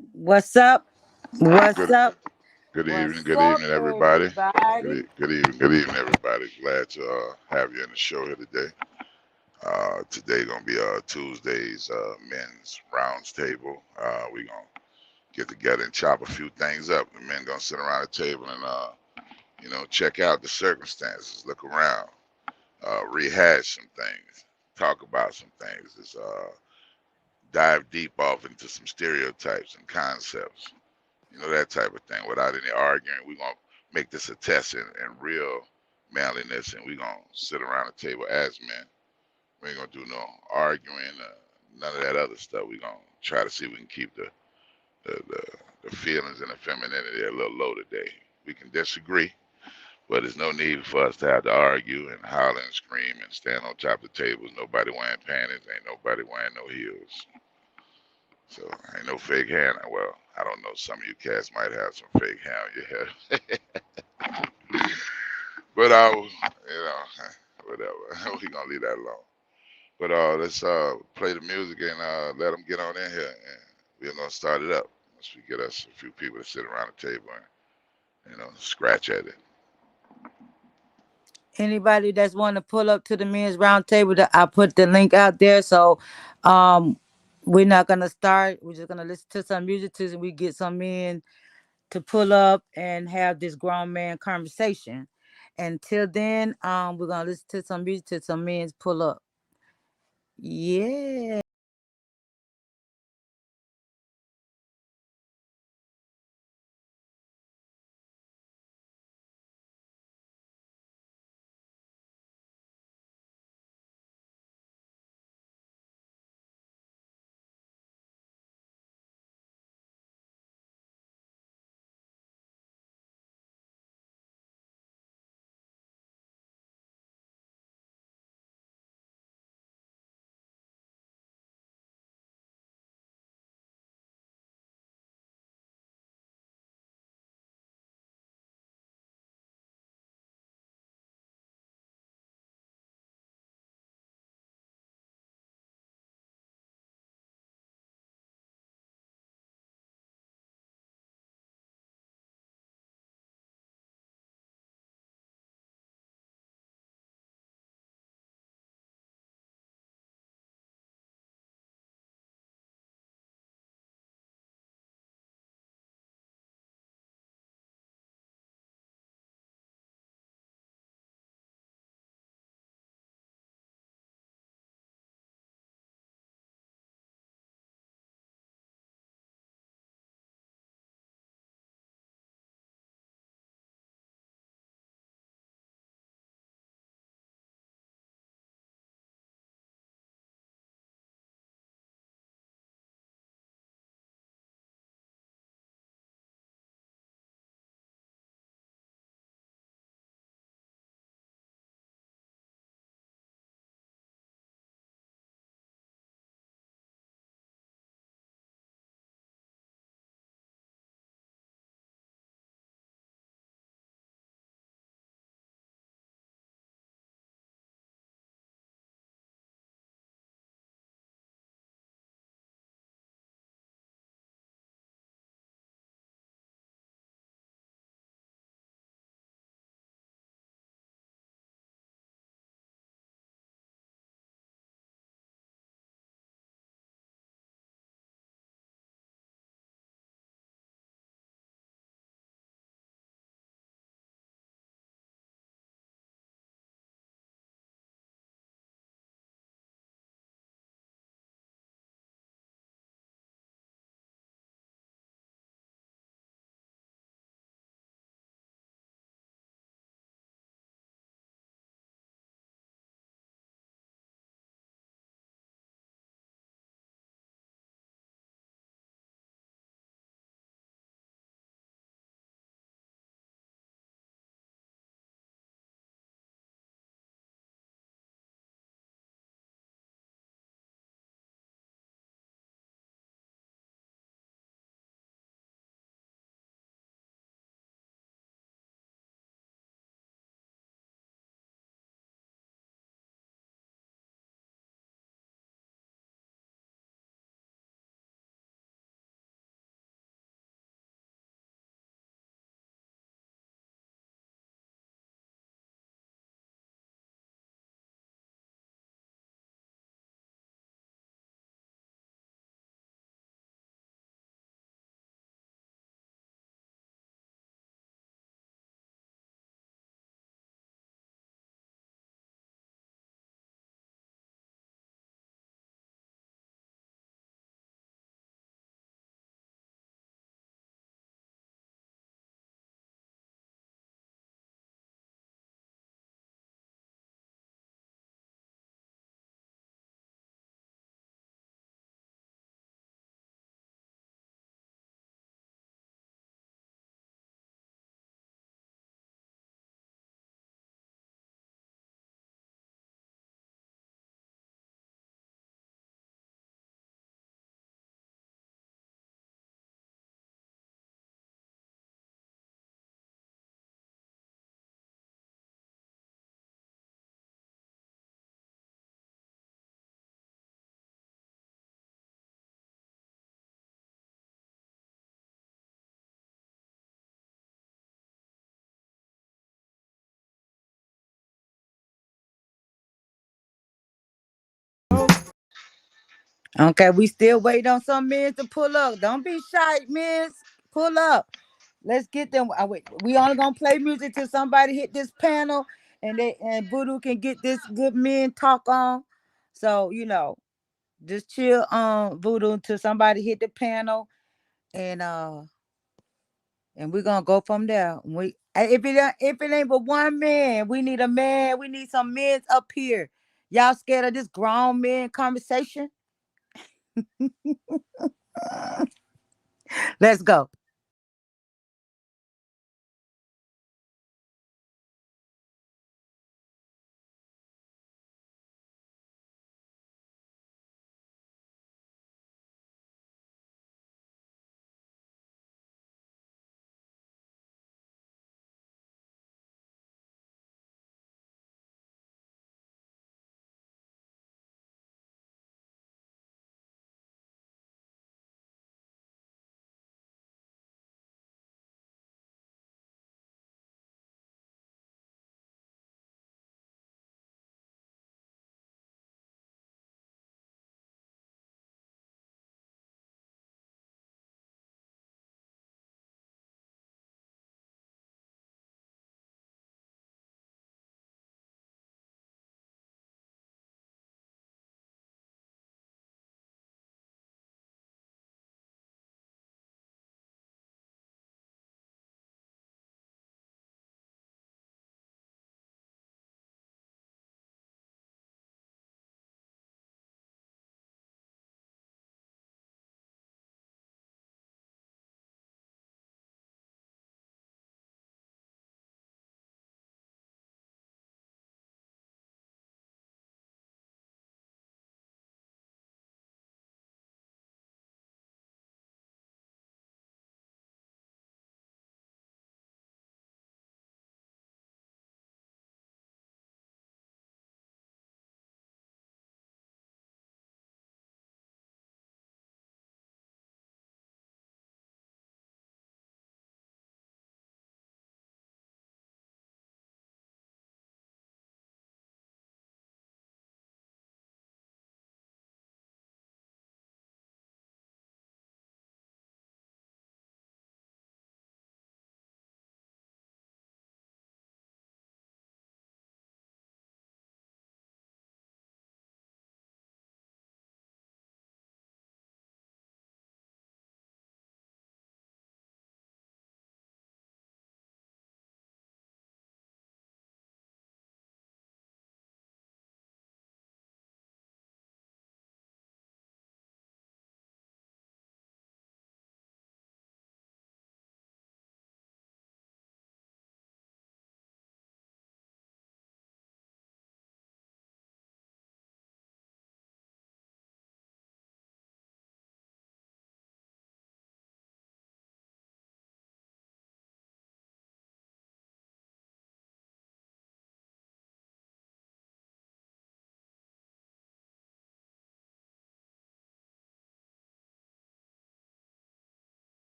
What's up? What's Good, up? good What's up, evening, everybody. everybody? Good evening, everybody. Glad to have you in the show here today. Today gonna be Tuesday's men's rounds table. We gonna get together and chop a few things up. The men gonna sit around the table and check out the circumstances, look around, rehash some things, talk about some things. Just dive deep off into some stereotypes and concepts. That type of thing without any arguing. We're going to make this a test in real manliness, and we're going to sit around the table as men. We ain't going to do no arguing, none of that other stuff. We're going to try to see if we can keep the, the feelings and the femininity a little low today. We can disagree, but there's no need for us to have to argue and holler and scream and stand on top of the tables. Nobody wearing panties, ain't nobody wearing no heels. So ain't no fake hair. Well, I don't know. Some of you cats might have some fake hair on your head, but whatever. We gonna leave that alone. But let's play the music and let them get on in here, and we're gonna start it up once we get us a few people to sit around the table and scratch at it. Anybody that's want to pull up to the men's round table, I put the link out there. So, um, we're not gonna start. We're just gonna listen to some music till we get some men to pull up and have this grown man conversation. Until then, we're gonna listen to some music till some men pull up. Yeah. Okay, we still waiting on some men to pull up. Don't be shy, men. Pull up. Let's get them. We only gonna play music till somebody hit this panel, and Voodoo can get this good men talk on. So just chill on Voodoo until somebody hit the panel, and we're gonna go from there. If it ain't but one man, we need a man. We need some men up here. Y'all scared of this grown man conversation? Let's go.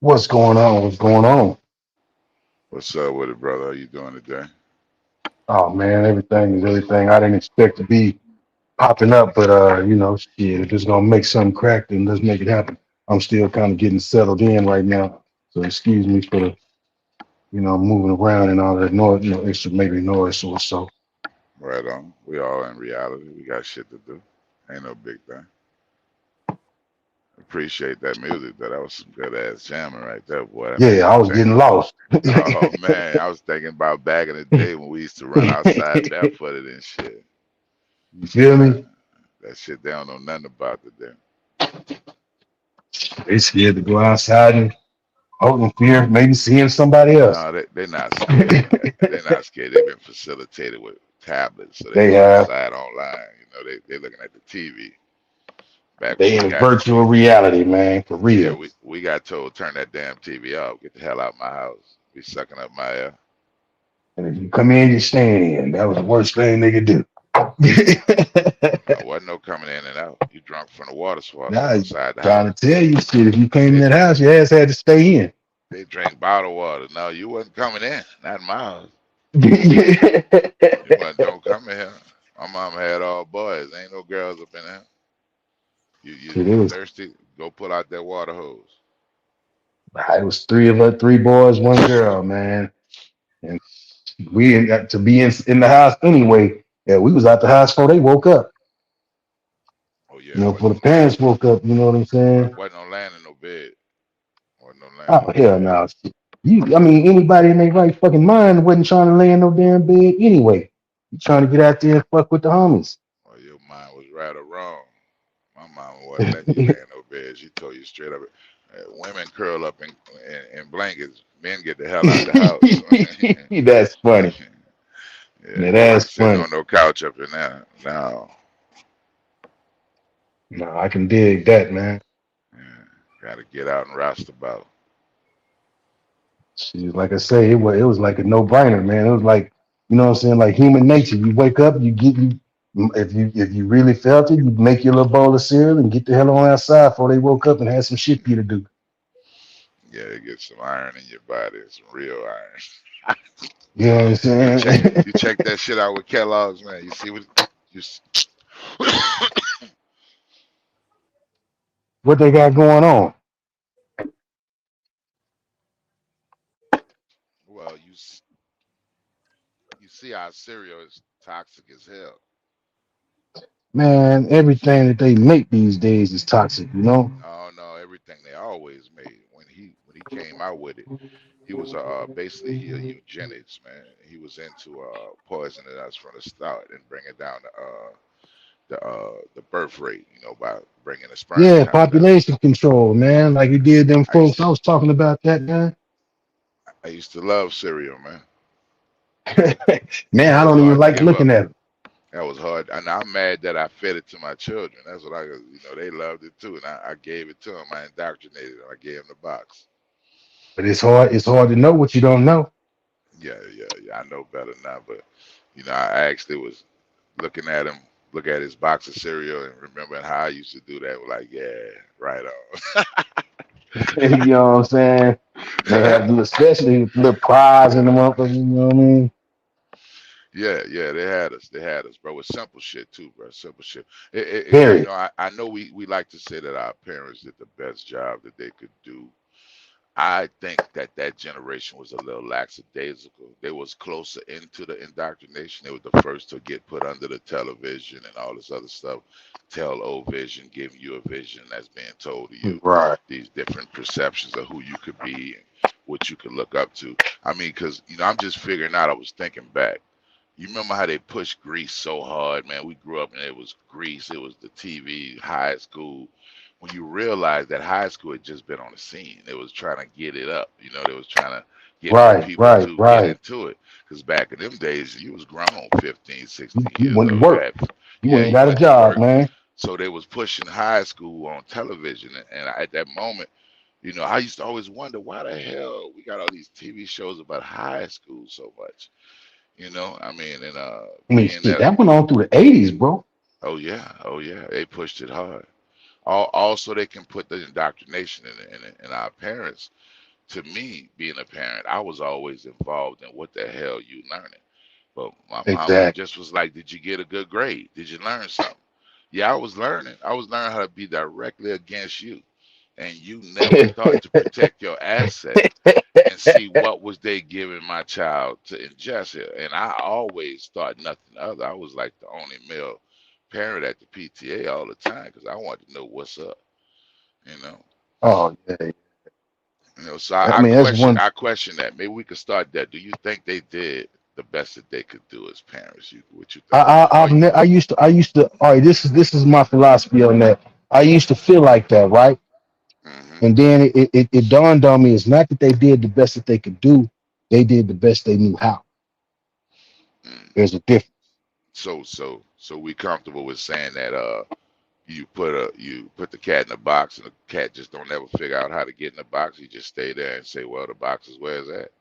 What's going on? What's going on? What's up with it, brother? How you doing today? Oh man, everything is everything. I didn't expect to be. popping up, but shit, if it's gonna make something crack, then let's make it happen. I'm still kind of getting settled in right now, so excuse me for the moving around and all that noise, extra maybe noise or so. Right on. We all in reality. We got shit to do. Ain't no big thing. Appreciate that music, though. That was some good ass jamming right there, boy. That made Yeah, me I was think. getting lost. Oh man, I was thinking about back in the day when we used to run outside barefooted and shit. You feel Uh, me? that shit they don't know nothing about today. They scared to go outside and hope and fear maybe seeing somebody else. No, they're not scared. They're not scared. They've been facilitated with tablets, so they They go have. outside online. They're looking at the TV. Back when They we in got, virtual reality, man, for yeah, real. we got told turn that damn TV off. Get the hell out my house. Be sucking up my air. And if you come in, you're staying in. That was the worst thing they could do. No, wasn't no coming in and out. You drunk from the water source Now, outside the trying house. to tell you shit. If you came in They that house, your ass had to stay in. they drink bottled water. No, you wasn't coming in. Not in my house. You wasn't. Don't come in here. My mama had all boys. Ain't no girls up in there. Shit, You thirsty? Go pull out that water hose. it was three of us, three boys, one girl, man. And we ain't got to be in the house anyway. Yeah, we was out the house before they woke up. Oh yeah, it Before the parents woke up, you know what I'm saying? wasn't no land in no bed. Wasn't no land in Oh no hell bed. no. I mean, anybody in their right fucking mind wasn't trying to lay in no damn bed anyway. You trying to get out there and fuck with the homies. Well, your mind was right or wrong. My mama wasn't letting you lay in no bed. She told you straight up. Women curl up in blankets. Men get the hell out the house. That's funny. Yeah, Now you that's wasn't sitting funny. on no couch up in there. No. No, I can dig that, man. Yeah, gotta get out and roust about. She like I say, it was like a no-brainer, man. It was like, you know what I'm saying, like human nature. You wake up, you if you really felt it, you make your little bowl of cereal and get the hell on outside before they woke up and had some shit for you to do. Yeah, get some iron in your body, some real iron. You know what I'm You check saying? you check that shit out with Kellogg's, man. You see what you s- What they got going on? well, you see our cereal is toxic as hell. Man, everything that they make these days is toxic, you know? Oh no, everything they always made. When he came out with it, he was basically he a eugenics man. He was into poisoning us from the start and bringing down the birth rate, by bringing the sperm Yeah, count down. population control, man. Like you did them I folks. I used was talking about that, man. I used to love cereal, man. Man, That I was don't even hard to like give up. looking at it. That was hard, and I'm mad that I fed it to my children. That's what they loved it too, and I gave it to them. I indoctrinated them. I gave them the box. But it's hard to know what you don't know. Yeah. I know better now, but I actually was looking at him, look at his box of cereal, and remembering how I used to do that. Like, yeah, right You know what I'm saying? They have especially the prize in the motherfucker, you know what I mean? Yeah. They had us, bro. With simple shit too, bro. Simple shit. Very. I know we like to say that our parents did the best job that they could do. I think that generation was a little lackadaisical. They was closer into the indoctrination. They were the first to get put under the television and all this other stuff. Tell old vision, giving you a vision that's being told to you. Right. These different perceptions of who you could be and what you could look up to. I mean, because I'm just figuring out. I was thinking back. You remember how they pushed Grease so hard, man? We grew up and it was Grease. It was the TV, high school. When you realize that high school had just been on the scene, they was trying to get it up. They was trying to get more Right, people right, to get right. into it. Because back in them days, you was grown, 15, You, 16 you years went to old. work. You went and You got a went to job, work. man. So they was pushing high school on television. And at that moment, I used to always wonder why the hell we got all these TV shows about high school so much. I mean, and I mean, being shit, that, that went on through the 80s, bro. oh yeah, they pushed it hard. Also, they can put the indoctrination in our parents. To me, being a parent, I was always involved in what the hell you learning. But my mama Exactly. just was like, "Did you get a good grade? Did you learn something?" Yeah, I was learning. I was learning how to be directly against you, and you never thought to protect your asset and see what was they giving my child to ingest here. And I always thought nothing other. I was like the only male parent at the PTA all the time because I wanted to know what's up. You know, Oh yeah. so I mean, that's one. I question that. Maybe we could start that. Do you think they did the best that they could do as parents? What you think? I used to. All right, this is my philosophy on that. I used to feel like that, right? Hmm. And then it dawned on me. It's not that they did the best that they could do. They did the best they knew how. Mm. There's a difference. So we comfortable with saying that you put the cat in the box and the cat just don't ever figure out how to get in the box. You just stay there and say, well, the box is where it's at.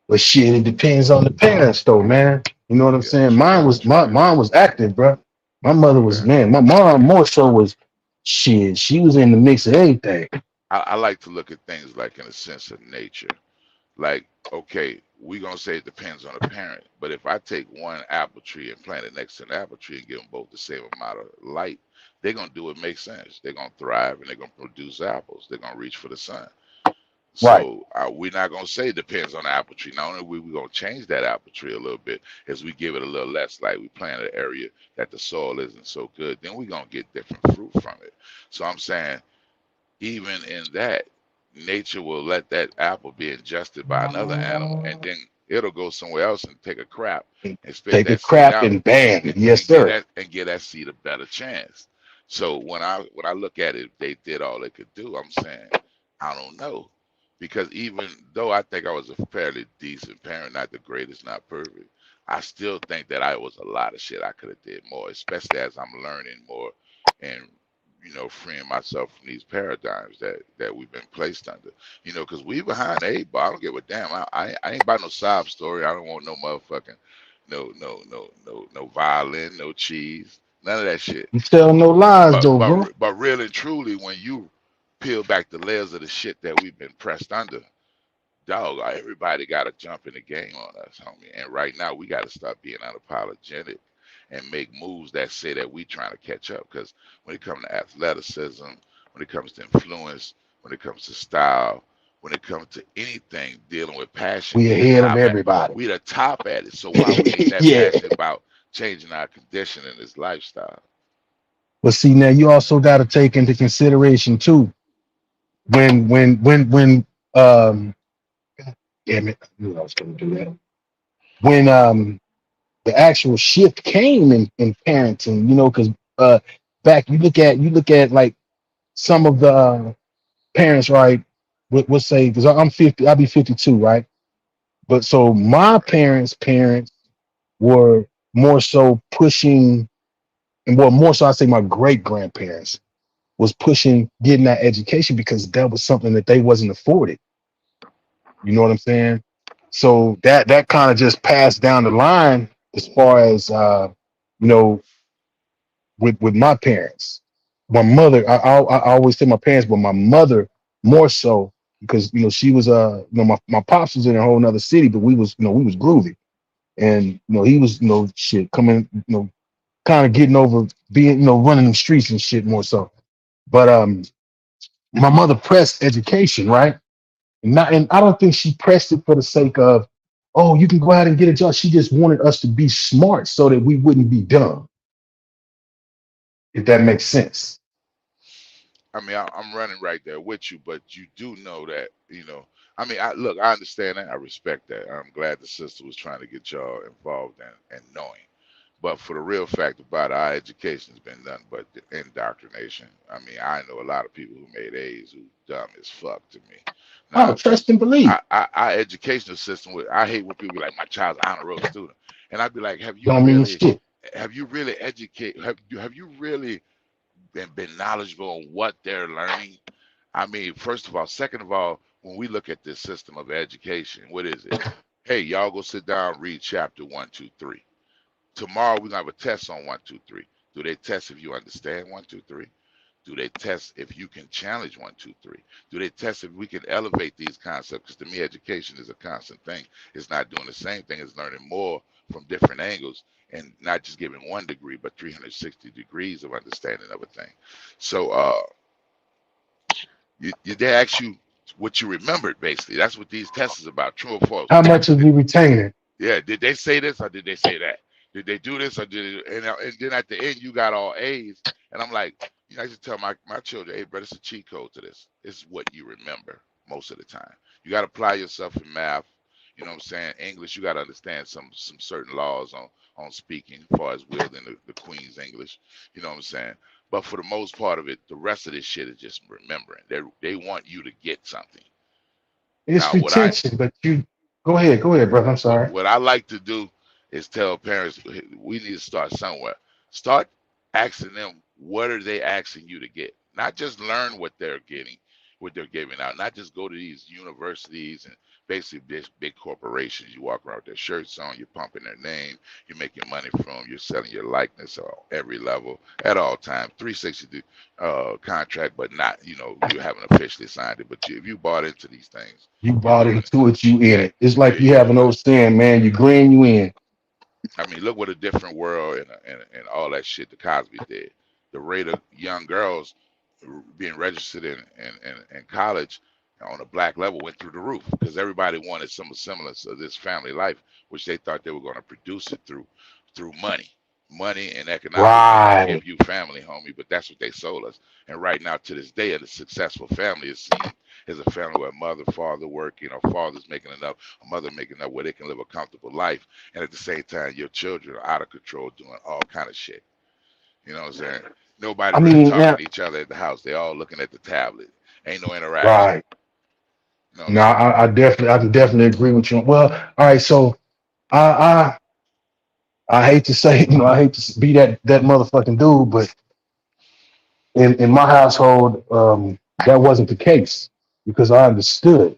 But shit, it depends on the parents, though, man. You know what I'm Yeah, saying? true that, true that. Mine was active, bro. My mother Okay. was man. My mom more so was shit. She was in the mix of everything. I like to look at things like in a sense of nature. Like, okay, we gonna say it depends on the parent, but if I take one apple tree and plant it next to an apple tree and give them both the same amount of light, they're gonna do what makes sense. They're gonna thrive and they're gonna produce apples. They're gonna reach for the sun. Right. So we're not gonna say it depends on the apple tree. Not only we gonna change that apple tree a little bit as we give it a little less light. We plant an area that the soil isn't so good. Then we're gonna get different fruit from it. So I'm saying even in that, nature will let that apple be ingested by another animal, and then it'll go somewhere else and take a crap and spit Take a that seed crap out and bam. Yes, and give sir. that seed a better chance. So when I look at it, they did all they could do. I'm saying I don't know because even though I think I was a fairly decent parent, not the greatest, not perfect, I still think that I was a lot of shit I could have did more, especially as I'm learning more and freeing myself from these paradigms that we've been placed under. Because we behind the eight ball. I don't give a damn. I ain't about no sob story. I don't want no motherfucking no violin, no cheese, none of that shit. You tell no lies, But though, but bro. but really and truly, when you peel back the layers of the shit that we've been pressed under, dog, everybody got to jump in the game on us, homie. And right now, we got to start being unapologetic and make moves that say that we trying to catch up. Because when it comes to athleticism, when it comes to influence, when it comes to style, when it comes to anything dealing with passion, We ahead of everybody. we the top at it. So why we ain't that Yeah. passionate about changing our condition in this lifestyle? But see, now you also got to take into consideration too when damn it, I knew I was going to do that. When the actual shift came in parenting, because uh back you look at like some of the parents, right? We'll say because I'm 50, I'll be 52, right? But so my parents were more so pushing, and well, more so I say my great grandparents was pushing getting that education because that was something that they wasn't afforded. You know what I'm saying? So that kind of just passed down the line as far as you know with my parents. My mother, I always say my parents, but my mother more so because she was my pops was in a whole nother city, but we was groovy, and he was shit coming kind of getting over being running the streets and shit more so. But my mother pressed education, right? And I don't think she pressed it for the sake of, oh, you can go out and get a job. She just wanted us to be smart so that we wouldn't be dumb, if that makes sense. I mean, I'm running right there with you, but you do know that, I mean, I understand that. I respect that. I'm glad the sister was trying to get y'all involved and knowing. But for the real fact about it, our education's been nothing but the indoctrination. I mean, I know a lot of people who made A's who dumb as fuck to me. Oh, Now, trust and believe. our educational system, I hate when people be like, my child's an honor roll student. And I'd be like, Don't mean shit. have you really have you really been knowledgeable on what they're learning? I mean, first of all, second of all, when we look at this system of education, what is it? Hey, y'all go sit down, read chapter one, two, three. Tomorrow we're gonna have a test on one, two, three. Do they test if you understand one, two, three? Do they test if you can challenge one, two, three? Do they test if we can elevate these concepts? Because to me, education is a constant thing. It's not doing the same thing as learning more, from different angles, and not just giving one degree, but 360 degrees of understanding of a thing. So they ask you what you remembered. Basically, that's what these tests is about. True or false. How much of you retain it? Yeah, did they say this or did they say that? Did they do this or did it? And then at the end, you got all A's. And I'm like, I used to tell my children, hey, brother, it's a cheat code to this. It's what you remember most of the time. You got to apply yourself in math. You know what I'm saying? English, you got to understand some certain laws on speaking, as far as wielding the Queen's English. You know what I'm saying? But for the most part of it, the rest of this shit is just remembering. They want you to get something. It's Now, retention, but you go ahead, brother. I'm sorry. what I like to do is tell parents we need to start somewhere. Start asking them what are they asking you to get. Not just learn what they're getting, what they're giving out. Not just go to these universities and basically big corporations. You walk around with their shirts on, you're pumping their name, you're making money from them, you're selling your likeness at every level, at all times. 360 contract, but not, you haven't officially signed it. But if you bought into these things, You you're bought doing it. into it, you in it. It's like Yeah, you have an old saying, man. You green, you in. I mean, look what a different world and all that shit the Cosby did. The rate of young girls being registered in college on a black level went through the roof because everybody wanted some semblance of this family life, which they thought they were going to produce it through money and economics. We're going to Right. give you family, homie, but that's what they sold us. And right now, to this day, a successful family is seen as a family where mother, father working, or father's making enough, a mother making enough where they can live a comfortable life, and at the same time, your children are out of control doing all kind of shit. You know what I'm saying? Nobody I really mean, talking now, to each other at the house. They all looking at the tablet. Ain't no interaction. right. You know what I'm No, saying? I can definitely agree with you. Well, all right. So I I hate to say, I hate to be that motherfucking dude, but in my household, that wasn't the case because I understood.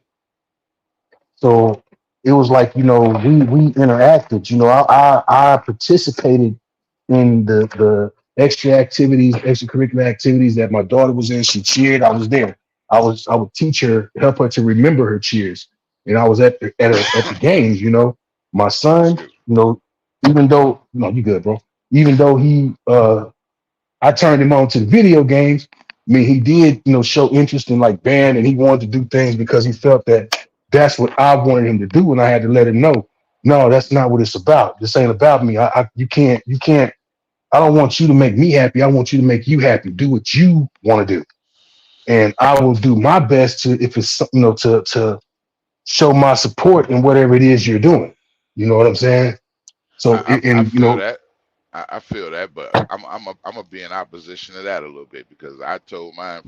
So it was like, we interacted. I participated in the extra activities, extracurricular activities that my daughter was in. She cheered. I was there. I would teach her, help her to remember her cheers. And I was at the games. My son, Excuse me. even though you good, bro. Even though I turned him on to the video games. I mean, he did, show interest in like band, and he wanted to do things because he felt that that's what I wanted him to do, and I had to let him know, no, that's not what it's about. This ain't about me. You can't. I don't want you to make me happy. I want you to make you happy. Do what you want to do, and I will do my best to, if it's to show my support in whatever it is you're doing. You know what I'm saying? So, I and feel that. I feel that, but I'm gonna be in opposition to that a little bit because I told mine,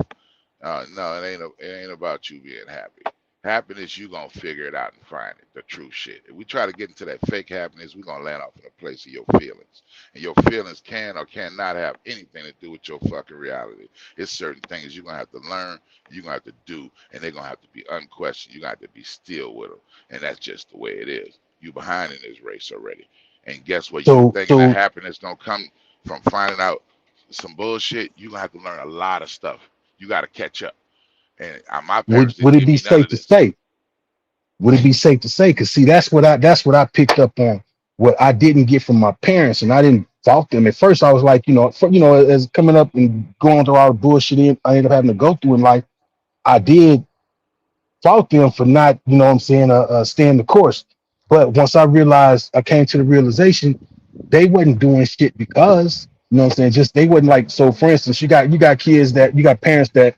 no, it ain't about you being happy. Happiness, you gonna figure it out and find it, the true shit. If we try to get into that fake happiness, we're gonna land off in a place of your feelings. And your feelings can or cannot have anything to do with your fucking reality. It's certain things you're gonna have to learn, you're gonna have to do, and they're gonna have to be unquestioned. You're gonna have to be still with them. And that's just the way it is. You behind in this race already. And guess what? You so thinking that so happiness don't come from finding out some bullshit, you're gonna have to learn a lot of stuff. You gotta catch up. And my would parents didn't would it give be me none safe of to this. say? Would it be safe to say? Because see, that's what I picked up on. What I didn't get from my parents, and I didn't fault them at first. I was like, as coming up and going through all the bullshit I ended up having to go through in life, I did fault them for not, what I'm saying, staying the course. But once I came to the realization, they wasn't doing shit because, what I'm saying, just they wasn't like. So, for instance, you got parents that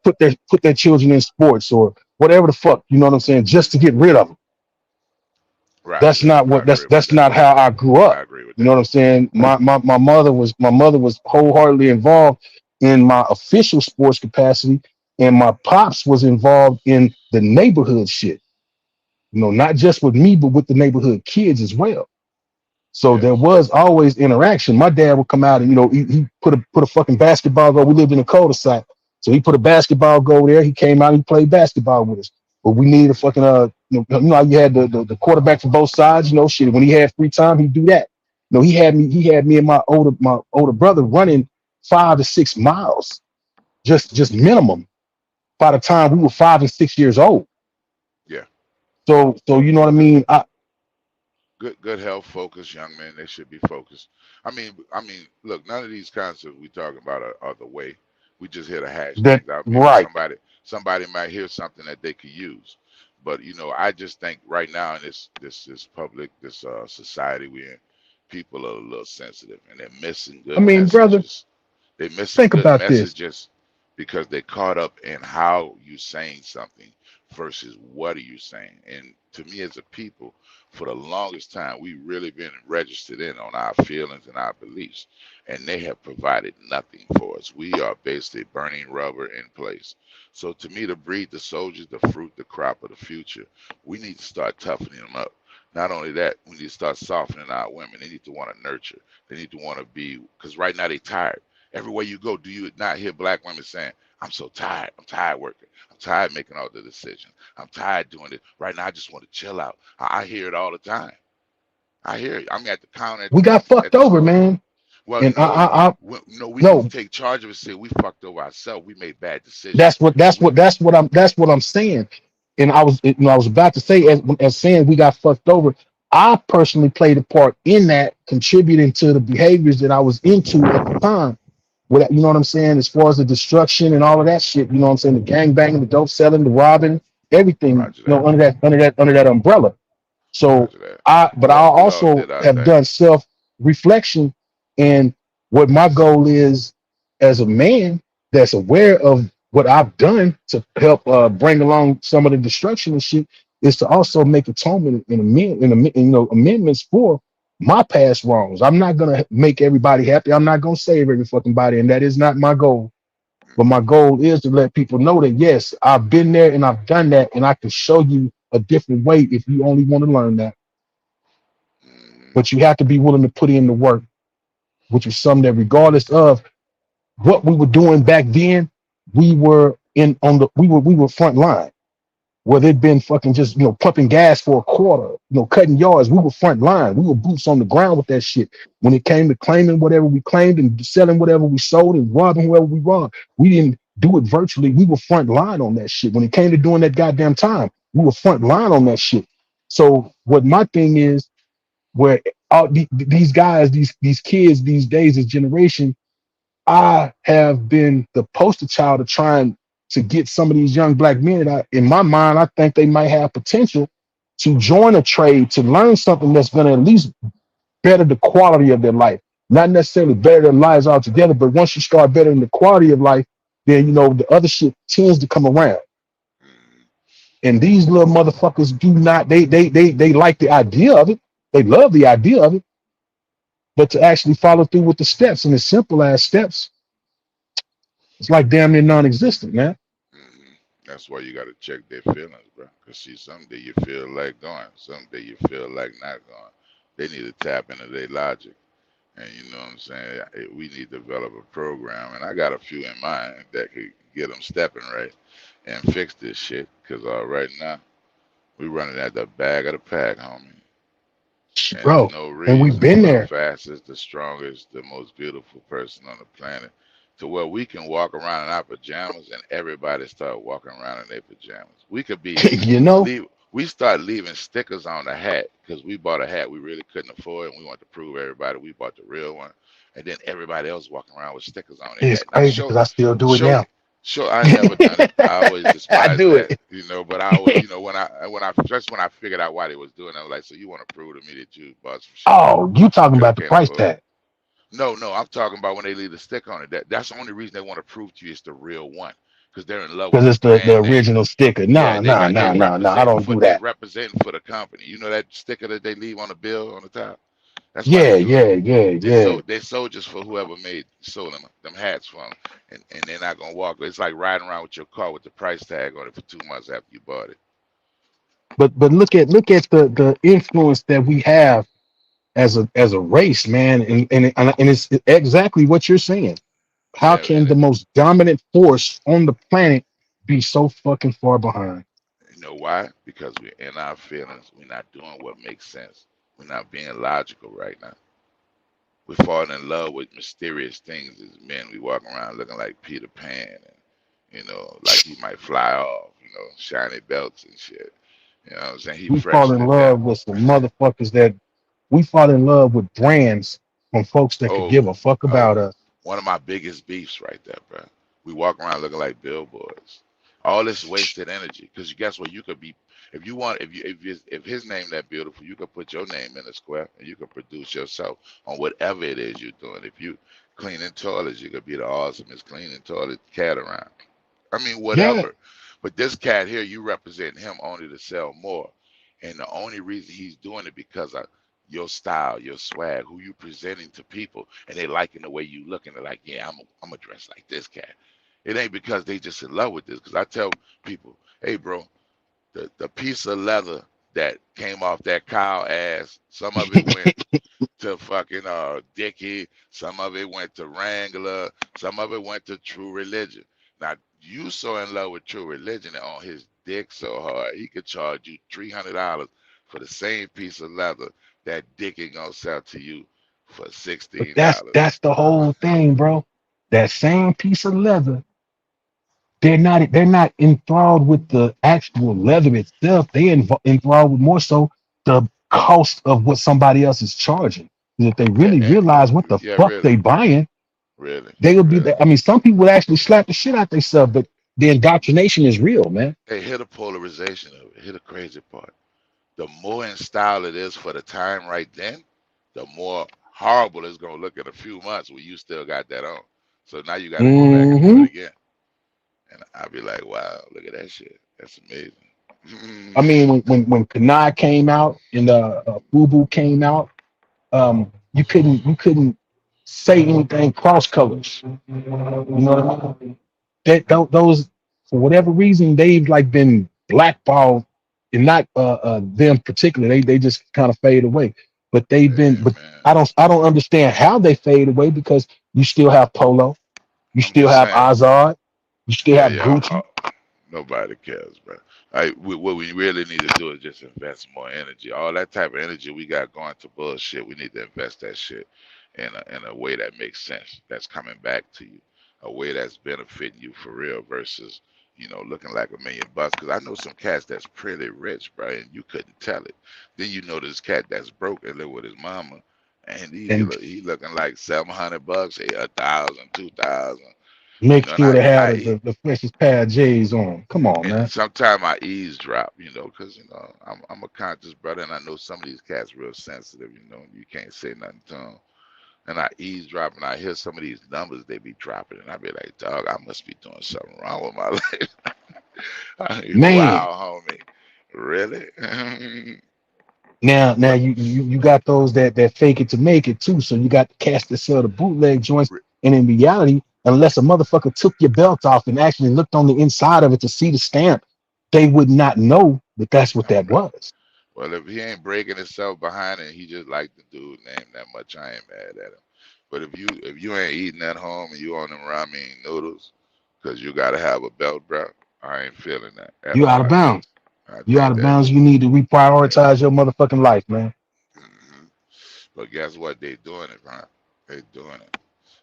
put their children in sports or whatever the fuck, you know what I'm saying, just to get rid of them. Right. That's not I what agree with that's that. not how I grew I up. agree with You know that. what I'm saying? My mother was wholeheartedly involved in my official sports capacity, and my pops was involved in the neighborhood shit. Not just with me, but with the neighborhood kids as well. So there Yes. was always interaction. My dad would come out and he put a fucking basketball goal. We lived in a cul-de-sac, so he put a basketball goal there. He came out and he played basketball with us. But we needed a fucking how you had the quarterback for both sides. Shit. When he had free time, he'd do that. He had me and my older brother running 5 to 6 miles, just minimum. By the time we were 5 and 6 years old. Yeah. So you know what I mean. good health focused young men. They should be focused. I mean, look, none of these concepts we talking about are the way. We just here to hash That things out. Maybe right. somebody might hear something that they could use. But I just think right now in this public society we're in, people are a little sensitive and they're missing I good mean, brother, messages. They're missing think good about this. messages because they're caught up in how you saying something versus what are you saying. And to me, as a people, for the longest time, we really been registered in on our feelings and our beliefs, and they have provided nothing for us. We are basically burning rubber in place. So to me, to breed the soldiers, the fruit, the crop of the future, we need to start toughening them up. Not only that, we need to start softening our women. They need to want to nurture. They need to want to be, because right now they tired. Everywhere you go, do you not hear black women saying, I'm so tired. I'm tired working. I'm tired making all the decisions. I'm tired doing it. Right now, I just want to chill out. I hear it all the time. I hear it. I'm at the counter We got at fucked the over, store. man. Well, And no, no, we need to no, take charge of it. Say we fucked over ourselves. We made bad decisions. We, that's what I'm saying. And I was about to say, as saying we got fucked over. I personally played a part in that, contributing to the behaviors that I was into at the time. You know what I'm saying? As far as the destruction and all of that shit, you know what I'm saying? The gang banging, the dope selling, the robbing, everything, Roger that. under that umbrella. So Roger that. but I We all also did our have thing. done self reflection, and what my goal is as a man that's aware of what I've done to help bring along some of the destruction and shit is to also make atonement and amendments for my past wrongs. I'm not gonna make everybody happy. I'm not gonna save every fucking body, and that is not my goal. But my goal is to let people know that yes, I've been there and I've done that, and I can show you a different way if you only want to learn that. Mm, But you have to be willing to put in the work, which is something that regardless of what we were doing back then, we were front line. Whether it been fucking just pumping gas for a quarter, cutting yards, we were front line. We were boots on the ground with that shit. When it came to claiming whatever we claimed and selling whatever we sold and robbing whoever we robbed, we didn't do it virtually. We were front line on that shit. When it came to doing that goddamn time, we were front line on that shit. So what my thing is, where these guys, these kids these days, this generation, I have been the poster child of trying to get some of these young black men that in my mind, I think they might have potential to join a trade, to learn something that's going to at least better the quality of their life. Not necessarily better their lives altogether, but once you start bettering the quality of life, then the other shit tends to come around. mm, And these little motherfuckers do not, they like the idea of it. They love the idea of it, but to actually follow through with the steps and the simple ass steps, it's like damn near non-existent, man. mm. That's why you got to check their feelings, bro. Because see, someday you feel like going, someday you feel like not going. They need to tap into their logic. And you know what I'm saying? We need to develop a program, and I got a few in mind that could get them stepping right and fix this shit. Cause right now we running at the bag of the pack, homie, and there's Bro, no and we've reason been for the there. fastest, the strongest, the most beautiful person on the planet to where we can walk around in our pajamas and everybody start walking around in their pajamas. We could be you know, leave. We start leaving stickers on the hat because we bought a hat we really couldn't afford, and we want to prove everybody we bought the real one. And then everybody else walking around with stickers on their it's hat. Now crazy because I still do it show, now. show. I never done it. I always I despised do that, it. But I always, when I just when I figured out why they was doing it, I was like, so you want to prove to me that you bought some shit you Oh, you talking really about the can't price afford? tag? No, no, I'm talking about when they leave the sticker on it. That's the only reason they want to prove to you it's the real one because they're in love with Because the it's the brand name. original sticker. Yeah, Nah, nah, nah, nah, nah. I don't do they that. representing for the company. You know that sticker that they leave on the bill on the top. That's why they Yeah, do it. yeah, yeah, yeah. They soldiers for whoever sold them hats for them, and they're not gonna walk. It's like riding around with your car with the price tag on it for 2 months after you bought it. But look at the influence that we have as a race, man, and it's exactly what you're saying. How Yeah, can and the most dominant force on the planet be so fucking far behind? you know why? Because we're in our feelings. We're not doing what makes sense. We're not being logical right now. We're falling in love with mysterious things as men. We walk around looking like Peter Pan, and like he might fly off. Shiny belts and shit. You know what I'm saying? He We fresh fall to in death. love with some motherfuckers that We fall in love with brands from folks that could Oh, give a fuck oh, about us. one of my biggest beefs right there, bro. We walk around looking like billboards. All this wasted energy. Because guess what? You could be, if you want, if his name that beautiful, you could put your name in a square and you could produce yourself on whatever it is you're doing. If you cleaning toilets, you could be the awesomest cleaning toilet cat around. I mean, Yeah, whatever. But this cat here, you represent him only to sell more. And the only reason he's doing it because of your style, your swag, who you presenting to people, and they liking the way you look, and they're like, yeah, I'm a dress like this cat. It ain't because they just in love with this. Because I tell people, hey, bro, the piece of leather that came off that cow ass, some of it went to fucking Dickie. Some of it went to Wrangler. Some of it went to True Religion. Now you so in love with True Religion and on his dick so hard, he could charge you $300 for the same piece of leather that Dickie gonna sell to you for but $16. that's the whole thing, bro. That same piece of leather, they're not enthralled with the actual leather itself. They enthralled with more so the cost of what somebody else is charging. And if they Yeah, really and realize what the yeah, fuck really, they buying, really, they would be. really. I mean, some people would actually slap the shit out themselves, but the indoctrination is real, man. Hey, hit a polarization of it. Hit a crazy part. The more in style it is for the time right then, the more horrible it's gonna look in a few months when you still got that on. So now you got to go back and do Hmm. it again. And I'll be like, wow, look at that shit. That's I amazing. mean, when Kanai came out and Fubu came out, you couldn't say anything cross colors. You know what I mean? Those for whatever reason they've like been blackballed, and not them particularly. They just kind of fade away. But they've been. Hey But man, I don't understand how they fade away because you still have Polo, you I'm still just have saying. Azad, you still Yeah, have yeah. Gucci. Nobody cares, bro. What we really need to do is just invest more energy. All that type of energy we got going to bullshit, we need to invest that shit in a way that makes sense. That's coming back to you, a way that's benefiting you for real versus looking like $1 million. Because I know some cats that's pretty rich, bro, and you couldn't tell it. Then you know this cat that's broke and live with his mama, and And he looking like $700, 1,000, 2,000. make And sure to have the freshest pair of J's on. Come on, and man. sometimes I eavesdrop, because I'm a conscious brother, and I know some of these cats real sensitive. You can't say nothing to them. And I eavesdrop, and I hear some of these numbers they be dropping, and I be like, dog, I must be doing something wrong with my life. I mean, Man, wow, homie, really? now But you got those that fake it to make it too. So you got the cats that sell the bootleg joints, and in reality, unless a motherfucker took your belt off and actually looked on the inside of it to see the stamp, they would not know that that's what that was. well, if he ain't breaking himself behind it, he just like the dude name that much. I ain't mad at him. But if you ain't eating at home and you on them ramen noodles, cause you gotta have a belt, bro, I ain't feeling that at You out of all. bounds. I You out think of that, bounds. You need to yeah. reprioritize your motherfucking life, man. hmm But guess what? They doing it, man. They doing it.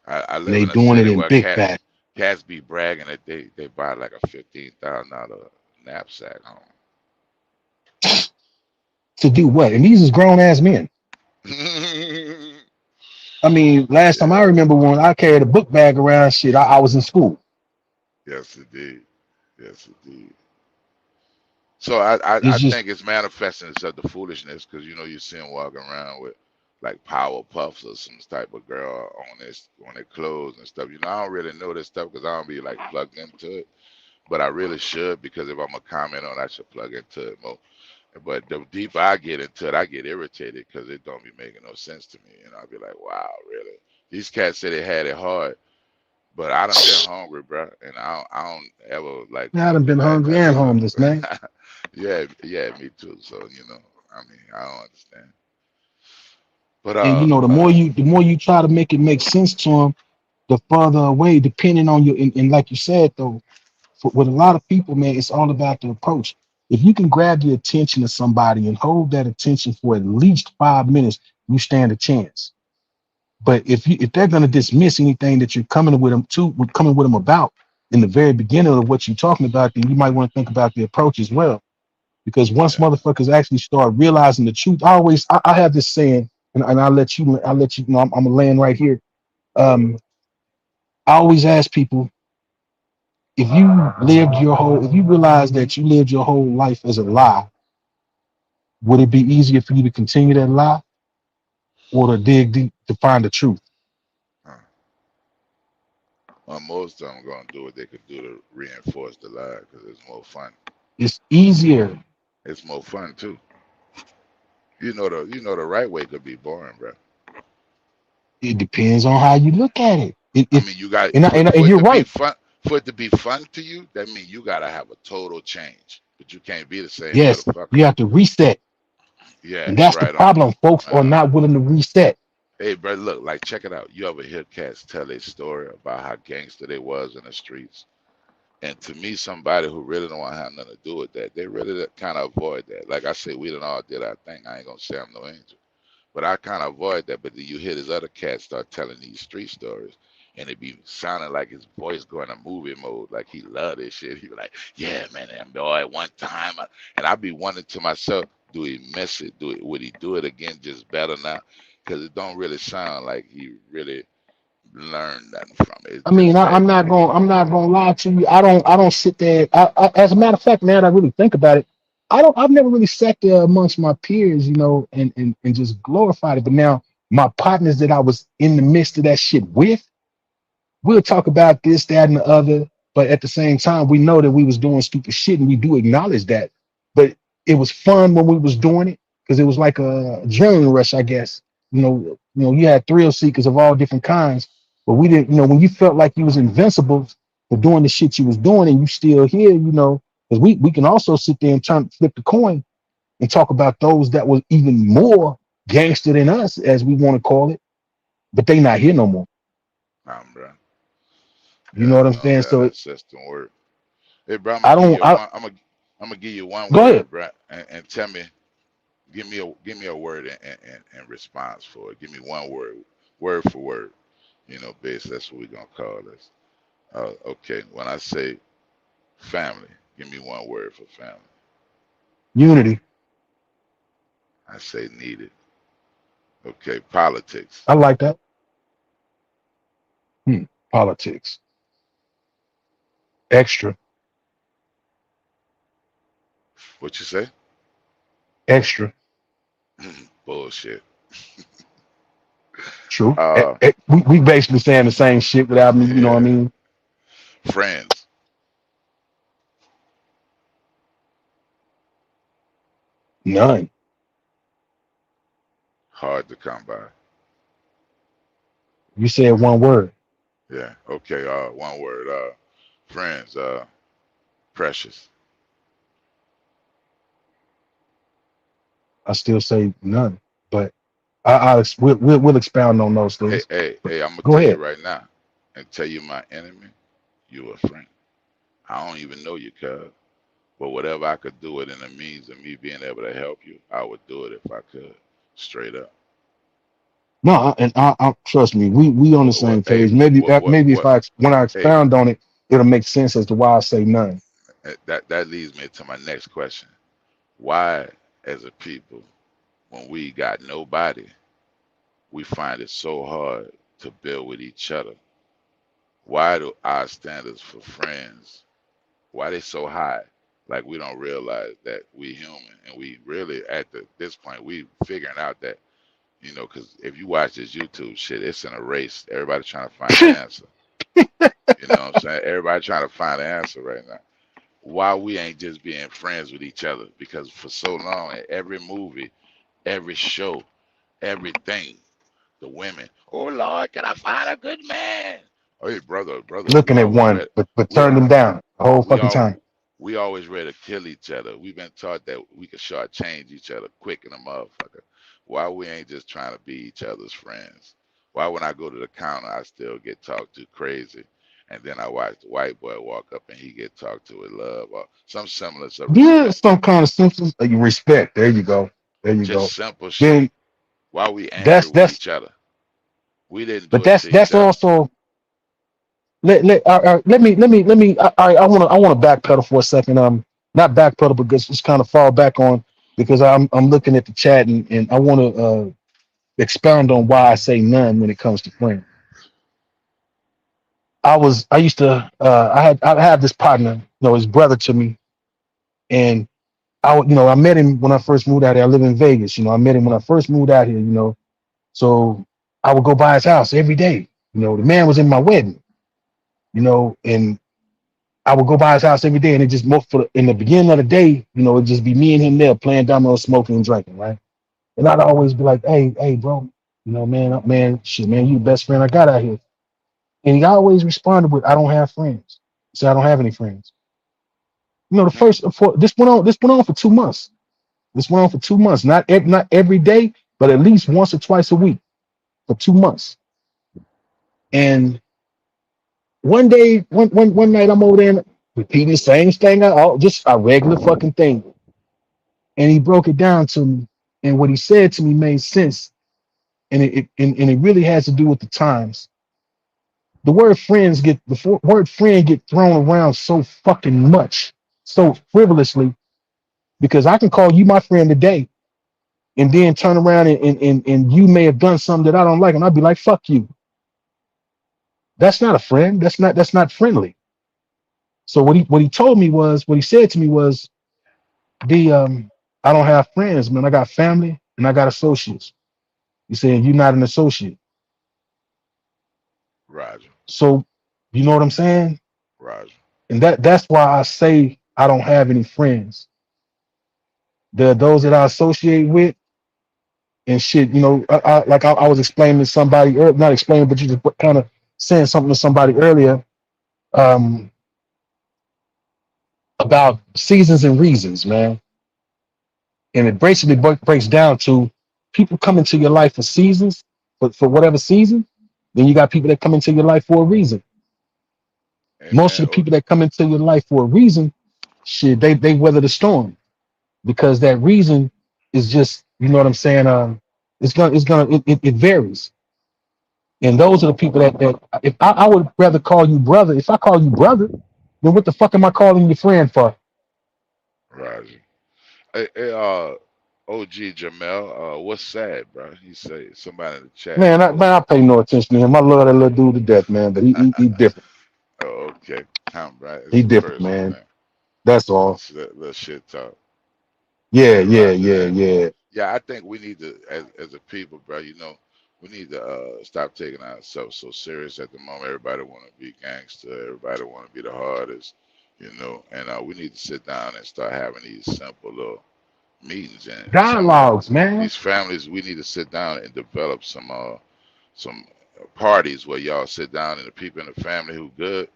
I And live they in a doing it city in where big fat. cats be bragging that they buy like a $15,000 knapsack home. To do what? And these is grown ass men. Yeah, I mean, last time I remember when I carried a book bag around, shit, I was in school. yes indeed, yes indeed. So I It's just think it's manifesting itself the foolishness because you see them walking around with like power puffs or some type of girl on their clothes and stuff. I don't really know this stuff because I don't be like plugged into it, but I really should because if I'm gonna comment on, it, I should plug into it more. But the deeper I get into it, I get irritated because it don't be making no sense to me, and I'll be like, wow, really? These cats say they had it hard, but I done been hungry, bro, and I don't ever like I want to done be been that hungry type and of homeless, man. dude. Yeah, yeah, me too. So I mean, I don't understand. But And the more you try to make it make sense to them, the further away, depending on your and like you said though, with a lot of people, man, it's all about the approach. If you can grab the attention of somebody and hold that attention for at least 5 minutes, you stand a chance. But if they're gonna dismiss anything that you're coming with them about in the very beginning of what you're talking about, then you might want to think about the approach as well. Because once yeah, motherfuckers actually start realizing the truth, I have this saying. and I'll let you know I'm gonna land right here. Um, I always ask people if you realize that you lived your whole life as a lie, would it be easier for you to continue that lie or to dig deep to find the truth? Huh. Well, most of them gonna do what they could do to reinforce the lie because it's more fun. It's easier. It's more fun too. You know the right way could be boring, bro. It depends on how you look at it. I mean, you got And, and for it you're to be right. fun. For it to be fun to you, that means you gotta have a total change. But you can't be the same Yes, motherfucker. you have to reset. Yeah, And that's the right on. problem. Folks are not willing to reset. Hey, bro, look, like check it out. You ever hear cats tell a story about how gangster they was in the streets? And to me, somebody who really don't want to have nothing to do with that, they really kind of avoid that. Like I say, we done all did our thing. I ain't gonna say I'm no angel. But I kind of avoid that. But then you hear this other cat start telling these street stories, and it be sounding like his voice going to movie mode, like he love this shit. He be like, "Yeah, man, and boy, at one time," and I be wondering to myself, do he miss it? Would he do it again just better now? Because it don't really sound like he really learned nothing from it. It's I mean, just that, I'm not gonna lie to you. I don't sit there. As a matter of fact, man, I really think about it. I've never really sat there amongst my peers, and just glorified it. But now my partners that I was in the midst of that shit with, we'll talk about this, that, and the other, but at the same time, we know that we was doing stupid shit, and we do acknowledge that. But it was fun when we was doing it because it was like a adrenaline rush, I guess. You had thrill seekers of all different kinds, but we didn't. When you felt like you was invincible for doing the shit you was doing, and you still here, because we can also sit there and flip the coin and talk about those that was even more gangster than us, as we want to call it, but they not here no more. bro. You know Yeah, what I'm we don't saying? have So that system work. Hey, bro, I don't. I'm gonna give you one Go ahead. word, bro, and tell me, give me a word in response for it. Give me one word for word. Base. That's what we're gonna call this. Okay. When I say family, give me one word for family. Unity. I say needed. Okay. Politics. I like that. Hmm. Politics. Extra. What you say? Extra. Bullshit. True. Uh, We basically saying the same shit without me. You know what I yeah. mean? Friends. None. Hard to come by. You said one word. Yeah. Okay. One word. Friends. Precious. I still say none. But we'll expound on those Hey, things. hey, hey. I'm gonna Go tell you ahead. right now, and tell you my enemy. You a friend. I don't even know you, cuz. But whatever I could do it in the means of me being able to help you, I would do it if I could. Straight up. No, I trust me. We on the What? same Hey, page. Maybe maybe if what? when I Hey, expound on it, it'll make sense as to why I say none. that leads me to my next question. Why, as a people, when we got nobody, we find it so hard to build with each other? Why do our standards for friends, why they so high? Like we don't realize that we human, and we really this point we figuring out that because if you watch this YouTube shit, it's in a race. Everybody trying to find the answer. You know what I'm saying? Everybody trying to find the answer right now. Why we ain't just being friends with each other? Because for so long, in every movie, every show, everything, the women, oh Lord, can I find a good man? Oh, hey, brother, we Looking at always one, ready. but We turn them down the whole we fucking all time. we always ready to kill each other. We've been taught that we can shortchange each other quick in a motherfucker. Why we ain't just trying to be each other's friends? Why when I go to the counter I still get talked to crazy, and then I watch the white boy walk up and he get talked to with love or some semblance of Yeah, respect? some kind of sense of respect. There you go. There you Just go. simple shit. Then Why we angry that's with that's each other? We didn't but do it to each that's other. also let me I want to backpedal for a second. Not backpedal, but just kind of fall back on because I'm looking at the chat and I want to expound on why I say none when it comes to friends. I used to, I have this partner, his brother to me, and I met him when I first moved out here. I live in Vegas. I met him when I first moved out here. So I would go by his house every day. The man was in my wedding. And I would go by his house every day, and it just most in the beginning of the day, it'd just be me and him there playing dominoes, smoking and drinking, right? And I'd always be like, hey, bro, man, shit, man, you the best friend I got out here. And he always responded with, I don't have friends. He said, I don't have any friends. The first this went on for 2 months. This went on for 2 months, not every day, but at least once or twice a week for 2 months. And one day, one night, I'm over there and repeating the same thing, just a regular fucking thing. And he broke it down to me, and what he said to me made sense, and it really has to do with the times. The word word friend get thrown around so fucking much, so frivolously, because I can call you my friend today, and then turn around and you may have done something that I don't like, and I'll be like, fuck you. That's not a friend. That's not friendly. So what he said to me was, I don't have friends, man. I got family and I got associates. He said, you're not an associate. Roger. So you know what I'm saying? Roger. And that's why I say I don't have any friends. There are those that I associate with and shit. I was explaining to somebody, not explaining, but you just kind of saying something to somebody earlier, about seasons and reasons, man. And it basically breaks down to people come into your life for seasons, but for whatever season. Then you got people that come into your life for a reason. Most of Amen. the people that come into your life for a reason, shit, they weather the storm, because that reason is just, you know what I'm saying? It varies. And those are the people that if I would rather call you brother. If I call you brother, then what the fuck am I calling you friend for? Roger. Hey, OG Jamel, what's sad, bro? He say somebody in the chat. Man, I pay no attention to him. I love that little dude to death, man. But he different. Oh, okay. Right. It's He a different, personal man. thing. That's all. It's that little shit talk. Yeah, Yeah, yeah, Roger yeah, that. yeah. Yeah, I think we need to, as a people, bro. We need to stop taking ourselves so serious at the moment. Everybody want to be gangster. Everybody want to be the hardest. And we need to sit down and start having these simple little meetings and Dialogues, man. these families. We need to sit down and develop some parties where y'all sit down and the people in the family who good,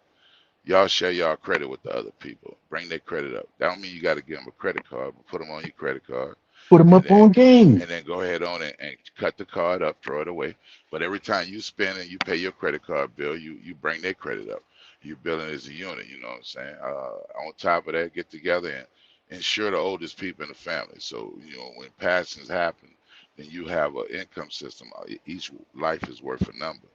y'all share y'all credit with the other people. Bring their credit up. That don't mean you got to give them a credit card, but put them on your credit card, Put him and up then on game. go ahead on and cut the card up, throw it away. But every time you spend and you pay your credit card bill, you bring their credit up. You building as a unit. You know what I'm saying? On top of that, get together and ensure the oldest people in the family. So when passings happen, then you have an income system. Each life is worth a number.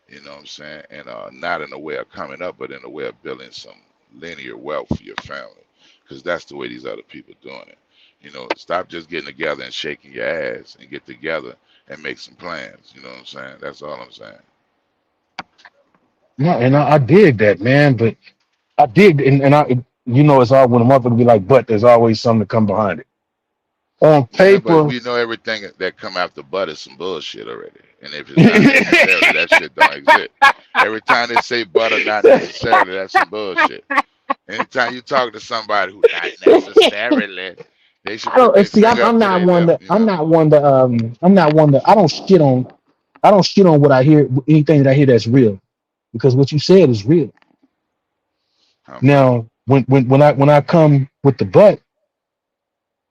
You know what I'm saying? And not in a way of coming up, but in a way of building some linear wealth for your family. Because that's the way these other people doing it. Stop just getting together and shaking your ass, and get together and make some plans. You know what I'm saying? That's all I'm saying. No, and I dig that, man. But I dig, and it's all when a motherfucker be like, but there's always something to come behind it. On Yeah, but paper, we know everything that come after butt is some bullshit already. And if it's not necessarily, that shit don't exist. Every time they say but or not necessarily, that's some bullshit. Anytime you talk to somebody who not necessarily, they should I put don't their see. finger up I'm to not their one lip. to. I'm not one to. I'm not one to. I don't shit on what I hear. Anything that I hear that's real, because what you said is real. Alhamdulillah. Now, when I come with the but,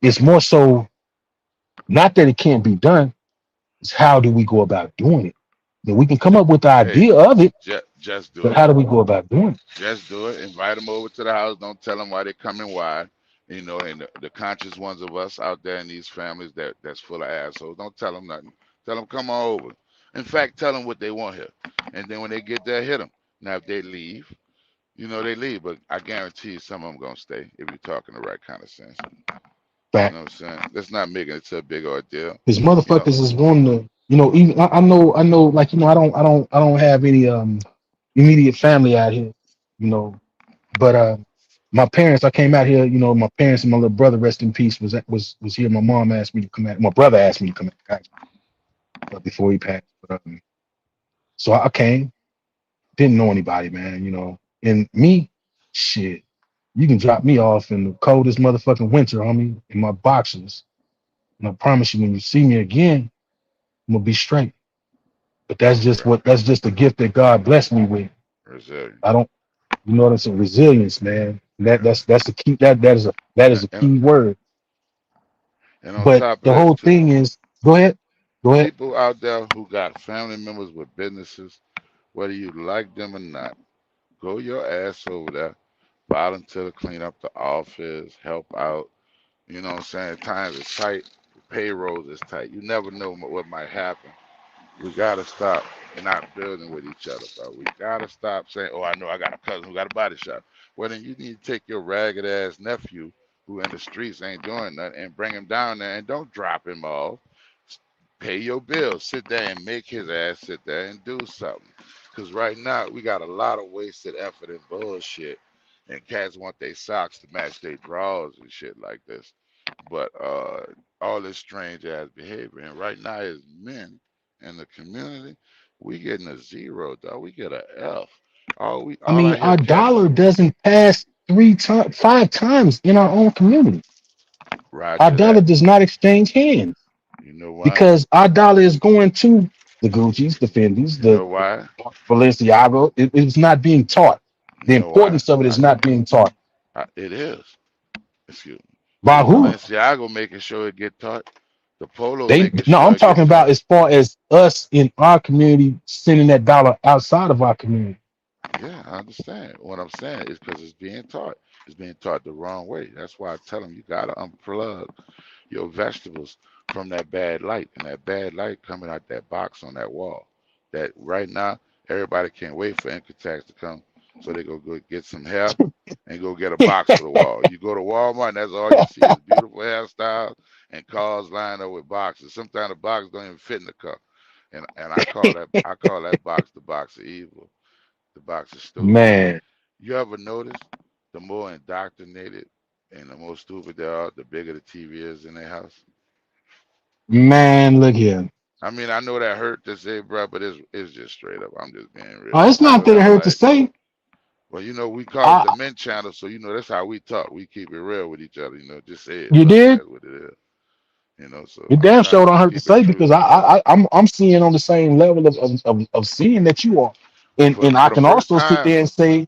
it's more so not that it can't be done. It's how do we go about doing it? Now, we can come up with the Hey, idea of it, just do but it. how do we go about doing it? Just do it. Invite them over to the house. Don't tell them why they coming why. And the conscious ones of us out there in these families that's full of assholes. Don't tell them nothing. Tell them come on over. In fact, tell them what they want here. And then when they get there, hit them. Now, if they leave, they leave. But I guarantee you some of them going to stay if you're talking the right kind of sense. You Fact. know what I'm saying? Let's not make it to a big ordeal. Because You know, motherfuckers is wanting to. You know, even I know, like, I don't have any immediate family out here, you know, but my parents, I came out here, you know, my parents and my little brother, rest in peace, was here. My mom asked me to come out. My brother asked me to come out before he passed. But, so I came, didn't know anybody, man, you know, and me, shit, you can drop me off in the coldest motherfucking winter, homie, in my boxers, and I promise you, when you see me again, I'm gonna be straight. But Right. that's just a gift that God blessed me with. Resilient. I don't, you know what I'm saying? Resilience, man. And that's a key. That is And, a and key word. and on But top of the that whole too, thing is, go ahead, go ahead. people out there who got family members with businesses, whether you like them or not, go your ass over there, volunteer to clean up the office, help out. You know what I'm saying? Times is tight, payrolls is tight. You never know what might happen. We gotta stop and not building with each other, bro. We gotta stop saying, "Oh, I know I got a cousin who got a body shop." Well, then you need to take your ragged ass nephew who in the streets ain't doing nothing and bring him down there and don't drop him off. Pay your bills. Sit there and make his ass sit there and do something. Cause right now we got a lot of wasted effort and bullshit, and cats want their socks to match their drawers and shit like this. But all this strange ass behavior, and right now as men in the community, we getting a zero, dog. We get a F. I All mean, I hear our cats dollar doesn't pass 3 times, 5 times in our own community. Our roger dollar that. does not exchange hands You know why? because our dollar is going to the Gucci's, the Fendi's, You know why? the Balenciaga. It's not being taught. You The know why? importance of it is not being taught. It is. Excuse me. By The who? Balenciaga making sure it get taught. The Polo They making no, sure I'm it get talking about taught. as far as us in our community sending that dollar outside of our community. Yeah, I understand. What I'm saying is because it's being taught. It's being taught the wrong way. That's why I tell them you gotta unplug your vegetables from that bad light, and that bad light coming out that box on that wall. That right now everybody can't wait for income tax to come, so they go get some hair and go get a box for the wall. You go to Walmart, and that's all you see is beautiful hairstyles and cars lined up with boxes. Sometimes the box don't even fit in the car, and I call that box the box of evil. The box is stupid. Man, You ever notice the more indoctrinated and the more stupid they are, the bigger the TV is in their house? man, look here. I mean, I know that hurt to say, bro, but it's just straight up. I'm just being real. Oh, it's I not know that they it don't hurt to like it. say. Well, we call it I the men channel, so that's how we talk. We keep it real with each other. Just say it, You bro. did. That's what it is. So It I'm damn trying sure to don't just hurt to keep it say because truthful, bro. I'm seeing on the same level of seeing that you are, For and I for the can first also sit time, there and say,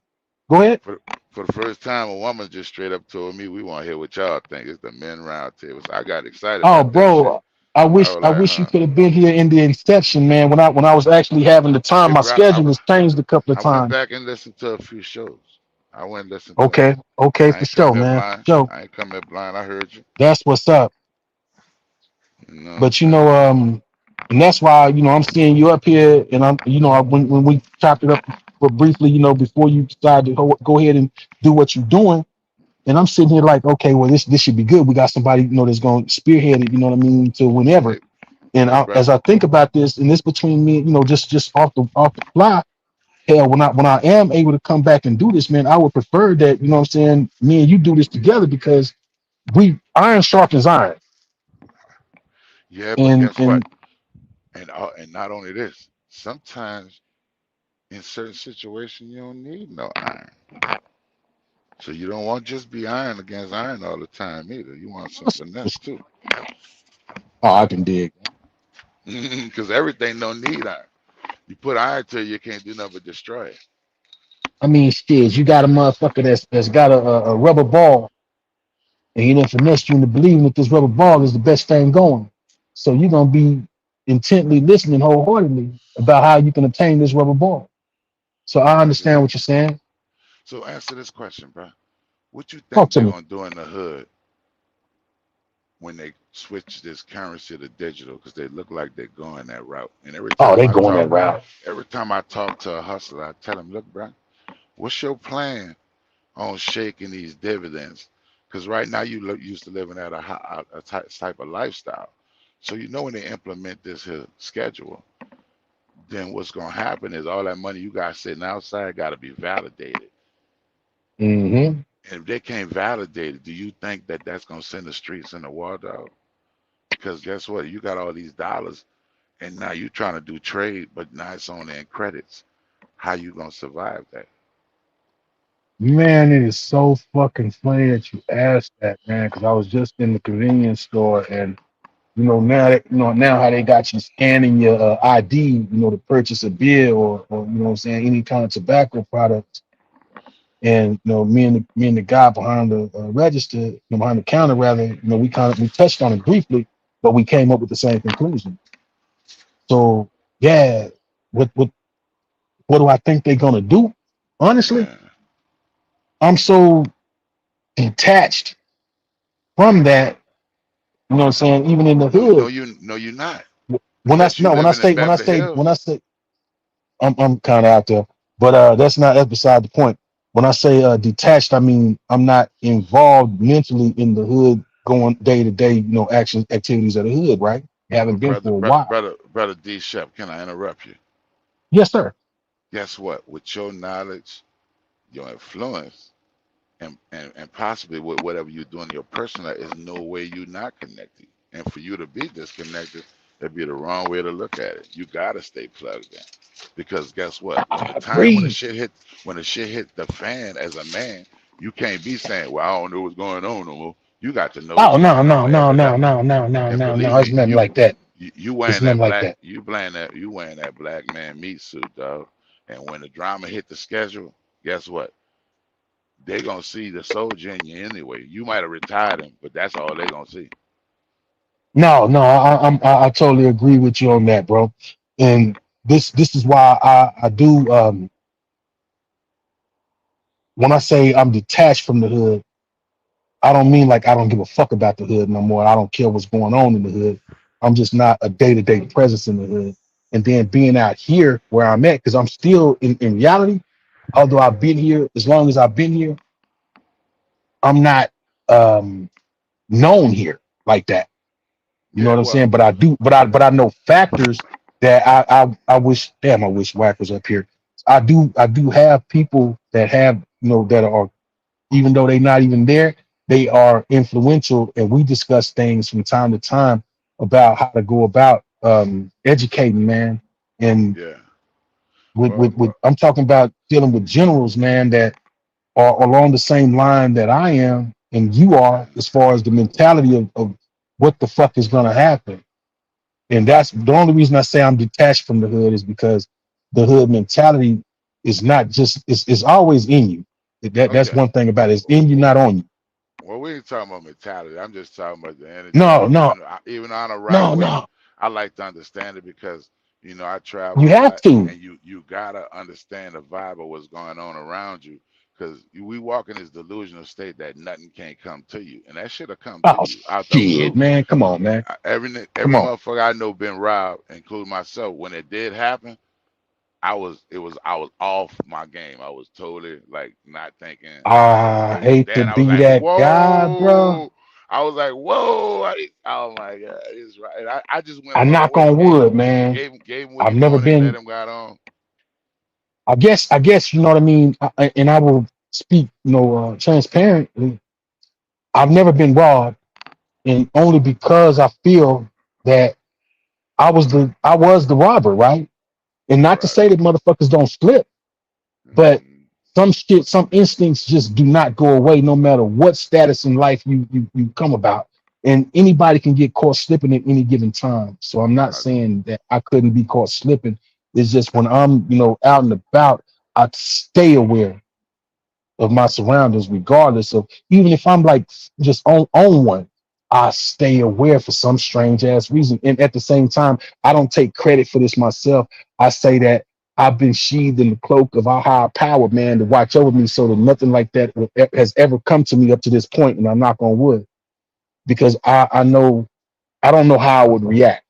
go ahead. for the first time, a woman just straight up told me, "We want to hear what y'all think." It's the men round table. So I got excited Oh, about that shit. bro, I was I like, wish you huh. could have been here in the inception, man. When I was actually having the time, Hey, my bro, schedule has changed a couple of I went times. back and listened to a few shows. I went and listened to them. Okay, okay, I for ain't come sure, here man, for blind. sure. I ain't come here blind. I heard you. That's what's up. You know what I'm But saying? and that's why I'm seeing you up here, and when we chopped it up for briefly, before you decide to go ahead and do what you're doing. And I'm sitting here like, okay, well, this should be good. We got somebody, that's going to spearhead it, you know what I mean, to whenever. Hey, And hey, bro. as I think about this, and this between me, just off the fly, hell, when I am able to come back and do this, man, I would prefer that, what I'm saying, me and you do this together because we iron sharpens iron. Yeah, but And guess what? and And not only this. Sometimes in certain situations you don't need no iron. So you don't want just be iron against iron all the time either. You want some finesse too, oh, I can dig. because everything don't need iron. You put iron to it, you can't do nothing but destroy it. I mean, shit, you got a motherfucker that's got a rubber ball, and he done finesse you into believing that this rubber ball is the best thing going. So you're gonna be intently listening wholeheartedly about how you can obtain this rubber ball. So I Roger understand that. what you're saying. So answer this question, bro. What you Talk think to they're me. gonna do in the hood when they switch this currency to digital? Because they look like they're going that route. And Oh, they going that route. every time I talk to a hustler, I tell him, look, bro, what's your plan on shaking these dividends? Because right now you used to living at a type of lifestyle. So you know when they implement this here schedule, then what's gonna happen is all that money you got sitting outside got to be validated. Mm-hmm. And if they can't validate it, do you think that that's gonna send the streets in the war, dog? Because guess what? You got all these dollars, and now you trying to do trade, but now it's only in credits. How you gonna survive that? Man, it is so fucking funny that you asked that, man. Because I was just in the convenience store, and now that now how they got you scanning your ID, to purchase a beer or what I'm saying, any kind of tobacco product. And me and the guy behind the register, behind the counter rather, we touched on it briefly, but we came up with the same conclusion. So yeah, what do I think they're gonna do? Honestly, Yeah. I'm so detached from that. You know what I'm saying? Even in the No, no, hood, you're not. when I Unless you no, when I living in say when I Beverly say when Hills. I say I'm kind of out there, but that's beside the point. When I say detached, I mean I'm not involved mentally in the hood, going day to day, action activities of the hood, right? Haven't been Brother, for a brother, while. brother, brother D. Shep, can I interrupt you? Yes, sir. Guess what? With your knowledge, your influence, and possibly with whatever you're doing in your personal life, there's no way you're not connected. And for you to be disconnected, that'd be the wrong way to look at it. You gotta stay plugged in. Because guess what? When I the time agree. when the shit hit the fan as a man, you can't be saying, well, I don't know what's going on no more. You got to know Oh what's no, going no, on no, every no, day. no, no, no, And no, believe no. It's me, nothing like that. you It's wearing nothing that like black that. you wearing that black man meat suit, dog. And when the drama hit the schedule, guess what? They gonna see the soldier in you anyway. You might have retired him, but that's all they gonna see. No, no, I totally agree with you on that, bro. And this is why I do when I say I'm detached from the hood, I don't mean like I don't give a fuck about the hood no more. I don't care what's going on in the hood. I'm just not a day-to-day presence in the hood. And then being out here where I'm at, because I'm still in reality, although I've been here as long as I've been here, I'm not um known here like that. You know Yeah, what I'm well, saying? But I do, but I know factors that I wish, damn, I wish Wack was up here. I do have people that have, that are, even though they're not even there, they are influential, and we discuss things from time to time about how to go about educating, man. And yeah. with Well, I'm talking about dealing with generals, man, that are along the same line that I am and you are, as far as the mentality of what the fuck is gonna happen. And that's the only reason I say I'm detached from the hood, is because the hood mentality is not just it's always in you. oh That's yeah. one thing about it. It's in you, not on you. Well, we ain't talking about mentality. I'm just talking about the energy. No, no, Even on a ride no, with you, no. I like to understand it because I You travel a have lot, to. and you gotta understand the vibe of what's going on around you. Because we walk in this delusional state that nothing can't come to you, and that shit'll come to Oh you out the shit, blue. man. Come on, man. Come Every on. motherfucker I know been robbed, including myself. When it did happen, I was off my game. I was totally like not thinking I and hate to then I was be like, that guy, bro. whoa. I was like, whoa. Oh my God. It's right. And I just went I along knock with it. on wood, man. Gave him what I've he never wanted, let been. him got on. I guess you know what I mean. And I will speak, transparently. I've never been robbed, and only because I feel that I was the robber, right? And not to Right. say that motherfuckers don't slip, but Mm, some instincts just do not go away, no matter what status in life you come about. And anybody can get caught slipping at any given time. So I'm not I, saying that I couldn't be caught slipping. It's just when I'm, out and about, I stay aware of my surroundings, regardless of, even if I'm like just on one, I stay aware for some strange ass reason. And at the same time, I don't take credit for this myself. I say that I've been sheathed in the cloak of our higher power, man, to watch over me, so that nothing like that has ever come to me up to this point, and I knock on wood, because I know, I don't know how I would react.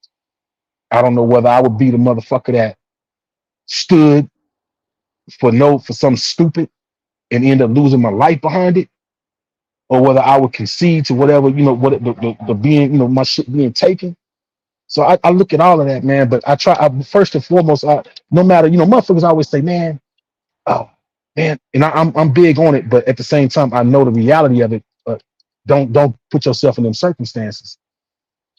I don't know whether I would be the motherfucker that stood for some stupid and end up losing my life behind it, or whether I would concede to whatever, what the being, my shit being taken. So I look at all of that, man. But first and foremost, no matter, motherfuckers always say, man, oh man, and I'm big on it, but at the same time, I know the reality of it. Don't put yourself in them circumstances.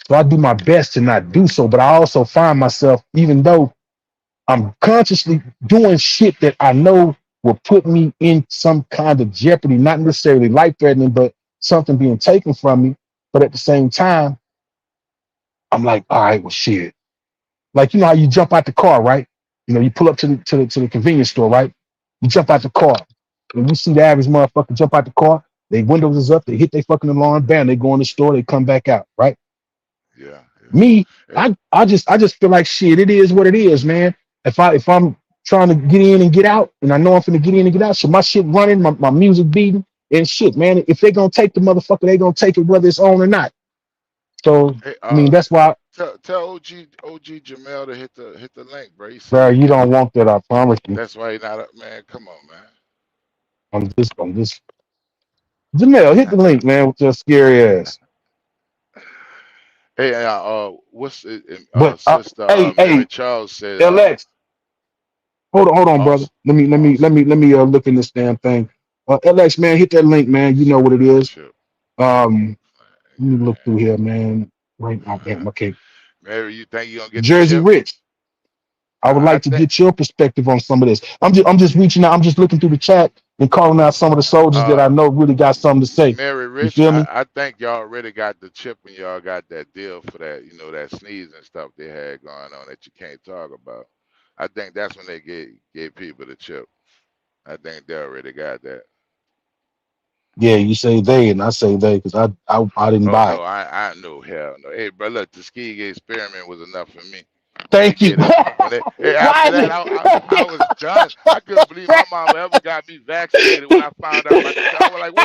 So I do my best to not do so, but I also find myself, even though I'm consciously doing shit that I know will put me in some kind of jeopardy, not necessarily life threatening, but something being taken from me. But at the same time, I'm like, all right, well, shit. Like, how you jump out the car, right? You pull up to the convenience store, right? You jump out the car. And you see the average motherfucker jump out the car, their windows is up, they hit their fucking alarm, bam, they go in the store, they come back out, right? Yeah. Me, Yeah. I just feel like shit, it is what it is, man. If I'm trying to get in and get out, and I know I'm finna get in and get out, so my shit running, my music beating and shit, man. If they gonna take the motherfucker, they gonna take it whether it's on or not. So Hey, I mean, that's why, tell OG Jamel to hit the link, bro. He said bro, he you can't. don't want that, I promise you. That's why he not up, man. Come on, man. I'm just Jamel, hit the link, man, with your scary ass. Hey, what's it? But Sister Mary hey, Charles said, LX, hold on, brother. also, Let me look in this damn thing. LX, man, hit that link, man. You know what it is. chip. Um, let me look through Man, here, man. Right now, damn, okay. Mary, you think you gonna get the Jersey chip? Rich, I would I like to think. get your perspective on some of this. I'm just reaching out. I'm just looking through the chat and calling out some of the soldiers that I Uh, know really got something to say. Mary You Rich, feel me? I think y'all already got the chip and y'all got that deal for that, that sneeze and stuff they had going on that you can't talk about. I think that's when they gave people the chip. I think they already got that. Yeah, you say they, and I say they because I didn't Oh buy no, it. I know hell no. Hey, bro, look, the Tuskegee experiment was enough for me. When they Thank you. get it, when they hey, Why after is that, I was done. I couldn't believe my mama ever got me vaccinated when I found out about the child. I was like,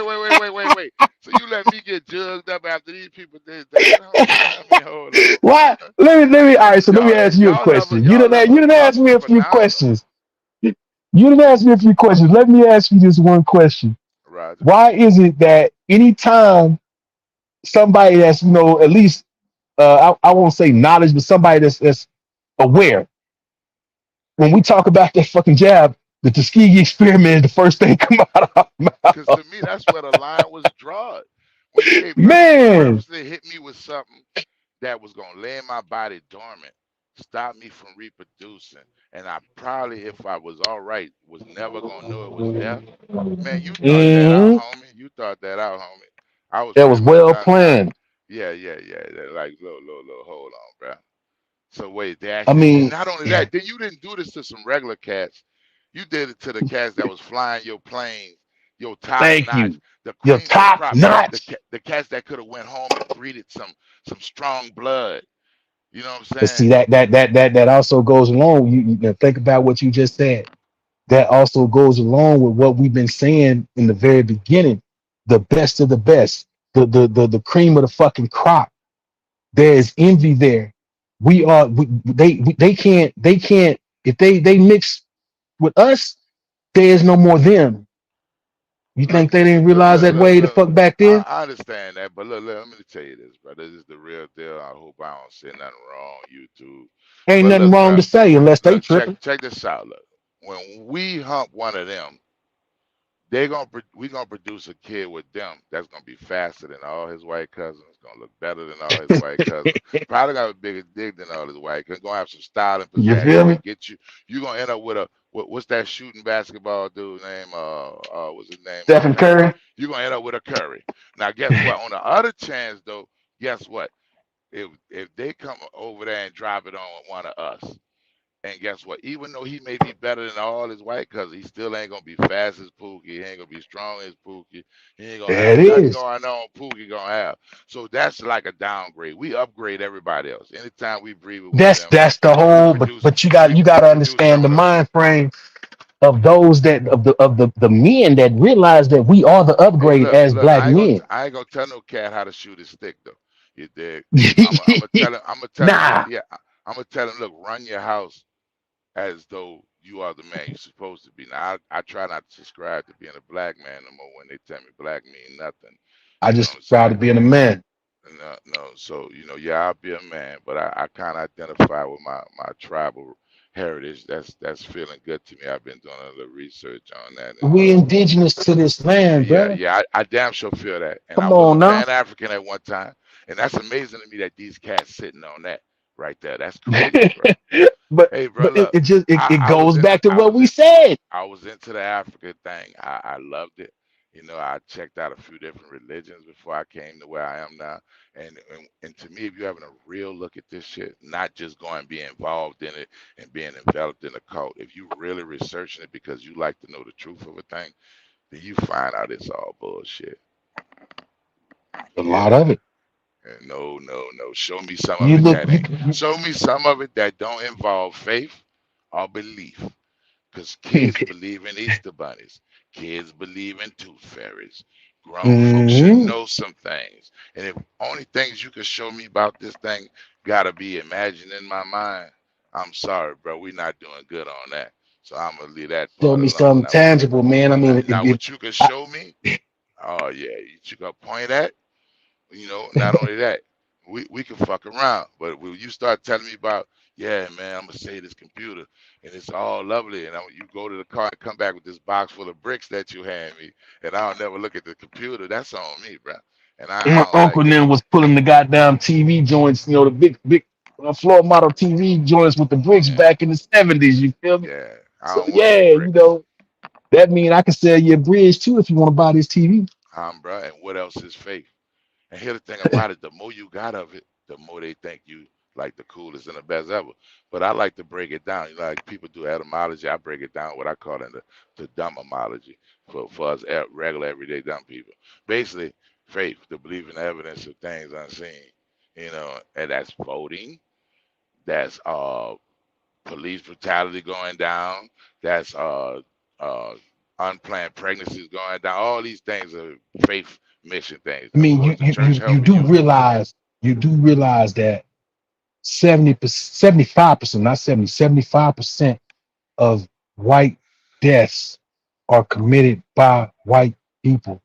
wait. So you let me get jugged up after these people did that? Hold on, Why? bro. Let me. All right. So let me ask you a Y'all question. y'all You ever didn't ask cross me the a few banana? questions. You didn't ask me a few questions. Let me ask you this one question. Roger. Why is it that anytime somebody that's at least I won't say knowledge, but somebody that's aware, when we talk about that fucking jab, the Tuskegee experiment is the first thing come out of our Because mouth. to me, that's where the line was drawn. When you Man, purposely hit me with something that was gonna lay my body dormant, stop me from reproducing, and I probably, if I was all right, was never gonna know it was there. Man, you thought that out, mhm, homie. You thought that out, homie. I was that was pretty much well done now. planned. Yeah. Like, look, hold on, bro. So wait, they I actually, and mean, not only yeah. that, then you didn't do this to some regular cats. You did it to the cats that was flying your planes, your top Thank notch, you. the Your cream of the top crop, notch. the cats that could have went home and breeded some strong blood. You know what I'm But saying? see that also goes along. You think about what you just said. That also goes along with what we've been saying in the very beginning. The best of the best, the cream of the fucking crop. There is envy there. They can't if they mix with us. There is no more them. You think they didn't realize that way the fuck Look. back then? I understand that, but look, let me tell you this, bro. This is the real deal. I hope I don't say nothing wrong, YouTube. Ain't But nothing look, wrong bro. to say unless they Look, tripping. check this out. Look, when we hump one of them, we gonna produce a kid with them that's gonna be faster than all his white cousins, gonna look better than all his white cousins, probably got a bigger dick than all his white cousins, gonna have some style and You pizzazz. feel me? You gonna end up with what's that shooting basketball dude name? What's his name? Stephen Curry. Curry. You gonna end up with a Curry. Now guess what? On the other chance though, guess what? If they come over there and drop it on one of us, and guess what? Even though he may be better than all his white cousins, he still ain't gonna be fast as Pookie. He ain't gonna be strong as Pookie. He ain't gonna There it have nothing is. going on Pookie gonna have. So that's like a downgrade. We upgrade everybody else. Anytime we breed with one of That's them, that's the we whole. But produce but you got we you got we to produce understand the something else. mind frame of those that of the men that realize that we are the Hey, upgrade as look. black men. I ain't gonna tell no cat how to shoot his stick though. You dig? I'm gonna tell him. I'm gonna tell him. Nah, Yeah, I'm gonna tell him. Look, run your house as though you are the man you're supposed to be. Now, I try not to subscribe to being a black man no more when they tell me black mean nothing. I You know just what I'm proud of saying? being a man. No. So yeah, I'll be a man, but I kind of identify with my tribal heritage. That's feeling good to me. I've been doing a little research on that, and We indigenous to this land, yeah, bro. yeah, I damn sure feel that. And I Come was a on now. Pan African at one time, and that's amazing to me that these cats sitting on that right there. That's crazy, bro. but Hey, bro, but it, look, it just it I was goes into back to what we said. I was into the Africa thing. I loved it. I checked out a few different religions before I came to where I am now. And to me, if you're having a real look at this shit, not just going and being involved in it and being enveloped in a cult, if you really researching it because you like to know the truth of a thing, then you find out it's all bullshit. A lot Yeah. of it. No. Show me some of You it look. that ain't. Show me some of it that don't involve faith or belief. Because kids believe in Easter bunnies. Kids believe in tooth fairies. Grown folks should Mhm. know some things. And if only things you can show me about this thing gotta be imagined in my mind, I'm sorry, bro. We're not doing good on that. So I'm gonna leave that Show part me alone. something tangible, man. I mean, Now if what you can I, show me, oh yeah, you can point at, not only that, we can fuck around. But when you start telling me about, yeah, man, I'm gonna say this computer and it's all lovely, and you go to the car and come back with this box full of bricks that you hand me, and I'll never look at the computer. That's on me, bro. And I my don't uncle like and that. them was pulling the goddamn TV joints, the big floor model TV joints with the bricks Yeah, back in the '70s. You feel me? yeah. I So don't want no yeah, bricks, that mean I can sell you a bridge too if you want to buy this TV. bro. And what else is fake? And here's the thing about it: the more you got of it, the more they think you like the coolest and the best ever. But I like to break it down. Like people do etymology, I break it down what I call in the dumb etymology for us regular everyday dumb people. Basically, faith, to believe in the evidence of things unseen. And that's voting. That's police brutality going down. That's uh unplanned pregnancies going down. All these things are faith mission things. I mean, Was the church you helping do you? realize that 70%, 75%, not 70, 75% of white deaths are committed by white people.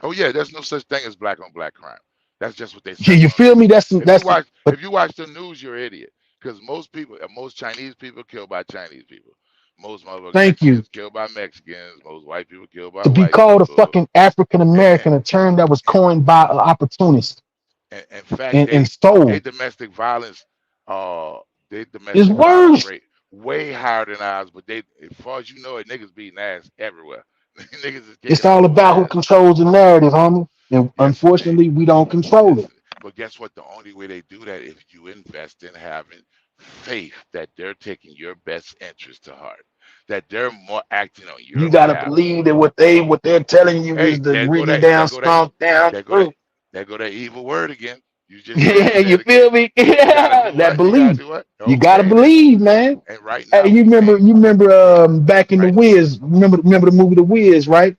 Oh yeah, there's no such thing as black on black crime. That's just what they Yeah, say you on feel news. me? If you That's watch but if you watch the news, you're an idiot. Because most Chinese people killed by Chinese people. Most thank you. Mexicans killed by Mexicans. Most white people killed by To be white called a people. fucking African And, American, a term that was and, coined by an opportunist in fact, and they sold, domestic violence, uh, they is domestic violence worse. rate way higher than ours. But they, as far as you know, it niggas beating ass everywhere. Niggas is It's kicking all people's about who ass. controls the narrative, homie. And Yes, indeed. unfortunately, we don't control it. Yes, but guess what? The only way they do that if you invest in having faith that they're taking your best interest to heart, that they're more acting on You your gotta behalf. believe that what they're telling you Hey, is the written down, strong down there go that, truth. there go that evil word again. You Yeah, said you it again. feel me? You gotta Yeah, do that what? You gotta belief. do what? You gotta Okay then. believe, man. And right Hey, now we can't. you remember Yeah, back in the right. Wiz, remember the movie The Wiz, right?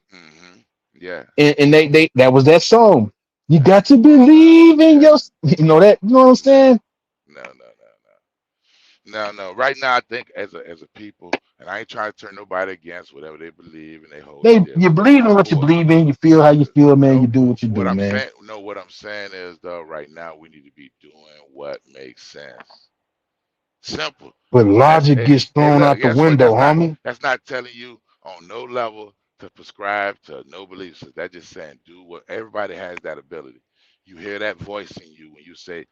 Yeah. And they that was that song. You Uh, got to believe in yeah. your, you know what I'm saying? No. Right now, I think as a people, and I ain't trying to turn nobody against whatever they believe and they hold They dear. you believe in what But you believe in, you feel how you feel, man. You no, do what you what do, I'm man. saying, no, what I'm saying is though, right now we need to be doing what makes sense. Simple. But And that's logic gets thrown look, out the guess what? window, homie. That's not telling you on no level to prescribe to no beliefs. That's just saying do what everybody has that ability. You hear that voice in you when you say,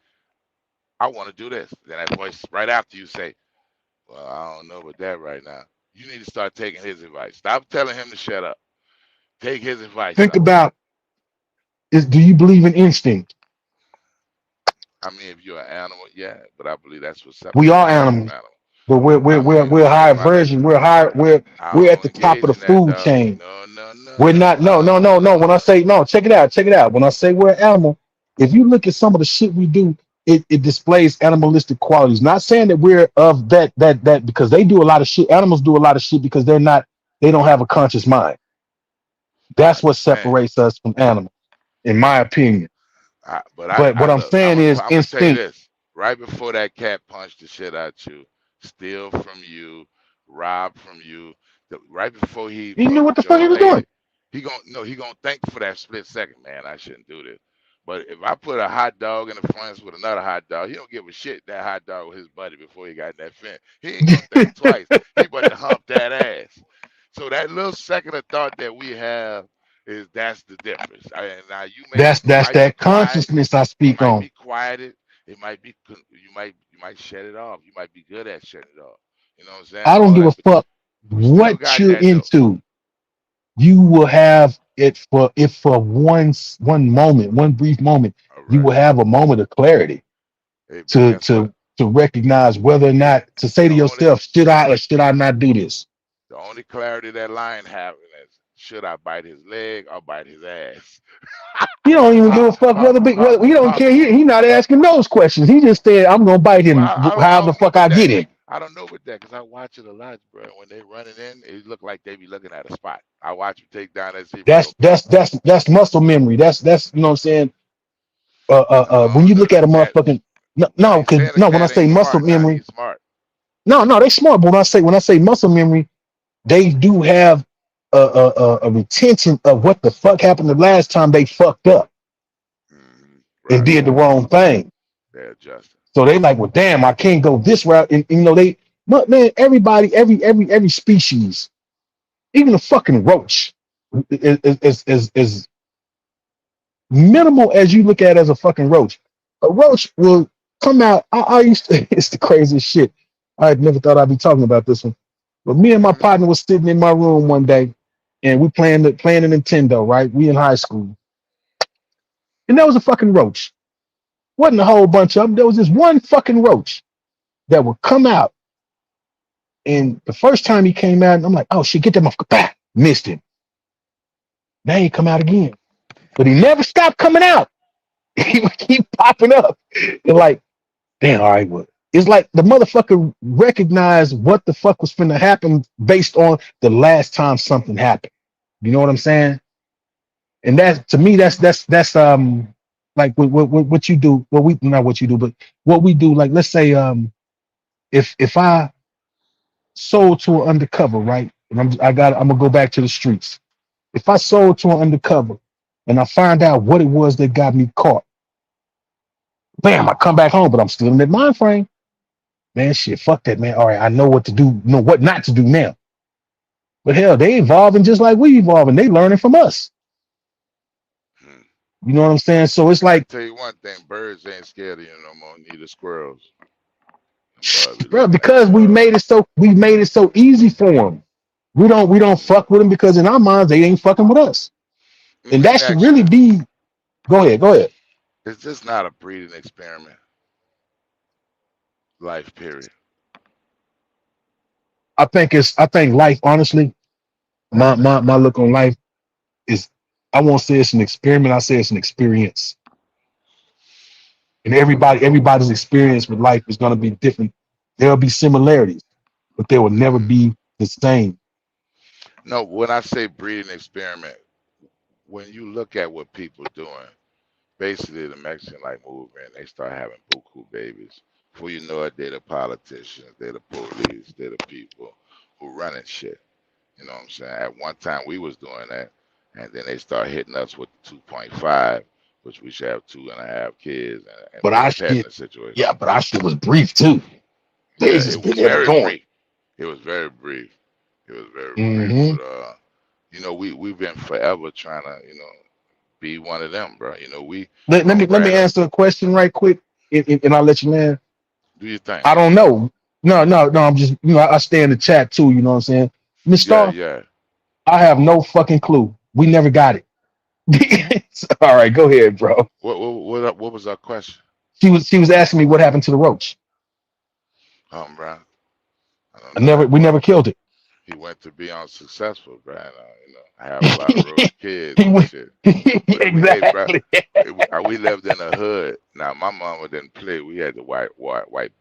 I want to do this. Then that voice right after you say, well, I don't know about that right now. You need to start taking his advice. Stop telling him to shut up. Take his advice, Think son. about do you believe in instinct? I mean, if you're an animal, yeah, but I believe that's what We separates are us from animals, animals. but I we're mean, a higher version. I We're at don't the top of engage the in that, food dog. chain. No. We're not. No, no, no, no. When I say no, check it out. When I say we're an animal, if you look at some of the shit we do, it displays animalistic qualities. Not saying that we're of that because they do a lot of shit. Animals do a lot of shit because they don't have a conscious mind. I That's what understand. separates us from animals, in my opinion. But But I what I'm look. I'm saying gonna is I'm gonna tell you instinct. this. Right before that cat punched the shit out you, steal from you, rob from you, right before He knew what the fuck Joe he was made doing. it, he gonna no, he gonna think for that split second, man. I shouldn't do this. But if I put a hot dog in the fence with another hot dog, he don't give a shit that hot dog was his buddy before he got in that fence. He ain't gonna think twice. He about to hump that ass. So that little second of thought that we have is that's the difference. Now you That's might be that quiet. consciousness I You speak might on. be quieted. It might be you might shut it off. You might be good at shutting it off. You know what I'm saying? I don't All give a that, but fuck you still what got you're that though. into. You will have it for if for one moment, one brief moment, All you right. will have a moment of clarity Hey, but to guess what? to to recognize whether or Yeah. not to say to The only yourself, should I or should I not do this? the only clarity that lion having is should I bite his leg or bite his ass? You don't even give a fuck whether he don't care. He not asking those questions. He just said, I'm gonna bite him I however the don't know fuck with I that. get him. I don't know with that because I watch it a lot, bro. When they running in, it look like they be looking at a spot. I watch him take down that zebra. That's Okay, that's that's that's muscle memory. That's you know what I'm saying. When no, you look the at a cat. motherfucking I no, ain't because saying the no, when I cat say ain't muscle smart. Now memory, he's smart. no, they smart. But when I say muscle memory, they do have a retention of what the fuck happened the last time they fucked up and Right, did the wrong thing. they're adjusting. So they like, well, damn, I can't go this route. And you know, but man, everybody, every species, even a fucking roach, is minimal as you look at as a fucking roach. A roach will come out. I used to, it's the craziest shit. I had never thought I'd be talking about this one. But me and my Hmm. partner was sitting in my room one day and we playing a Nintendo, right? We in high school. And there was a fucking roach. Wasn't a whole bunch of them. There was this one fucking roach that would come out. And the first time he came out, I'm like, oh shit, get that motherfucker back. Missed him. Now he come out again. But he never stopped coming out. He would keep popping up. And like, damn, all right, well, it's like the motherfucker recognized what the fuck was finna happen based on the last time something happened. You know what I'm saying? And that to me, that's like what you do. Well, we not what you do, but what we do. Like, let's say if I sold to an undercover, right? And I'm gonna go back to the streets. If I sold to an undercover and I find out what it was that got me caught, bam, I come back home, but I'm still in that mind frame. Man, shit, fuck that, man. All right, I know what to do, know what not to do now. But hell, they evolving just like we evolving. They learning from us. Hmm. You know what I'm saying? So it's I like, tell you one thing: birds ain't scared of you no more. Neither squirrels. Them boys be bro, looking at because your we made it so easy for them. We don't fuck with them because in our minds they ain't fucking with us. And Let that me should ask you really this: be. Go ahead. is this not a breeding experiment? Life period. I think life, honestly, my look on life is, I won't say it's an experiment. I say it's an experience. And everybody's experience with life is going to be different. There'll be similarities, but they will never Hmm. be the same. No, when I say breeding experiment, when you look at what people doing, basically the Mexican like movement, they start having buku babies. Before you know it, they're the politicians, they're the police, they're the people who running shit. You know what I'm saying? At one time we was doing that, and then they start hitting us with 2.5, which we should have 2.5 kids and But be a our pet in shit, the situation. yeah, but our shit was brief too. They Yeah, just it been was there and very going. brief. It was very brief. It was very brief. Hmm. But we've been forever trying to, be one of them, bro. We Let gonna me brag up. answer a question right quick, and I'll let you land. Do your thing. I don't know. No. I'm just, I stay in the chat too. You know what I'm saying, Miss Yeah, Star? yeah. I have no fucking clue. We never got it. All right, go ahead, bro. What was our question? She was asking me what happened to the roach. Bro, I don't know. That We boy, never killed it. he went to be unsuccessful, bro. And, I have a lot of roach kids He and went shit. Hey, bro, exactly. we lived in a hood. Now my mama didn't play. We had the white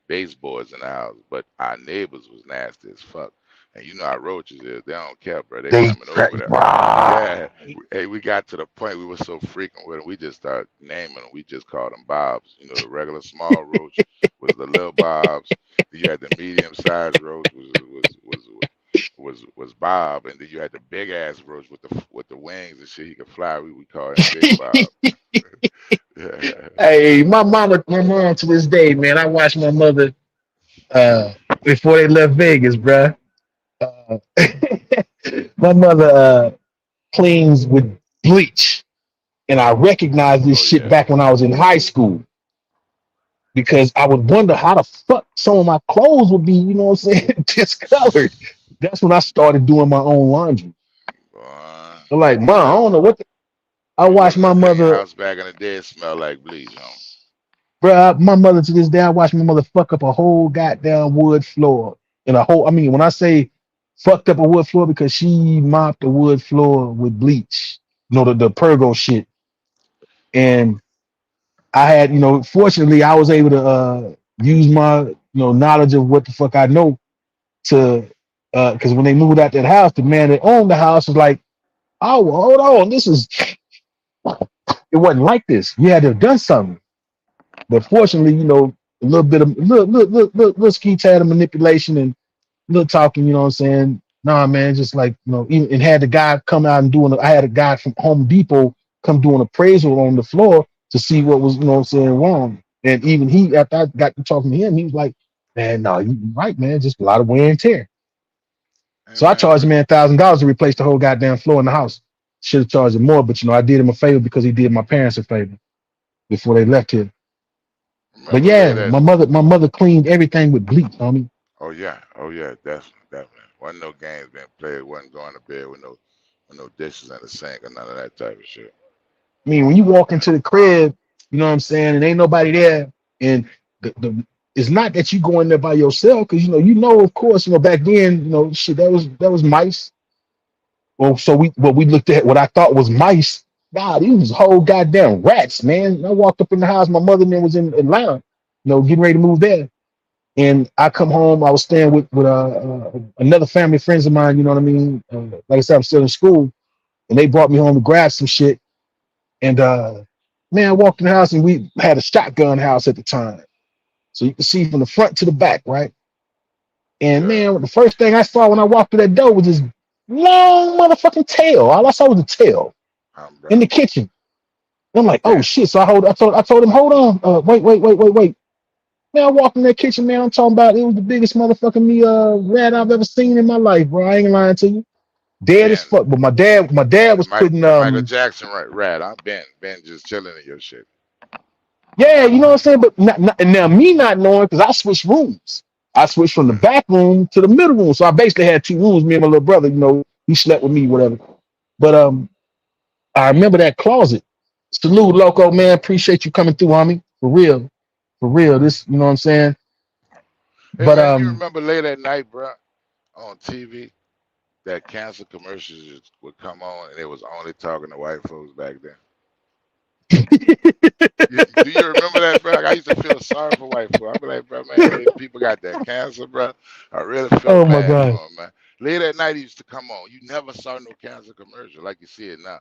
baseboards in the house, but our neighbors was nasty as fuck. And you know how roaches is. They don't care, bro. They They coming over there. Yeah. Hey, we got to the point we were so frequent with them, we just started naming them. We just called them Bobs. The regular small roach was the little Bobs. Then you had the medium sized roach was Bob, and then you had the big ass roach with the wings and shit. He could fly. We called him Big Bob. Hey, my mom to this day, man. I watch my mother before they left Vegas, bruh. Uh, my mother cleans with bleach, and I recognized this Oh shit yeah. back when I was in high school because I would wonder how the fuck some of my clothes would be, you know what I'm saying, discolored. That's when I started doing my own laundry. Boy, I'm like, you mom, I live don't know what I you watched live in my a clean mother, house back in the day. It smelled like bleach, huh? bruh, my mother to this day, I watched my mother fuck up a whole goddamn wood floor. And a whole, I mean, when I say fucked up a wood floor, because she mopped the wood floor with bleach, you know, the Pergo shit. And I had, fortunately, I was able to use my, knowledge of what the fuck I know to, because when they moved out that house, the man that owned the house was like, oh, well, hold on, it wasn't like this. You had to have done something. But fortunately, a little bit of little ski tad of manipulation and little talking, you know what I'm saying? Nah, man, just like, even, and had the guy come out and I had a guy from Home Depot come do an appraisal on the floor to see what was, what I'm saying, wrong. And even he, after I got to talking to him, he was like, man, no, you're right, man, just a lot of wear and tear. Hey So I man, charged the man $1,000 to replace the whole goddamn floor in the house. Should have charged him more, but I did him a favor because he did my parents a favor before they left here. But remember yeah, later. my mother cleaned everything with bleach, homie. Oh yeah, definitely, definitely. Wasn't no games being played. Wasn't going to bed with no dishes in the sink or none of that type of shit. I mean, when you walk into the crib, you know what I'm saying, and ain't nobody there, and it's not that you go in there by yourself, because of course, back then, shit, that was mice. Well, so we looked at what I thought was mice. God, these was whole goddamn rats, man. I walked up in the house, my mother and them was in Atlanta, getting ready to move there. And I come home, I was staying with another family friends of mine, you know what I mean? Like I said, I'm still in school, and they brought me home to grab some shit. And man, I walked in the house and we had a shotgun house at the time. So you can see from the front to the back, right? And Yeah, man, the first thing I saw when I walked through that door was this long motherfucking tail. All I saw was a tail in bro. the kitchen. And I'm like, oh Damn, shit. So I told him, hold on, wait. Man, I walked in that kitchen, man. I'm talking about it was the biggest motherfucking rat I've ever seen in my life, bro. I ain't lying to you. Dead as Ben, fuck. But my dad was putting The Michael Jackson rat. I'm Ben just chilling in your shit. Yeah, you know what I'm saying? But and now me not knowing because I switched rooms. I switched from the back room to the middle room. So I basically had two rooms. Me and my little brother, he slept with me, whatever. But I remember that closet. Salute, loco, man. Appreciate you coming through, homie. For real. For real. This, you know what I'm saying? Hey But man, you remember late at night, bro, on TV, that cancer commercials would come on and it was only talking to white folks back then. Do you remember that, bro? Like, I used to feel sorry for white folk. I'd be like, bro, man, people got that cancer, bro. I really felt oh my bad for God. them, man. Late at night, it used to come on. You never saw no cancer commercial like you see it now.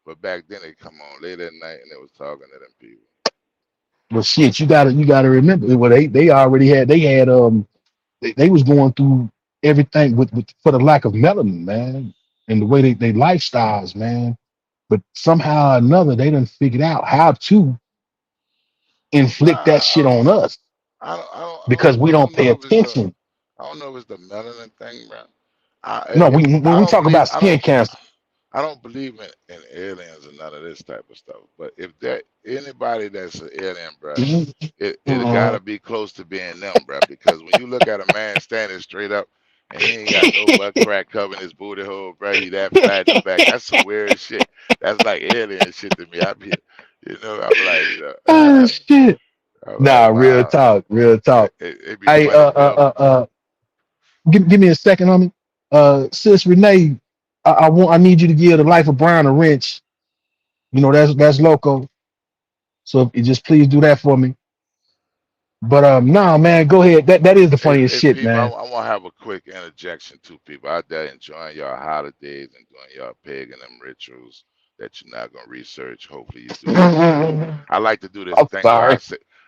But back then, it come on late at night and it was talking to them people. Well shit, you gotta remember. Well, they was going through everything with for the lack of melanin, man. And the way they lifestyles, man. But somehow or another, they done figured out how to inflict that I shit on us because we I don't don't pay know if it's attention. I don't know if it's the melanin thing, bro. No, when we talk about skin cancer, I don't believe in aliens and none of this type of stuff. But if there anybody that's an alien, bro, it uh, gotta be close to being them, bro. Because when you look at a man standing straight up and he ain't got no butt crack covering his booty hole, bro, he that flat in the back. That's some weird shit. That's like alien shit to me. I'm like, oh shit. I'm Nah, like, real wow. talk, real talk. It be Hey, funny, Bill. give me a second, homie. Sis Renee, I need you to give the Life of Brian a wrench. That's loco. So if you just please do that for me. But nah, man, go ahead. That is the funniest Hey, shit, people, man. I want to have a quick interjection to people out there enjoying your holidays and doing your pagan and rituals that you're not gonna research. Hopefully, you do research. I'm I like to do this thing where sorry.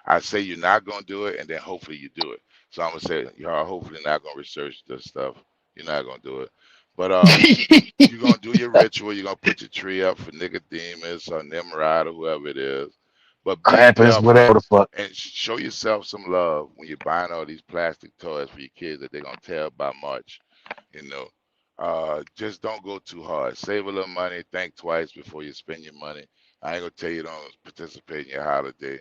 I say you're not gonna do it, and then hopefully you do it. So I'm gonna say y'all hopefully not gonna research this stuff. You're not gonna do it, but you're gonna do your ritual. You're gonna put your tree up for Nicodemus or Nimrod or whoever it is. But be Crampers, careful whatever the fuck. and show yourself some love when you're buying all these plastic toys for your kids that they're gonna tear up by March. You know, just don't go too hard. Save a little money. Think twice before you spend your money. I ain't gonna tell you don't participate in your holiday,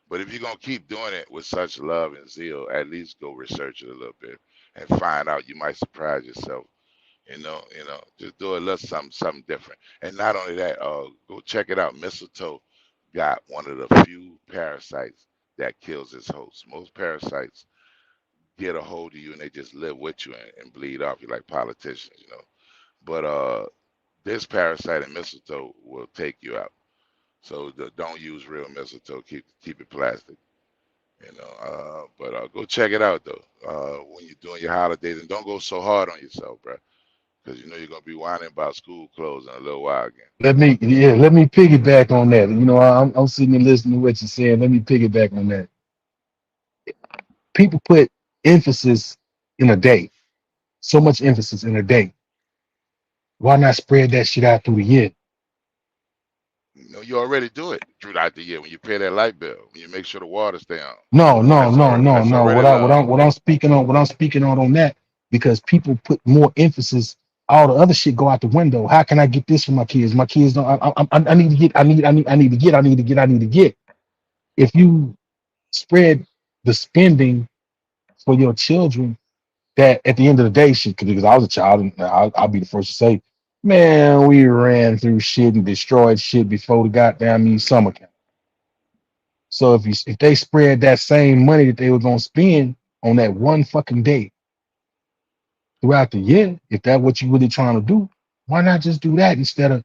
but if you're gonna keep doing it with such love and zeal, at least go research it a little bit and find out. You might surprise yourself. Just do a little something different. And not only that, go check it out. Mistletoe got one of the few parasites that kills its host. Most parasites get a hold of you and they just live with you and bleed off you like politicians. But this parasite in mistletoe will take you out. So don't use real mistletoe. Keep it plastic. But go check it out though. When you're doing your holidays, and don't go so hard on yourself, bro, because you're gonna be whining about school clothes in a little while again. Let me piggyback on that. I'm sitting and listening to what you're saying. Let me piggyback on that. People put emphasis in a day, so much emphasis in a day. Why not spread that shit out through the year? You already do it throughout the year when you pay that light bill, when you make sure the water stay on. No, no, That's no, no, that's no. already love. What I'm speaking on that, because people put more emphasis. All the other shit go out the window. How can I get this for my kids? My kids don't. I need to get. I need to get. I need to get. I need to get. If you spread the spending for your children, that at the end of the day, shit. Because I was a child, and I'll be the first to say, man, we ran through shit and destroyed shit before the goddamn summer camp. So if they spread that same money that they were gonna spend on that one fucking day throughout the year, if that's what you really trying to do, why not just do that instead of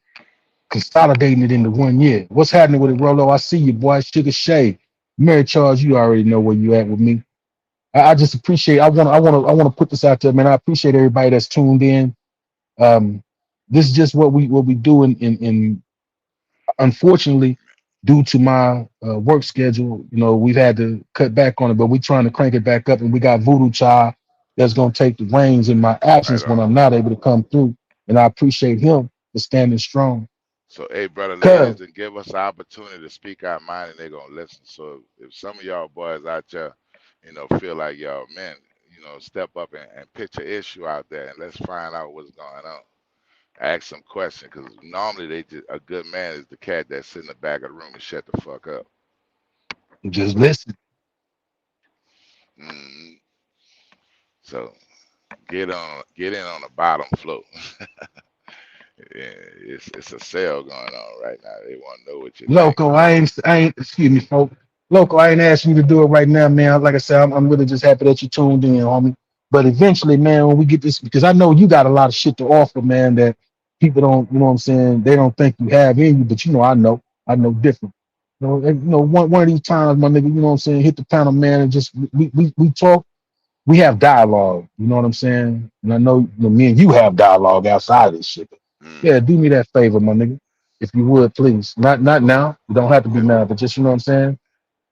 consolidating it into one year? What's happening with it, Rolo? I see you, boy. Sugar Shay, Mary Charles, you already know where you at with me. I just appreciate. I want to put this out there, man. I appreciate everybody that's tuned in. This is just what we do in unfortunately, due to my work schedule, we've had to cut back on it, but we're trying to crank it back up. And we got Voodoo Child that's going to take the reins in my Right absence when on. I'm not able to come through. And I appreciate him for standing strong. So, hey, brother, Cuz, ladies, and give us the opportunity to speak our mind, and they're gonna listen. So, if some of y'all boys out there, feel like y'all, man, step up and pitch an issue out there, and let's find out what's going on. Ask some questions, because normally a good man is the cat that sit in the back of the room and shut the fuck up. just listen. Mm, so get in on the bottom floor. Yeah, it's a sale going on right now. They want to know what you think. Loco, excuse me, folks. Loco, I ain't asking you to do it right now, man. Like I said, I'm really just happy that you tuned in, homie. But eventually, man, when we get this, because I know you got a lot of shit to offer, man, that people don't, you know what I'm saying, they don't think you have in you, but I know different. One of these times, my nigga, you know what I'm saying, hit the panel, man, and just we talk, we have dialogue, you know what I'm saying? And I know, me and you have dialogue outside of this shit. Yeah, Mm. do me that favor, my nigga. If you would, please. Not now. You don't have to be Miss, now, but just, you know what I'm saying?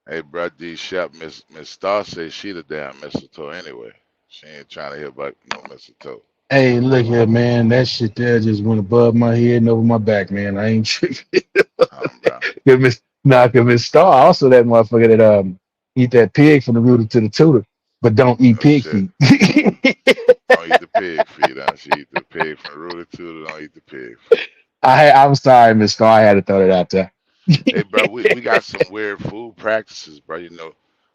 hey, bro, D Shep, Miss Star says she the damn mistletoe anyway. She ain't trying to hear about no mistletoe. Hey, look here, man. That shit there just went above my head and over my back, man. I ain't tripping. Bro. Cause Miss Star also that motherfucker that eat that pig from the rooter to the tutor, but don't eat Oh pig shit. feet. Don't eat the pig feet, huh? She eat the pig from the rooter to the don't eat the pig feet. I'm sorry, Miss Star. I had to throw that out there. Hey, bro, we got some weird food practices, bro.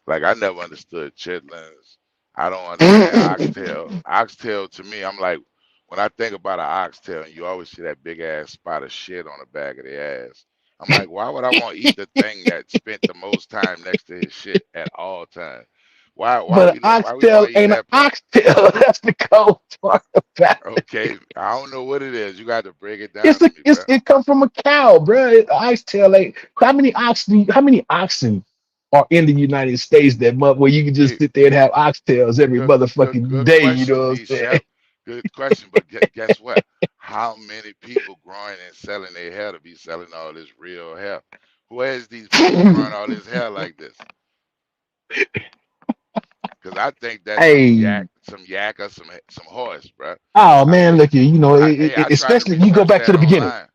Like I never understood chitlins. I don't understand oxtail. Oxtail to me, I'm like, when I think about an oxtail, and you always see that big ass spot of shit on the back of their ass. I'm like, why would I want to eat the thing that spent the most time next to his shit at all times? Why But an why we want oxtail to eat ain't an that part? oxtail. That's the cold part about it. Okay, I don't know what it is. You got to break it down to me, bro. It come from a cow, bro. Oxtail, like how many oxen are in the United States where you can just Hey, sit there and have oxtails every motherfucking good day, you question, know what I'm D saying? Shep. Good question. But guess what? How many people growing and selling their hair to be selling all this real hair? Who has these people growing all this hair like this? Because I think that's Hey, some yak or some horse, bro. oh I, man, look, hey, I tried to especially you go research back to that the beginning. online.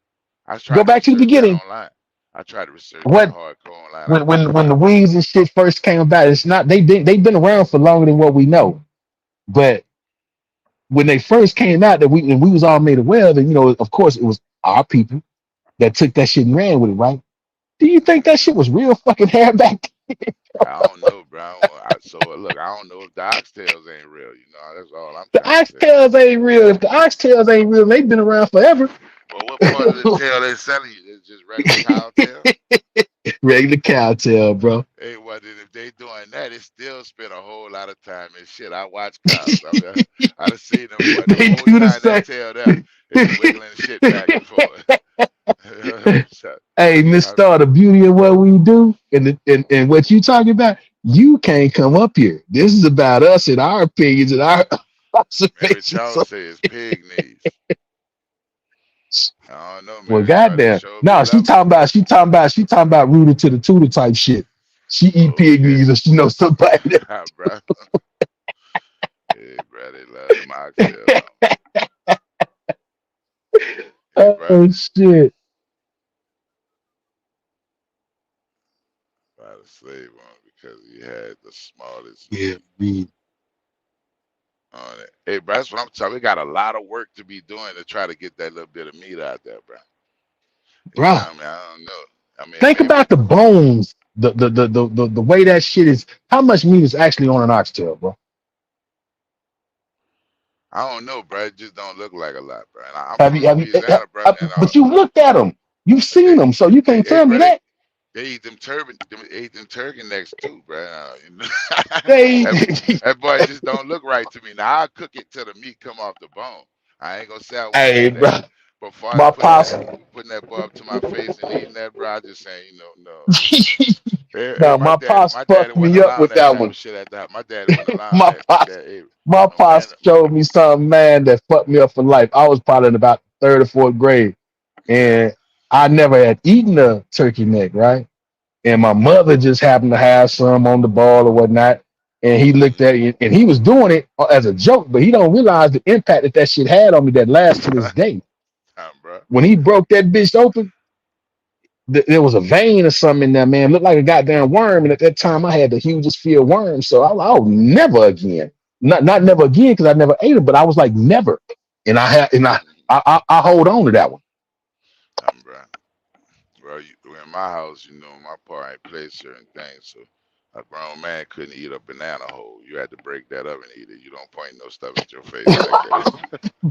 I was Go trying to back to the research that beginning. online. I tried to research that What hardcore online. I when couldn't. the wings and shit first came about, it's not they've been around for longer than what we know. But when they first came out, that we was all made aware of it, of course it was our people that took that shit and ran with it, right? Do you think that shit was real fucking hair back I don't know, bro. So look, I don't know if the oxtails ain't real. That's all I'm The trying to say. oxtails ain't real. If the oxtails ain't real, they've been around forever. Well, what part of the tail they selling you? It's just regular cow tail. Regular cow tail, bro. Hey, well, then if they doing that, it still spend a whole lot of time and shit. I watch cows. I mean, I done seen them, boy. The They whole do the time that same. tail there is wiggling shit back and forth. So, Hey, Miss I, Star, the beauty of what we do and what you talking about, you can't come up here. This is about us and our opinions and our man, what observations. y'all So, say is pig knees. I don't know, well, man. Shorty goddamn. showed me No, love them. she talking about rooted to the tutor type shit. She eat Oh pig shit, knees and she knows somebody that. bro. Hey, bro, they love them oxtails. Hey, bro, Oh shit. by the slave one because he had the smallest Yeah, meat me. on it. Hey, bro, that's what I'm talking. We got a lot of work to be doing to try to get that little bit of meat out there, bro. You Bro. know what I mean? I don't know. I mean, Think maybe about the bones, the way that shit is. How much meat is actually on an oxtail, bro? I don't know, bro. It just don't look like a lot, bro. And I'm Have from you have you? Louisiana, bro. And But you looked at them, you've seen they, them, so you can't hey, tell me bro, that they eat them turban, they eat them turkey necks too, bro. they. that, that boy just don't look right to me. Now I cook it till the meat come off the bone. I ain't gonna say I won't Hey, eat that. bro, But as far as my pops. putting that boy up to my face and eating that, bro, I just saying, no. Hey, No, my pops my daddy fucked wasn't me up allowing with that that type one. of shit at the house. My daddy wasn't allowing My that. My pops, dad, hey, my no man, pops showed me something, man, that fucked me up for life. I was probably in about third or fourth grade, yeah. and I never had eaten a turkey neck, right? And my mother just happened to have some on the ball or whatnot. And he looked at it, and he was doing it as a joke, but he don't realize the impact that shit had on me that lasts to this day. Bro. When he broke that bitch open, there was a vein or something in there, man. Looked like a goddamn worm. And at that time, I had the hugest fear of worms. So I'll never again. Not never again because I never ate it, but I was like never. And I had and I hold on to that one. Bro. Well, in my house, my pa ain't play certain things, so a grown man couldn't eat a banana whole. You had to break that up and eat it. You don't point no stuff at your face like God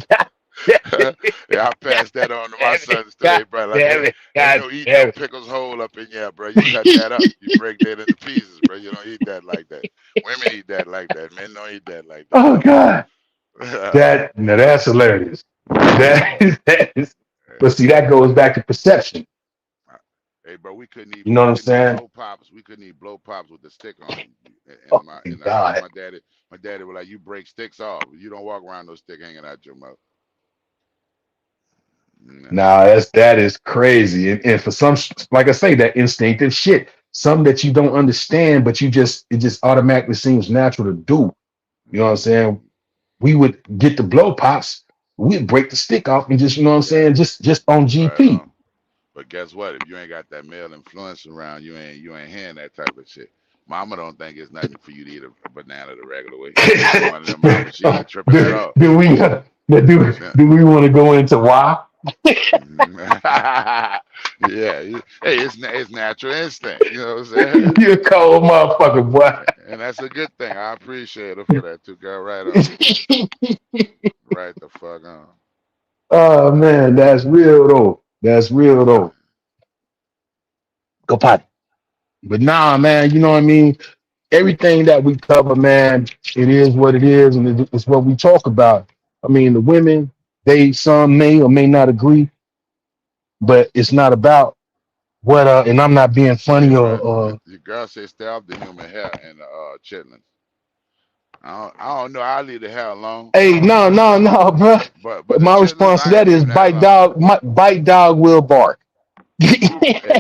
that. Yeah, I passed that on to my damn it. sons too. God Hey, bro, like damn it. ain't God no eating damn no it. pickles whole up in there, bro. You cut that up. You break that into pieces, bro. You don't eat that like that. Women eat that like that. Men don't eat that like Oh God. that. That's hilarious. That is, but see, that goes back to perception. Hey, bro, You know what we I'm couldn't eat saying? blow pops. We couldn't eat blow pops with the stick on them. Oh my In the house, God. my daddy was like, "You break sticks off. You don't walk around no stick hanging out your mouth." Nah, Nah, that is crazy. And for some, like I say, that instinctive shit, some that you don't understand, but it just automatically seems natural to do. You know what I'm saying? We would get the blow pops, we'd break the stick off and just, you know what I'm yeah, saying? Just on right GP. on. But guess what? If you ain't got that male influence around, you ain't hearing that type of shit. Mama don't think it's nothing for you to eat a banana the regular way. She ain't one of them mamas. She ain't tripping at all. do we Yeah. do we want to go into why? Yeah, hey, it's natural instinct. You know what I'm saying? You're a cold motherfucker, boy. And that's a good thing. I appreciate her for that too, girl. Right on. Right the fuck on. Oh man, that's real though. That's real though. Go potty. But nah, man, you know what I mean? Everything that we cover, man, it is what it is, and it's what we talk about. I mean, the women, some may or may not agree, but it's not about what and I'm not being Hey, funny bro, or your girl said stay off the human hair in the chitlins. I don't know. I leave the hair alone, hey, no, bro. but the My chitlins, response to I that ain't is leaving that alone. bite dog will bark. Hey,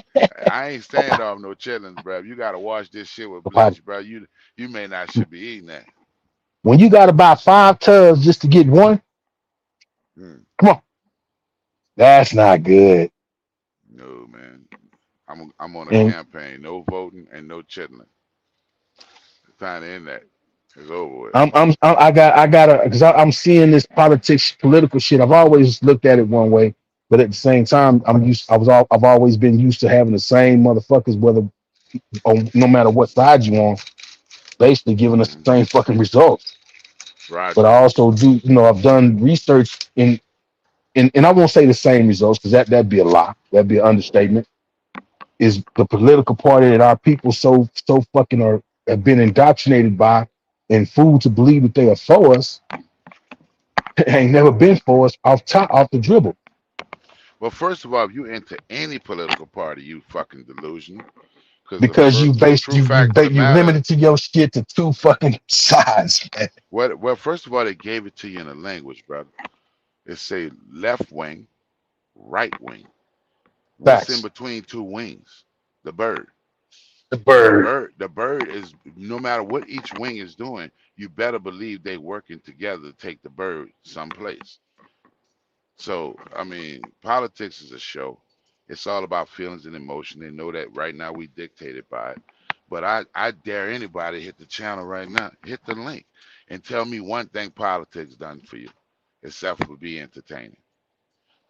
I ain't staying off no chitlins, bro. You gotta wash this shit with Potty. bleach, bro. You may not should be eating that. When you got to buy 5 tubs just to get one, Hmm. come on, that's not good. No, man. I'm on a And campaign. No voting and no chitlin. The time to end that. It's over with. I gotta because I'm seeing this politics political shit. I've always looked at it one way, but at the same time, I've always been used to having the same motherfuckers, whether on no matter what side you on, basically giving us Hmm. the same fucking results. But Roger. I also do, I've done research and I won't say the same results because that'd be a lie. That'd be an understatement. Is the political party that our people so fucking are have been indoctrinated by and fooled to believe that they are for us ain't never been for us off the dribble. Well, first of all, if you enter any political party, you fucking delusional. Because the Because you first true, based true fact of the you matter, limited to your shit to two fucking sides, man. well, first of all, they gave it to you in a language, brother. It say left wing, right wing. What's in Facts. between two wings? The bird. The bird. The bird is no matter what each wing is doing, you better believe they working together to take the bird someplace. So I mean, politics is a show. It's all about feelings and emotion. They know that right now we dictated by it. But I dare anybody to hit the channel right now, hit the link, and tell me one thing politics done for you, except for be entertaining.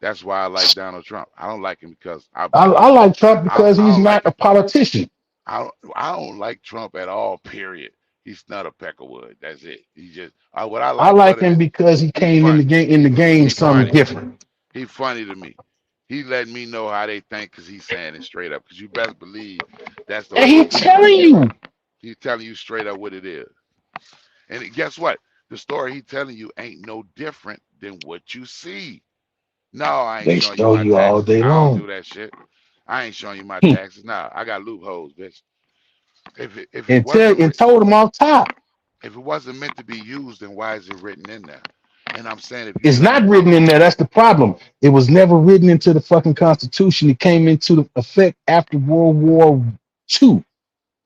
That's why I like Donald Trump. I don't like him because I like Trump because I he's don't not like a him. politician. I don't like Trump at all. Period. He's not a peckerwood. That's it. He just what I I like like about him him is because he he came funny. in the game He something funny. different. He funny to me. He letting me know how they think because he's saying it straight up. Because you best believe that's the And way he they think. telling you He's telling you straight up what it is. And guess what? The story he telling you ain't no different than what you see. No, I ain't they showing you show my you all taxes. day I don't long. do that shit. I ain't showing you my taxes. Nah, I got loopholes, bitch. If it wasn't And told him off top. if it wasn't meant to be used, then why is it written in there? And I'm saying if you It's not don't, written in there. That's the problem. It was never written into the fucking Constitution. It came into the effect after World War II.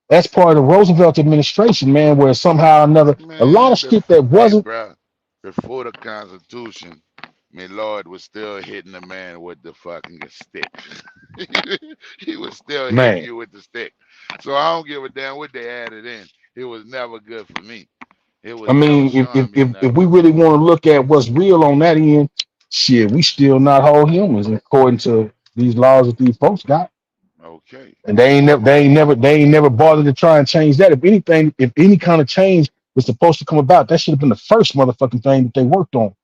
That's part of the Roosevelt administration, man, where somehow or another, a lot of man, shit that hey, wasn't. bro, before the Constitution, my Lord was still hitting the man with the fucking stick. He was still hitting Man, you with the stick. So I don't give a damn what they added in. It was never good for me. It I was never mean, showing me if nothing. we really want to look at what's real on that end, shit, we still not whole humans according to these laws that these folks got. Okay. And they ain't never bothered to try and change that. If anything, if any kind of change was supposed to come about, that should have been the first motherfucking thing that they worked on.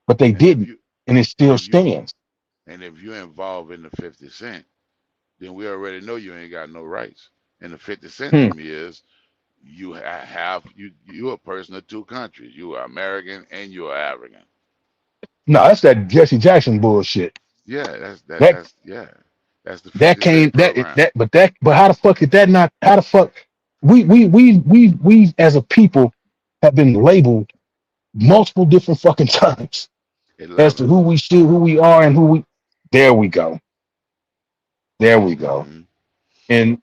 But they And if didn't. you And it and still if you stands. and if you involved in the 50 Cent, then we already know you ain't got no rights. And the 50 Cent Hmm. to me is you a person of two countries. You are American and you are African. No, that's that Jesse Jackson bullshit. Yeah, That that's yeah. That's the that 50 came Cent program. but how the fuck did that not how the fuck we as a people have been labeled multiple different fucking times as to 11. who we should, who we are, and who we. There we go. There we go. Hmm. And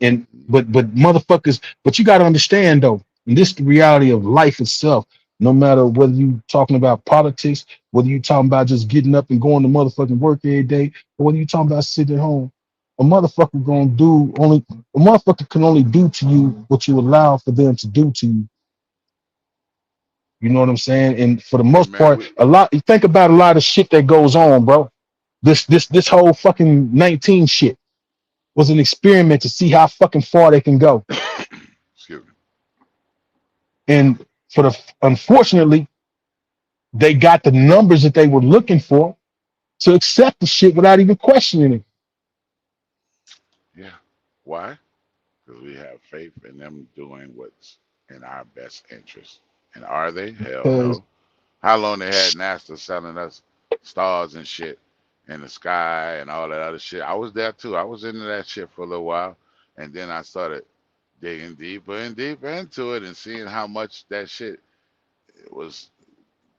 Hmm. but motherfuckers, but you got to understand though, and this is the reality of life itself. No matter whether you talking about politics, whether you talking about just getting up and going to motherfucking work every day, or whether you talking about sitting at home, a motherfucker can only do to you what you allow for them to do to you. You know what I'm saying? And for the Hey most man, part, you think about a lot of shit that goes on, bro. This whole fucking 19 shit was an experiment to see how fucking far they can go. excuse me. And unfortunately, they got the numbers that they were looking for to accept the shit without even questioning it. Yeah. Why? Because we have faith in them doing what's in our best interest. And are they? Hell Because no. How long they had NASA selling us stars and shit in the sky and all that other shit? I was there too. I was into that shit for a little while, and then I started digging deeper and deeper into it and seeing how much that shit was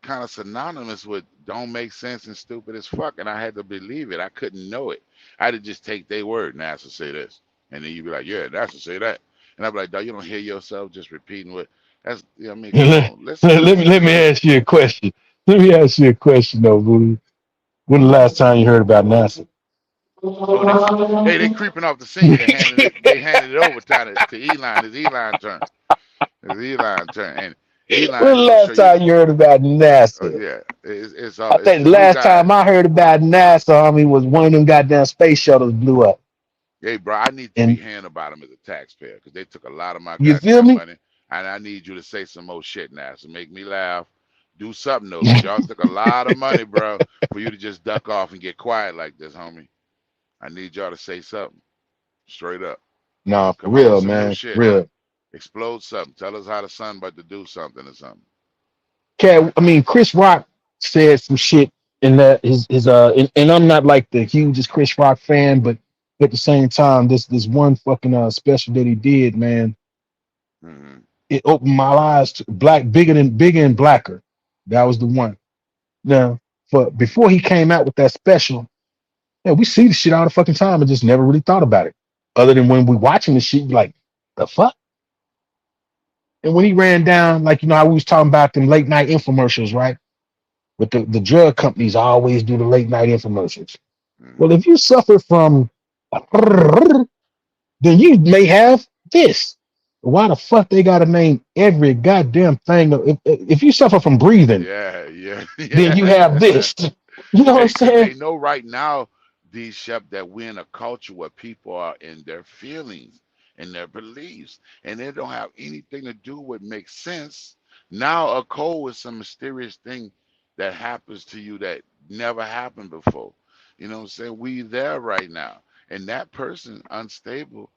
kind of synonymous with don't make sense and stupid as fuck, and I had to believe it. I couldn't know it. I had to just take their word. NASA say this, and then you'd be like, yeah, NASA say that, and I'd be like, dog, you don't hear yourself just repeating what that's. I mean, come let, on, let me listen to let the me shit. ask you a question. Let me ask you a question though, Rudy. When the last time you heard about NASA? Oh, they creeping off the scene. They handed it over to Elon. It's Elon turn. It's Elon turn. And When Elon, the he gonna show last you. time you heard about Oh NASA? yeah, I it's think the the new last guy. time I heard about NASA, was one of them goddamn space shuttles blew up. Hey, bro, I need to be And hearing about him as a taxpayer because they took a lot of my you feel goddamn me? money, and I need you to say some more shit now. So make me laugh. Do something though, because y'all took a lot of money, bro, for you to just duck off and get quiet like this, homie. I need y'all to say something straight up. Nah, for Come on with real, some new man, for shit. real. Explode something. Tell us how the sun about to do something or something. Cat, I mean, Chris Rock said some shit in that and I'm not like the hugest Chris Rock fan, but at the same time, this one fucking special that he did, man, Hmm. it opened my eyes to bigger and blacker. That was the one. Now, for before he came out with that special, yeah, we see the shit all the fucking time and just never really thought about it. Other than when we watching the shit, like, the fuck? And when he ran down, like, how we was talking about them late night infomercials, right? With the drug companies always do the late night infomercials. Well, Hmm. if you suffer from, then you may have this. Why the fuck they gotta name every goddamn thing? If you suffer from breathing, Yeah, yeah, then you have yeah. this. You know what I'm Hey, because saying? they know right now, D Shep, that we're in a culture where people are in their feelings and their beliefs, and they don't have anything to do with makes sense. Now, a cold is some mysterious thing that happens to you that never happened before. You know what I'm saying? We there right now, and that person unstable,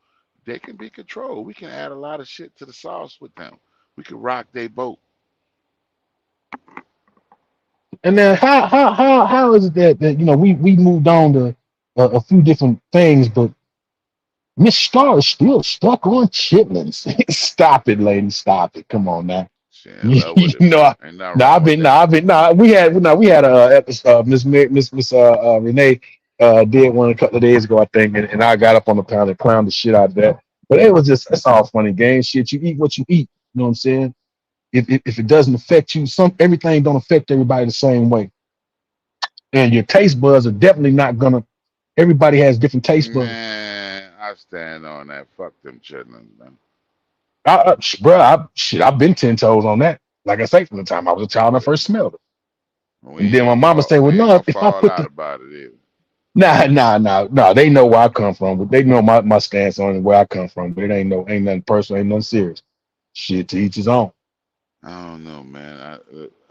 they can be controlled. We can add a lot of shit to the sauce with them. We can rock their boat. And then how is it that we moved on to a few different things, but Miss Star is still stuck on chitlins. Stop it, lady. Stop it. Come on now. She in You love with it, know, bro. Ain't nothing wrong with that. we had Miss Renee did one a couple of days ago, I think, and I got up on the pound and clowned the shit out of that. But it was just it's all funny games. Shit, you eat what you eat. You know what I'm saying? If it doesn't affect you, everything don't affect everybody the same way. And your taste buds are definitely not gonna. Everybody has different taste buds. Man, I stand on that. Fuck them chitlins, man. I've been 10 toes on that. Like I say, from the time I was a child, when I first smelled it. And then my mama say, We "Well, ain't no, gonna if I fall put out the about it either. nah, they know where I come from, but they know my stance on it, where I come from. But it ain't nothing personal, ain't nothing serious. Shit, to each his own. I don't know, man.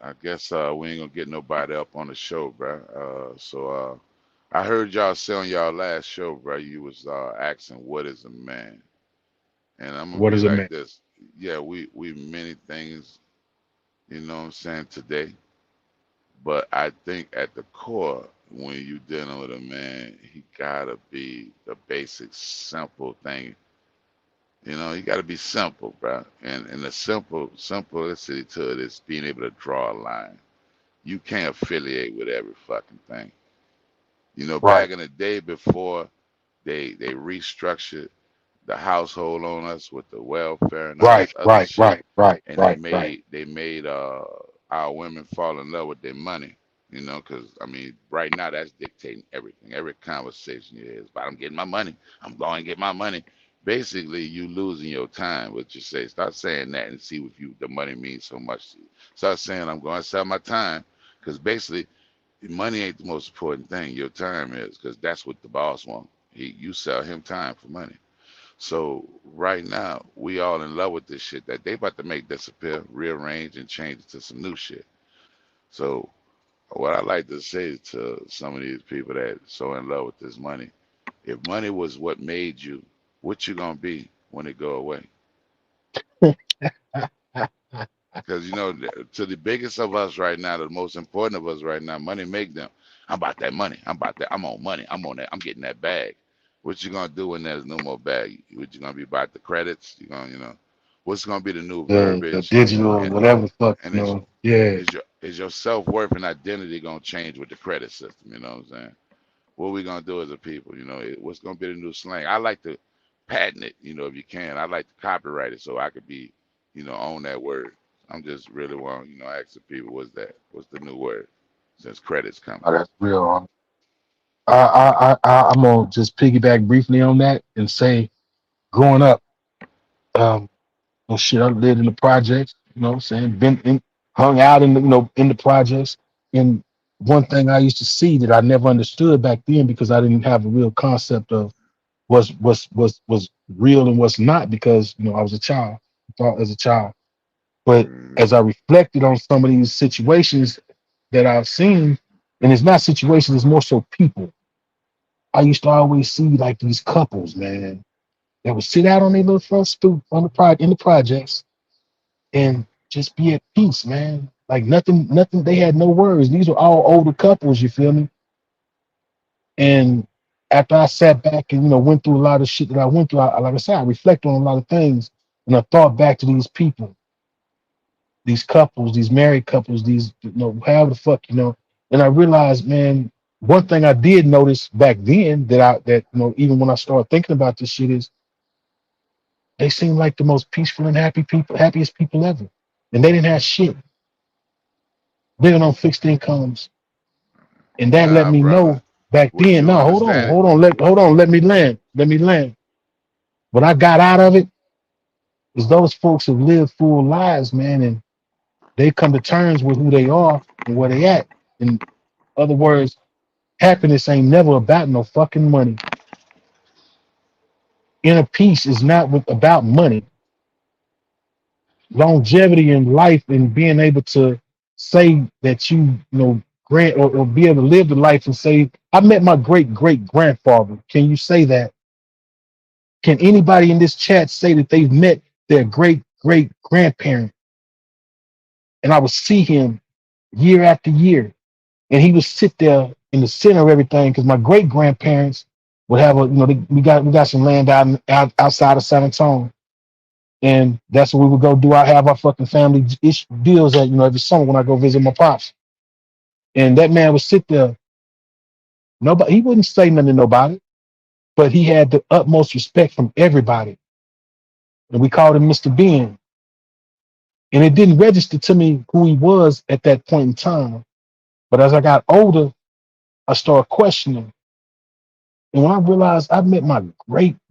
I guess we ain't gonna get nobody up on the show, bro. I heard y'all say on y'all last show, bro. You was asking what is a man, and I'm gonna What be is a like man? this. Yeah, we many things, you know what I'm saying today. But I think at the core, when you dealing with a man, he gotta be the basic, simple thing. You know, you gotta be simple, bro. And the simplicity to it is being able to draw a line. You can't affiliate with every fucking thing. You know, Right, back in the day before they restructured the household on us with the welfare and all right, this other right, shit, right, right, and right, right. they made our women fall in love with their money. You know, because I mean, right now that's dictating everything. Every conversation is about I'm getting my money. I'm going to get my money. Basically, you losing your time. What you say? Start saying that and see if you the money means so much to you. Start saying I'm going to sell my time because basically money ain't the most important thing. Your time is because that's what the boss wants. You sell him time for money. So right now, we all in love with this shit that they about to make disappear, rearrange, and change it to some new shit. So what I like to say to some of these people that so in love with this money, if money was what made you, what you gonna be when it go away? Because you know, to the biggest of us right now, the most important of us right now, money make them. I'm about that money. I'm about that. I'm on money. I'm on that. I'm getting that bag. What you gonna do when there's no more bag? What you gonna be about the credits? You gonna, what's gonna be the new The verbiage? digital, And whatever the fuck, and yeah. is your self worth and identity gonna change with the credit system? You know what I'm saying? What we gonna do as a people? What's gonna be the new slang? I like to patent it. If you can, I like to copyright it so I could be, own that word. I'm just really want, ask the people, what's that? What's the new word? Since credits coming. Oh, that's real. I'm gonna just piggyback briefly on that and say, growing up, um, well, shit, I lived in the projects. You know, what I'm saying, hung out in the, in the projects. And one thing I used to see that I never understood back then because I didn't have a real concept of was real and what's not because I was a child, thought as a child. But Mm, as I reflected on some of these situations that I've seen, and it's not situations, it's more so people. I used to always see like these couples, man, that would sit out on their little front stoop on in the projects and just be at peace, man. Like nothing. They had no worries. These were all older couples. You feel me? And after I sat back and went through a lot of shit that I went through, like I said, I reflect on a lot of things, and I thought back to these people, these couples, these married couples, these however the fuck and I realized, man, one thing I did notice back then that even when I started thinking about this shit is they seemed like the most peaceful and happy people, happiest people ever, and they didn't have shit, living on fixed incomes, and that let nah, me brother. know back What then. you No, understand? hold on, let me land, What I got out of it is those folks have lived full lives, man, and they come to terms with who they are and where they at. In other words, happiness ain't never about no fucking money. Inner peace is not about money. Longevity in life and being able to say that grant or be able to live the life and say, I met my great great grandfather. Can you say that? Can anybody in this chat say that they've met their great great grandparent? And I would see him year after year, and he would sit there in the center of everything because my great grandparents would have we got some land outside of San Antonio, and that's where we would go do our have our fucking family deals at every summer when I go visit my pops. And that man would sit there. Nobody, he wouldn't say nothing to nobody, but he had the utmost respect from everybody, and we called him Mr. Ben. And it didn't register to me who he was at that point in time. But as I got older, I started questioning. And when I realized I met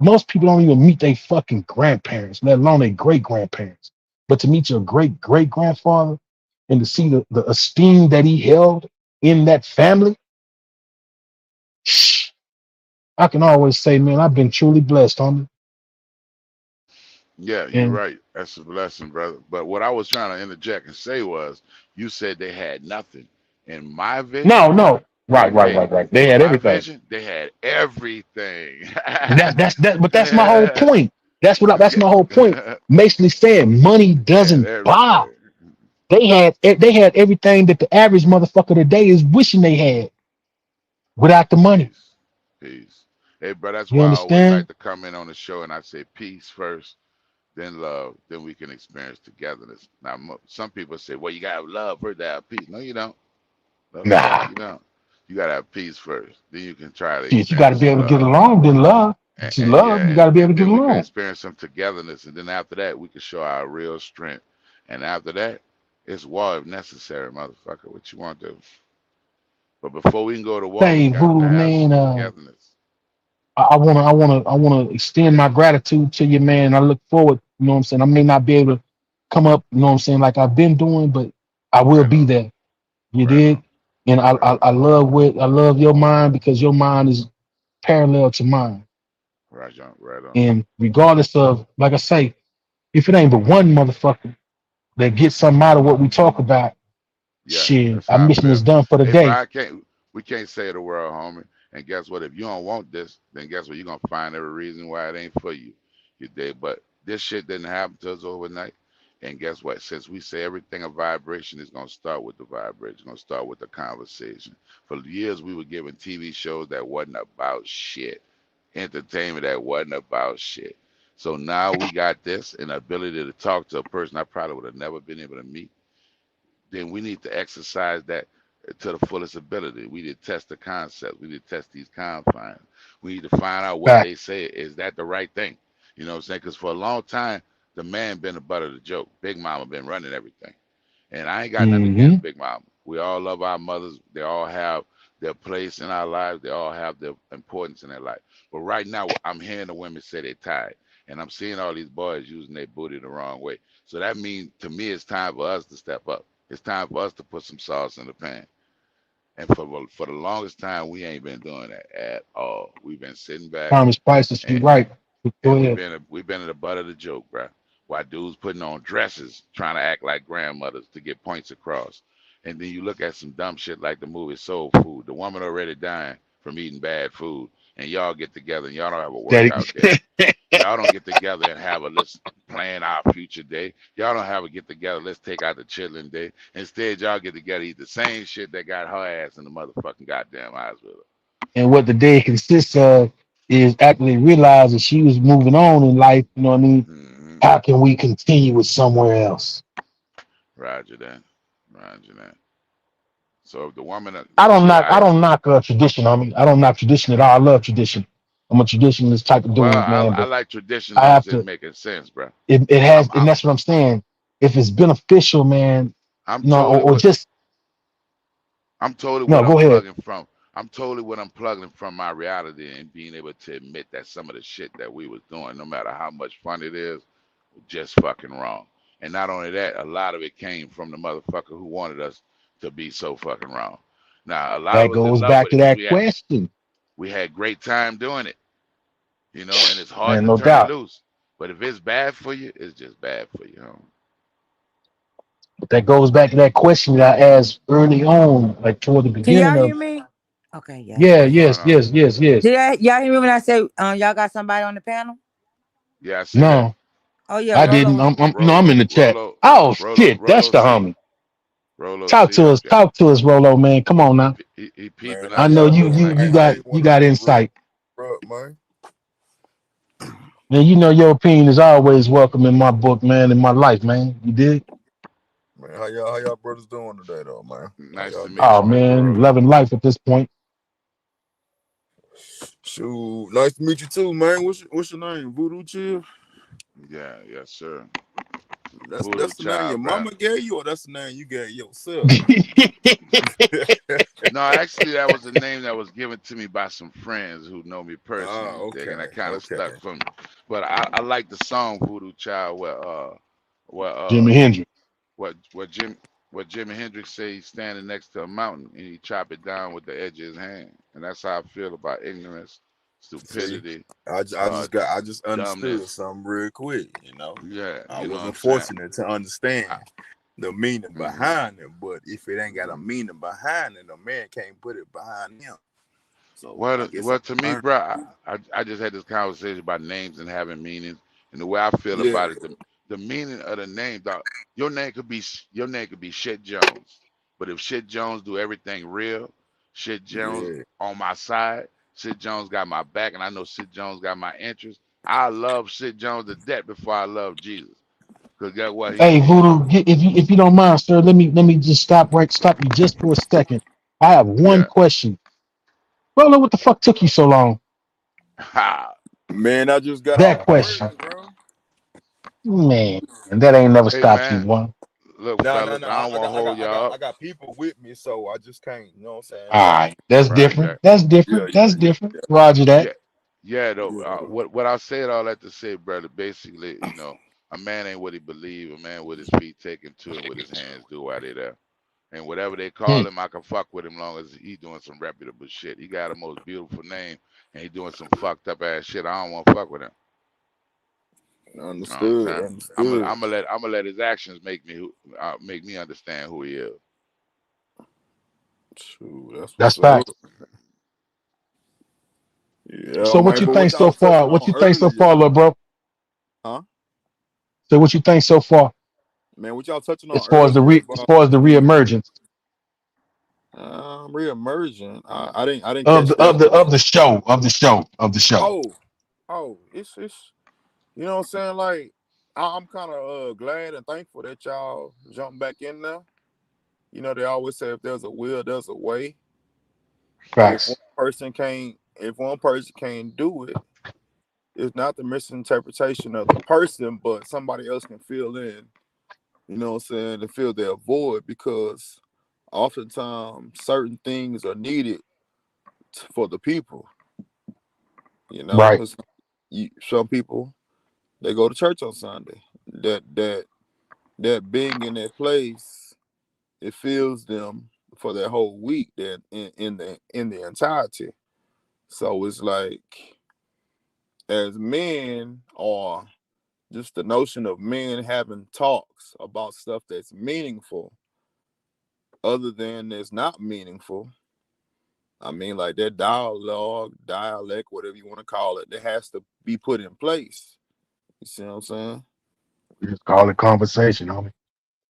most people don't even meet their fucking grandparents, let alone their great grandparents. But to meet your great great grandfather and to see the esteem that he held in that family, shh, I can always say, man, I've been truly blessed, homie. Yeah, you're And right. That's a blessing, brother. But what I was trying to interject and say was, you said they had nothing. In my no, vision, no, right, right, hey, right, right. They in had my everything. vision, they had everything. And but that's my whole point. That's Yeah. my whole point. Basically saying money They had doesn't buy. everything. They had everything that the average motherfucker today is wishing they had without the money. Peace. Peace. Hey, bro, that's You why I always like understand? to come in on the show and I say peace first, then love, then we can experience togetherness. Now, some people say, well, you got to have love for that peace. No, you don't. No, Nah. you don't. You got to have peace first. Then you can try to Shit, you got to experience be some able to get love. along. Then love. To Yeah, love, you got to be able and to get then we can along. experience some togetherness. And then after that, we can show our real strength. And after that, it's war if necessary, motherfucker. What you want to do? But before we can go to war, we Say, got to Voodoo have some man. togetherness. I wanna extend my gratitude to you, man. I look forward. You know what I'm saying. I may not be able to come up. You know what I'm saying, like I've been doing, but I will Right be on. there. You Right did, on. and I Right I, on. I love your mind because your mind is parallel to mine. Right on. Right on. And regardless of, like I say, if it ain't but one motherfucker that gets something out of what we talk about, Yeah, shit, that's our how I mission is feel. done for the Hey, bro, day. we can't say the world, homie. And guess what? If you don't want this, then guess what? You're gonna find every reason why it ain't for you. You did, but this shit didn't happen to us overnight. And guess what? Since we say everything a vibration is gonna start with the vibration, it's gonna start with the conversation. For years, we were given TV shows that wasn't about shit, entertainment that wasn't about shit. So now we got this, and the ability to talk to a person I probably would have never been able to meet. Then we need to exercise that to the fullest ability. We need to test the concepts. We need to test these confines. We need to find out what Fact. they say. Is that the right thing? You know what I'm saying? Because for a long time, the man been the butt of the joke. Big Mama been running everything. And I ain't got nothing Mm-hmm. against Big Mama. We all love our mothers. They all have their place in our lives. They all have their importance in their life. But right now, I'm hearing the women say they're tired, and I'm seeing all these boys using their booty the wrong way. So that means, to me, it's time for us to step up. It's time for us to put some sauce in the pan. And for the longest time, we ain't been doing that at all. We've been sitting back, Thomas Price, you and right. Go and ahead. we've been at the butt of the joke, bro. Why dudes putting on dresses, trying to act like grandmothers to get points across, and then you look at some dumb shit like the movie Soul Food. The woman already dying from eating bad food, and y'all get together and y'all don't have a workout day. Y'all don't get together and have a let's plan our future day. Y'all don't have a get together, let's take out the children day. Instead, y'all get together, eat the same shit that got her ass in the motherfucking goddamn hospital. And what the day consists of is actually realizing she was moving on in life. You know what I mean? Mm-hmm. How can we continue with somewhere else? Roger that. Roger that. So if the woman, I don't shit, knock. I don't knock tradition. I mean, I don't knock tradition at all. I love tradition. I'm a traditionalist type of well, dude, man. I But like tradition I long have as it's to. making sense, bro. It has, I'm and I'm that's what I'm saying. If it's beneficial, man, I'm you know, totally or what just I'm totally no. what I'm Go ahead. plugging from. I'm totally what I'm plugging from my reality and being able to admit that some of the shit that we was doing, no matter how much fun it is, was just fucking wrong. And not only that, a lot of it came from the motherfucker who wanted us to be so fucking wrong. Now, a lot That of us in goes love back with to it because that question, we had great time doing it, and it's hard man. to No turn it doubt. loose. But if it's bad for you, it's just bad for you. But that goes back to that question that I asked early on, like toward the Can y'all beginning hear of. me? Okay, yeah. Yeah. What's going Yes. on? Yes. Yes. Yes. Did y'all hear me when I said y'all got somebody on the panel? Yeah, I see that. No, Oh yeah, I Rolo didn't. on. I'm Rolo, in the chat. Rolo, Oh Rolo, shit, that's Rolo the C. homie. Rolo Talk C. to us. Talk to us, Rolo, man. Come on now. He Man, peeping how I us know y'all out. you. doing? He You. like, I, You I got. ain't You want to got interrupt, insight. man. Man, you know your opinion is always welcome in my book, man, in my life, man. You did? Man, how y'all brothers doing today, though, man? How nice y'all to meet doing? Oh you, Mr. man, Rolo. loving life at this point. Shoot, nice to meet you too, man. What's your name? Voodoo Chill? Yeah, yes, sir. Voodoo That's the name your child, bro. mama gave you, or that's the name you gave yourself? No, actually, that was a name that was given to me by some friends who know me Ah, personally, dig, and okay, that kind of okay. stuck for me. But I like the song Voodoo Child where Jimi Hendrix. what what Jim what Jimi Hendrix say he's standing next to a mountain and he chop it down with the edge of his hand. And that's how I feel about ignorance, See, stupidity, I just understood dumbness. something real quick. Yeah, I you know what wasn't I'm saying? fortunate to understand I, the meaning hmm behind it, but if it ain't got a hmm meaning behind it, a man can't put it behind him. So I Well, guess I well, to me, learned. bro, I just had this conversation about names and having meanings, and the way I feel Yeah, about it, the meaning of the name, dog. Your name could be Shit Jones, but if Shit Jones do everything real, Shit Jones yeah. on my side, Shit Jones got my back, and I know Shit Jones got my interest. I love Shit Jones to death before I love Jesus, cause guess what? Hey, Voodoo, if you don't mind, sir, let me just stop you just for a second. I have one Yeah, question. Rolo, what the fuck took you so long? ha. Man, I just got That off question. work, bro. Man, that ain't never Hey stopped you, man, boy. look, No. fellas, I don't want to hold y'all I up. got people with me, so I just can't. You know what I'm saying? All right, that's Right, different. right. That's Yeah, different. yeah, That's yeah, different. Roger that. Yeah, yeah. Though, yeah. what I said all that to say, brother. Basically, a man ain't what he believe. A man with his feet taken to and with his hands do while they there. And whatever they Hmm. call him, I can fuck with him long as he doing some reputable shit. He got a most beautiful name, and he doing some fucked up ass shit. I don't want to fuck with him. You know what I'm Understood, saying? I'm gonna understood. I'm gonna let I'm gonna let his actions make me understand who he is. Shoot, that's That's what's up. facts. Yeah, So what man. you But what think y'all so was far? touching What on you think so earlier, far, little though, bro? huh? So what you think so far Man, what y'all touching as on far as earlier as about far as the reemergence reemerging? I didn't of catch the that part. show. Oh, it's you know what I'm saying? Like I'm kind of glad and thankful that y'all jumped back in there. You know, they always say if there's a will, there's a way. If one Facts. person can't do it, it's not the misinterpretation of the person, but somebody else can fill in, you know what I'm saying, to fill their void because oftentimes certain things are needed for the people. You know, Right. some people they go to church on Sunday. That being in that place, it fills them for that whole week. That in the entirety. So it's like as men, or just the notion of men having talks about stuff that's meaningful, other than that's not meaningful. I mean, like that dialect, whatever you want to call it, that has to be put in place. You see what I'm saying? We just call it conversation, homie.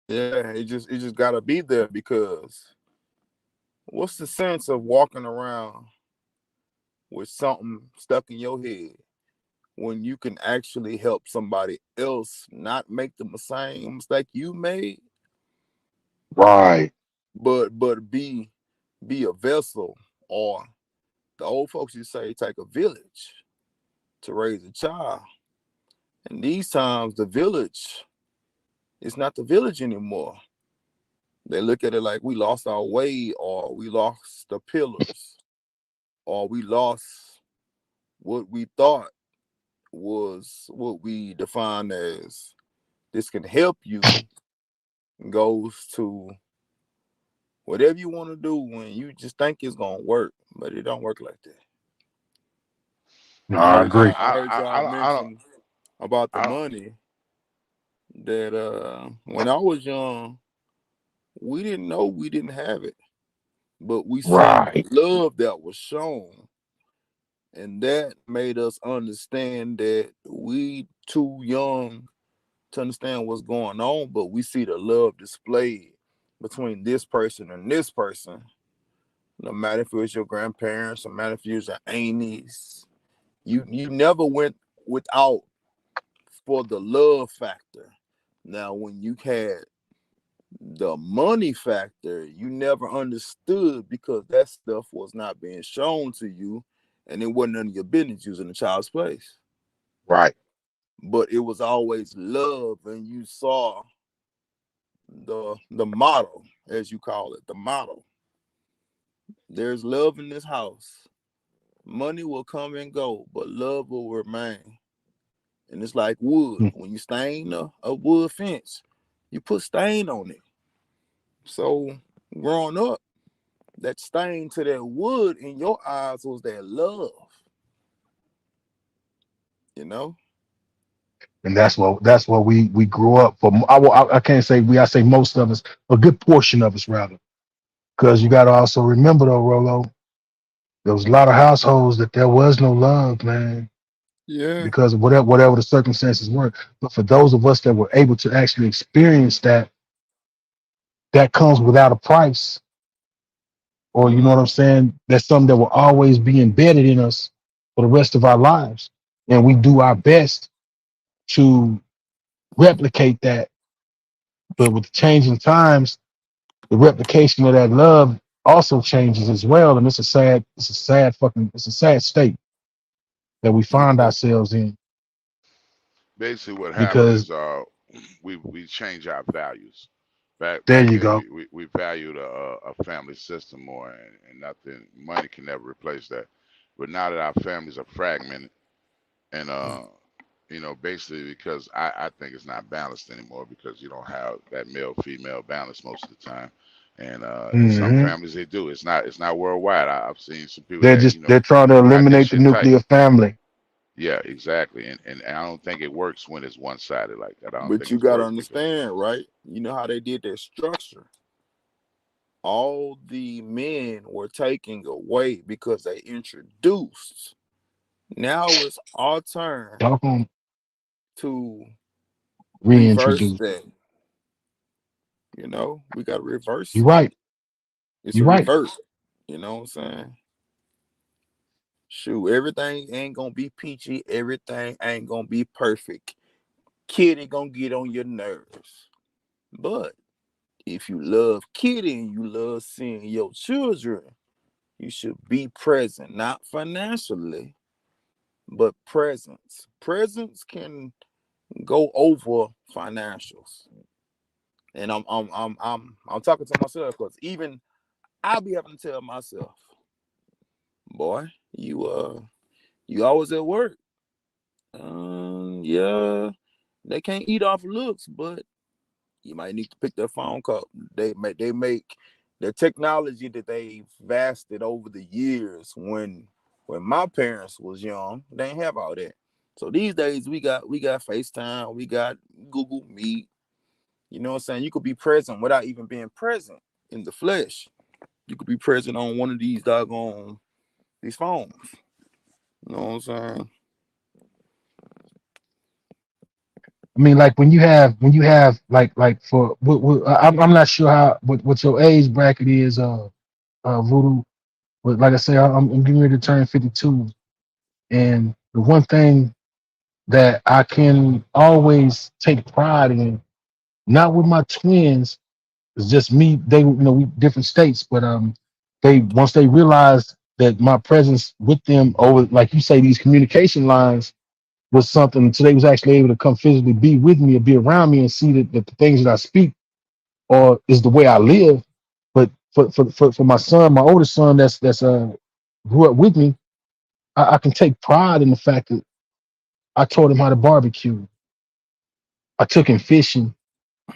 Yeah, it just gotta be there, because what's the sense of walking around with something stuck in your head when you can actually help somebody else not make the same mistake you made, Right. but be a vessel, or the old folks used to say, take a village to raise a child. And these times, the village is not the village anymore. They look at it like we lost our way, or we lost the pillars, or we lost what we thought was what we define as this can help you, goes to whatever you want to do when you just think it's gonna work, but it don't work like that. No, I I heard agree. y'all, I heard y'all mention about the I don't. money that when I was young, we didn't know we didn't have it, but we seen the Right. love that was shown, and that made us understand that we too young to understand what's going on, but we see the love displayed between this person and this person. No matter if it was your grandparents, no matter if it was your aunties, you never went without for the love factor. Now, when you had the money factor, you never understood, because that stuff was not being shown to you, and it wasn't none of your business using a child's place. Right. But it was always love, and you saw the model, as you call it, the model. There's love in this house. Money will come and go, but love will remain. And it's like wood. Mm. When you stain a wood fence, you put stain on it. So growing up, that stain to that wood in your eyes was that love, you know? And that's what we grew up for. I can't say we. I say most of us, a good portion of us rather, because you got to also remember though, Rolo, there was a lot of households that there was no love, man, Yeah. because of whatever the circumstances were. But for those of us that were able to actually experience that, that comes without a price, or you know what I'm saying. That's something that will always be embedded in us for the rest of our lives, and we do our best to replicate that. But with the changing times, the replication of that love also changes as well, and it's a sad state that we find Yeah. ourselves in. Basically, what happened Because is we change our values. there Back you then, go. we valued a family system more, and nothing, money can never replace that. But now that our families are fragmented, and basically because I think it's not balanced anymore, because you don't have that male female balance most of the time. And in some Hmm. families they do. It's not worldwide. I've seen some people They're that just they're trying to got this eliminate the shit tight. nuclear family. Yeah, exactly. And I don't think it works when it's one sided like that. I don't But think you it's gotta worked because understand, right? You know how they did their structure. All the men were taken away because they introduced. Now it's our turn Talk on to reverse reintroduce. that. We got to reverse You're it. right. It's a You're right. reverse. You know what I'm saying? Shoot, everything ain't gonna be peachy. Everything ain't gonna be perfect. Kitty gonna get on your nerves. But if you love Kitty and you love seeing your children, you should be present, not financially, but presence. Presence can go over financials. And I'm talking to myself, because even I be having to tell myself, boy, you always at work. Yeah, they can't eat off looks, but you might need to pick their phone call. They make the technology that they've vasted over the years. When my parents was young, they didn't have all that. So these days we got FaceTime, we got Google Meet. You know what I'm saying? You could be present without even being present in the flesh. You could be present on one of these doggone these phones. You know what I'm saying? I mean, like when you have like for I'm not sure how what your age bracket is, Voodoo. But like I say, I'm getting ready to turn 52, and the one thing that I can always take pride in, not with my twins, it's just me. They, we different states, but they once they realized that my presence with them over, like you say, these communication lines was something. So they was actually able to come physically be with me or be around me and see that the things that I speak or is the way I live. But for my son, my oldest son, that's grew up with me, I can take pride in the fact that I taught him how to barbecue. I took him fishing,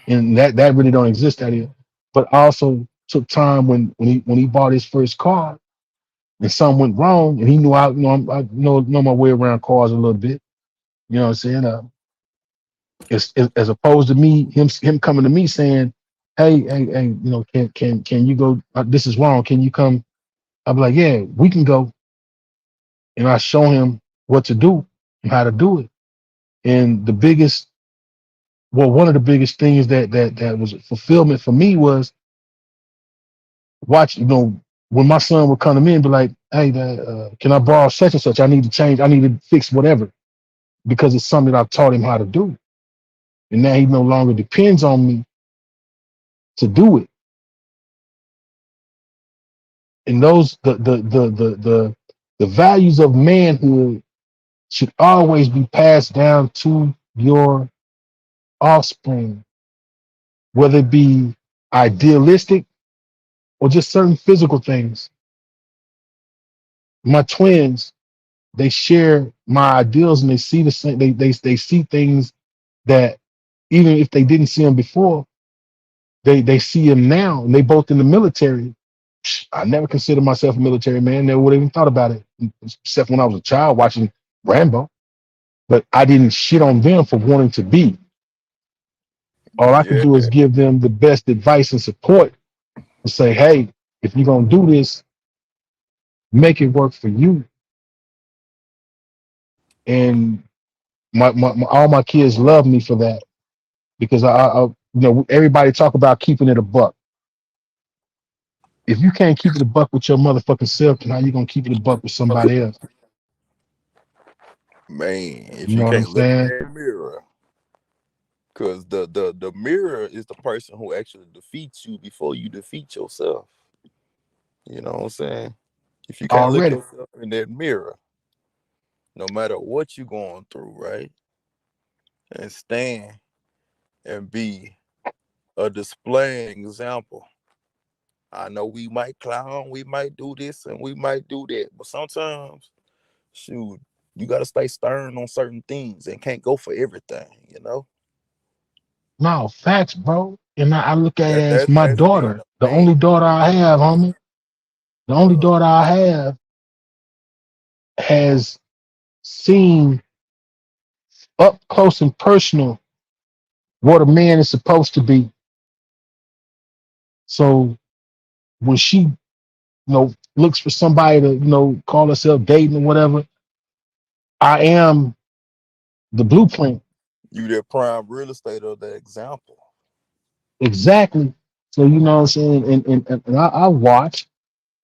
and that really don't exist out here. But I also took time when he bought his first car and something went wrong, and he knew I know my way around cars a little bit. You know what I'm saying? As opposed to him coming to me saying, hey, can you go? This is wrong. Can you come? I'll be like, yeah, we can go, and I show him what to do and how to do it. And one of the biggest things that was a fulfillment for me was watch. When my son would come to me and be like, hey, Dad, can I borrow such and such? I need to change. I need to fix whatever because it's something that I've taught him how to do, and now he no longer depends on me to do it. And those the values of manhood should always be passed down to your offspring, whether it be idealistic or just certain physical things. My twins, they share my ideals and they see the same. They see things that even if they didn't see them before, they see them now. And they both in the military. I never considered myself a military man. Never would have even thought about it, except when I was a child watching Rambo. But I didn't shit on them for wanting to be. All I can Yeah, do is give them the best advice and support and say, hey, if you're gonna do this, make it work for you. And all my kids love me for that because everybody talk about keeping it a buck. If you can't keep it a buck with your motherfucking self, then how you gonna keep it a buck with somebody else? man. If You you know what I'm can't look in saying? that mirror, because the mirror is the person who actually defeats you before you defeat yourself. You know what I'm saying? If you can't look Already. yourself in that mirror, no matter what you're going through, right? And stand and be a displaying example. I know we might clown, we might do this and we might do that, but sometimes, shoot, you gotta stay stern on certain things and can't go for everything, you know? No, facts, bro. And I look at it That as that's my that's being daughter, a the only man. daughter I have, homie. The only Yeah. daughter I have has seen up close and personal what a man is supposed to be. So when she, looks for somebody to, call herself dating or whatever, I am the blueprint. You that prime real estate of that example. Exactly. So you know what I'm saying? And I watch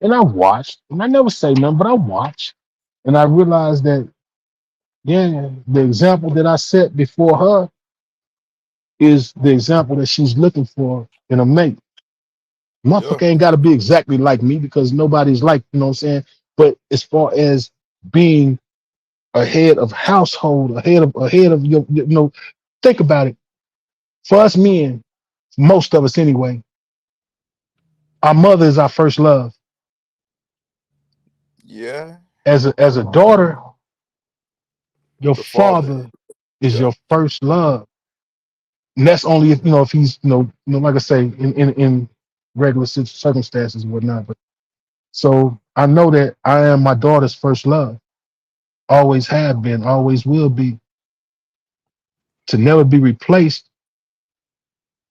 and I watched and I never say nothing, but I watch. And I realized that, yeah, the example that I set before her is the example that she's looking for in a mate. Yeah. Motherfucker ain't got to be exactly like me because nobody's like, you know what I'm saying? But as far as being a head of household, a head of your, think about it. For us men, most of us anyway, our mother is our first love. Yeah, As a daughter, your the father. father is Yeah, your first love. And that's only if if he's like I say in regular circumstances and whatnot. But so I know that I am my daughter's first love. Always have been, always will be, to never be replaced,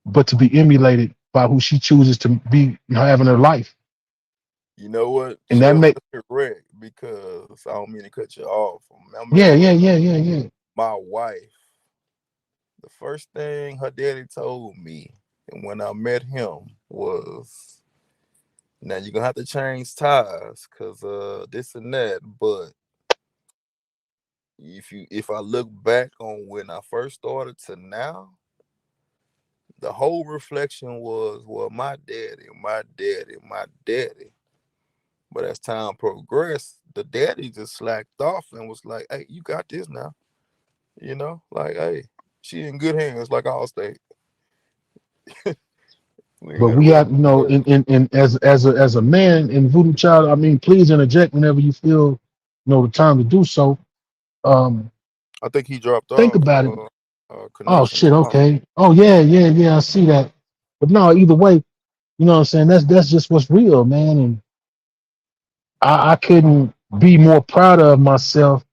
but to be emulated by who she chooses to be having her life. you know what, And that Chef? make That's correct because I don't mean to cut you off. I yeah, remember yeah, yeah, yeah, yeah. my wife. The first thing her daddy told me, and when I met him, was, "Now you're gonna have to change ties, cause this and that." But if I look back on when I first started to now, the whole reflection was, well, my daddy, my daddy, my daddy. But as time progressed, the daddy just slacked off and was like, "Hey, you got this now." Like, hey, she in good hands, like Allstate. We But got to we rest. have, in as a man in Voodoo Child, I mean, please interject whenever you feel, the time to do so. Um, I think he dropped think off. about it. Oh Connection shit, or something. okay. Oh yeah, yeah, yeah, I see that. But no, either way, you know what I'm saying? That's just what's real, man. And I couldn't be more proud of myself,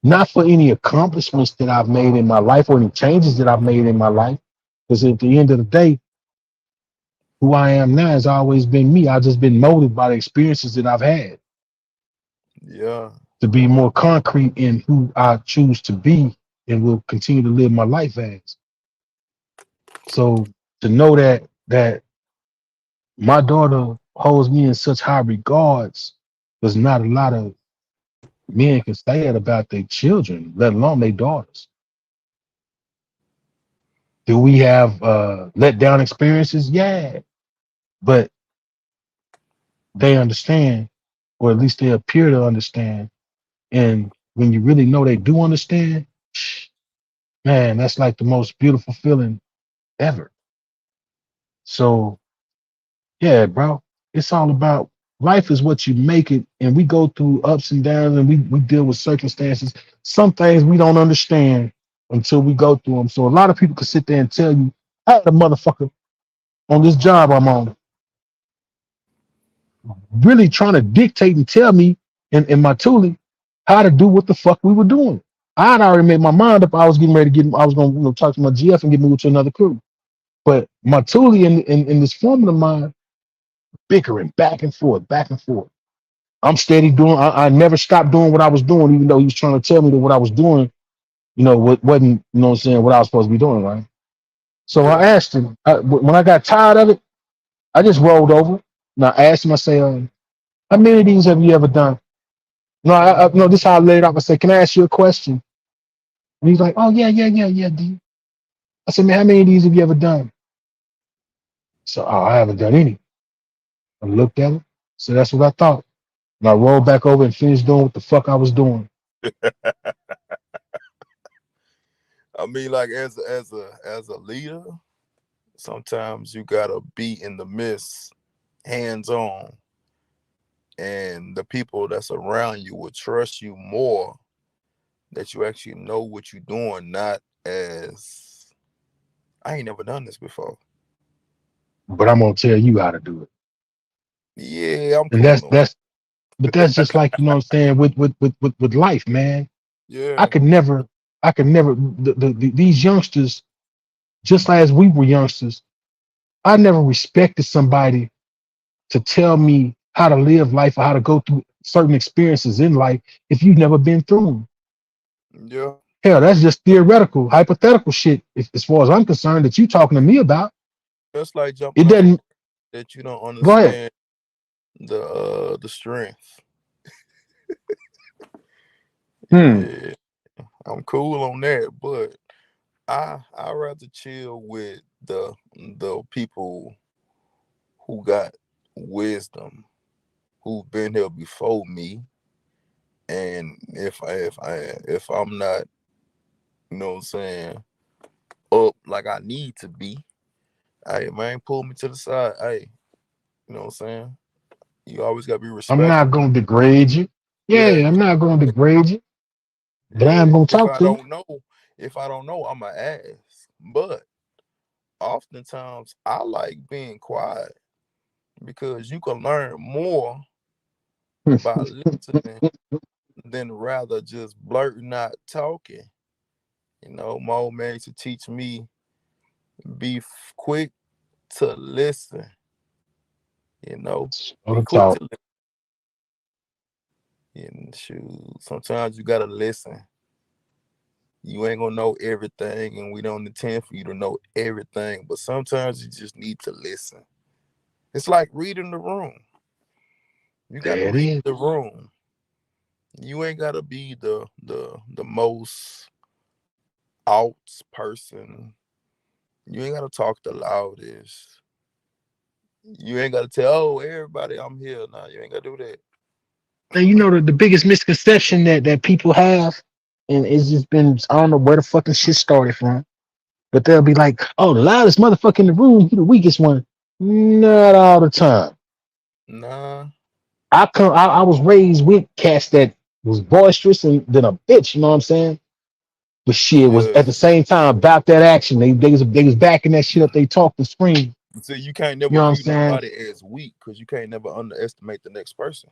not for any accomplishments that I've made in my life or any changes that I've made in my life. Because at the end of the day, who I am now has always been me. I've just been molded by the experiences that I've had Yeah, to be more concrete in who I choose to be and will continue to live my life as. So to know that my daughter holds me in such high regards, there's not a lot of men can say that about their children, let alone their daughters. Do we have let down experiences? Yeah, but they understand, or at least they appear to understand. And when you really know they do understand, man, that's like the most beautiful feeling ever. So yeah, bro, it's all about life is what you make it, and we go through ups and downs, and we deal with circumstances. Some things we don't understand until we go through them. So a lot of people can sit there and tell you, I had a motherfucker on this job I'm on, really trying to dictate and tell me in my toolie how to do what the fuck we were doing. I had already made my mind up. I was getting ready to I was going to talk to my GF and get moved to another crew. But my toolie in this foreman of mine, bickering back and forth, back and forth. I'm steady doing. I never stopped doing what I was doing, even though he was trying to tell me that what I was doing, what wasn't, what I'm saying, what I was supposed to be doing, right? So I yeah. asked him when I got tired of it. I just rolled over and I asked him. I say, "How many of these have you ever done?" No, no. This is how I laid it out. I said, "Can I ask you a question?" And he's like, "Oh yeah, yeah, yeah, yeah, D." I said, "Man, how many of these have you ever done?" So, "Oh, I haven't done any." I looked at him. So that's what I thought. And I rolled back over and finished doing what the fuck I was doing. I mean, like as a leader, sometimes you gotta be in the midst, hands on, and the people that's around you will trust you more that you actually know what you're doing, not as, "I ain't never done this before." But I'm gonna tell you how to do it. Yeah, I'm And pulling them. but that's just like, what I'm saying, with life, man. I Yeah, could never, these youngsters, just like as we were youngsters, I never respected somebody to tell me how to live life or how to go through certain experiences in life if you've never been through them. yeah. Hell, that's just theoretical, hypothetical shit, as far as I'm concerned, that you talking to me about. That's like jumping It off a doesn't. that you don't Go ahead. understand the strength. Hmm. Yeah, I'm cool on that, but I rather chill with the people who got wisdom, who've been here before me, and if I'm not, what I'm saying, up like I need to be, hey man, pull me to the side. Hey, you know what I'm saying? You always gotta be I'm not respectful. gonna degrade you. Yeah, Yeah, I'm not gonna degrade you, but yeah. I'm gonna talk to you. If I don't know, I'ma ask. But oftentimes I like being quiet because you can learn more by listening than rather just blurting out talking. My old man used to teach me be quick to listen. Or Be to quick to talk. listen. And shoot, sometimes you gotta listen. You ain't gonna know everything, and we don't intend for you to know everything. But sometimes you just need to listen. It's like reading the room. You gotta There it read is. the room. You ain't gotta be the most outs person. You ain't gotta talk the loudest. You ain't gotta tell, oh, everybody I'm here. Nah, you ain't gotta do that. And you know the biggest misconception that people have, and it's just been I don't know where the fucking shit started from, but they'll be like, "Oh, the loudest motherfucker in the room, you the weakest one." Not all the time. Nah, I was raised with cats that was boisterous and then a bitch. You know what I'm saying? But shit was yeah. at the same time about that action. They was backing that shit up. They talked and screamed. So you can't You never know what I'm view saying? nobody as weak because you can't never underestimate the next person.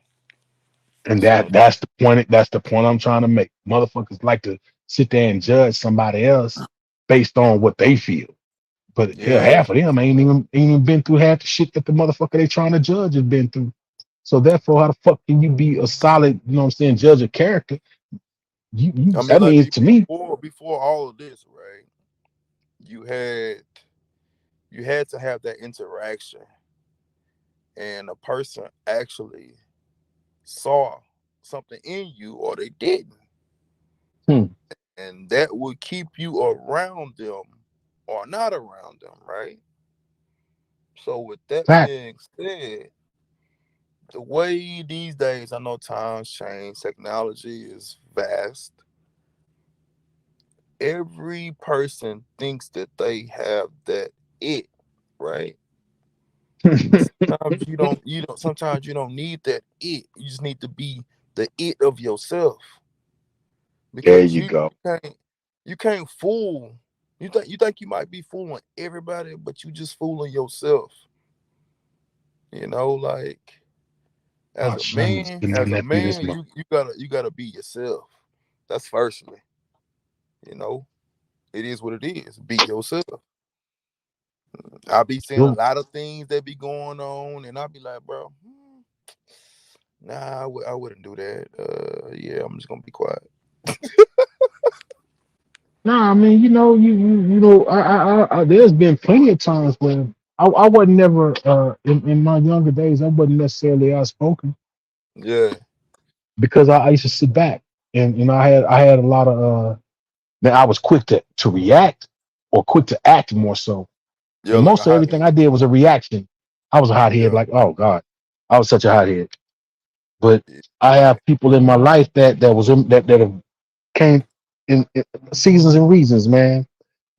And So that's the point. That's the point I'm trying to make. Motherfuckers like to sit there and judge somebody else based on what they feel. But hell, yeah, half of them ain't even been through half the shit that the motherfucker they trying to judge has been through. So therefore, how the fuck can you be a solid, you know what I'm saying, judge of character? You I mean, that like means to me, before all of this, right? You had you had to have that interaction, and a person actually saw something in you, or they didn't, hmm, and that would keep you around them or not around them, right? So with that fact. being said, the way these days, I know times change, technology is vast. Every person thinks that they have that it, right? But sometimes you don't need that it. You just need to be the it of yourself. There Because you go. you can't fool. You think you might be fooling everybody, but you just fooling yourself. Like Oh, shame is getting my as a nephew this man, month. you gotta be yourself. That's firstly. You know, it is what it is. Be yourself. I be seeing a True. lot of things that be going on, and I be like, bro, nah, I wouldn't do that. Yeah, I'm just gonna be quiet. Nah, I mean, there's been plenty of times when I wasn't never in my younger days, I wasn't necessarily outspoken Yeah, because I used to sit back and I had a lot of that I was quick to react or quick to act more so. yeah, And like a most of everything I hothead. did was a reaction. I was a hothead, Yeah, like, oh God, I was such a hothead. But I yeah. have people in my life that have came in seasons and reasons, man.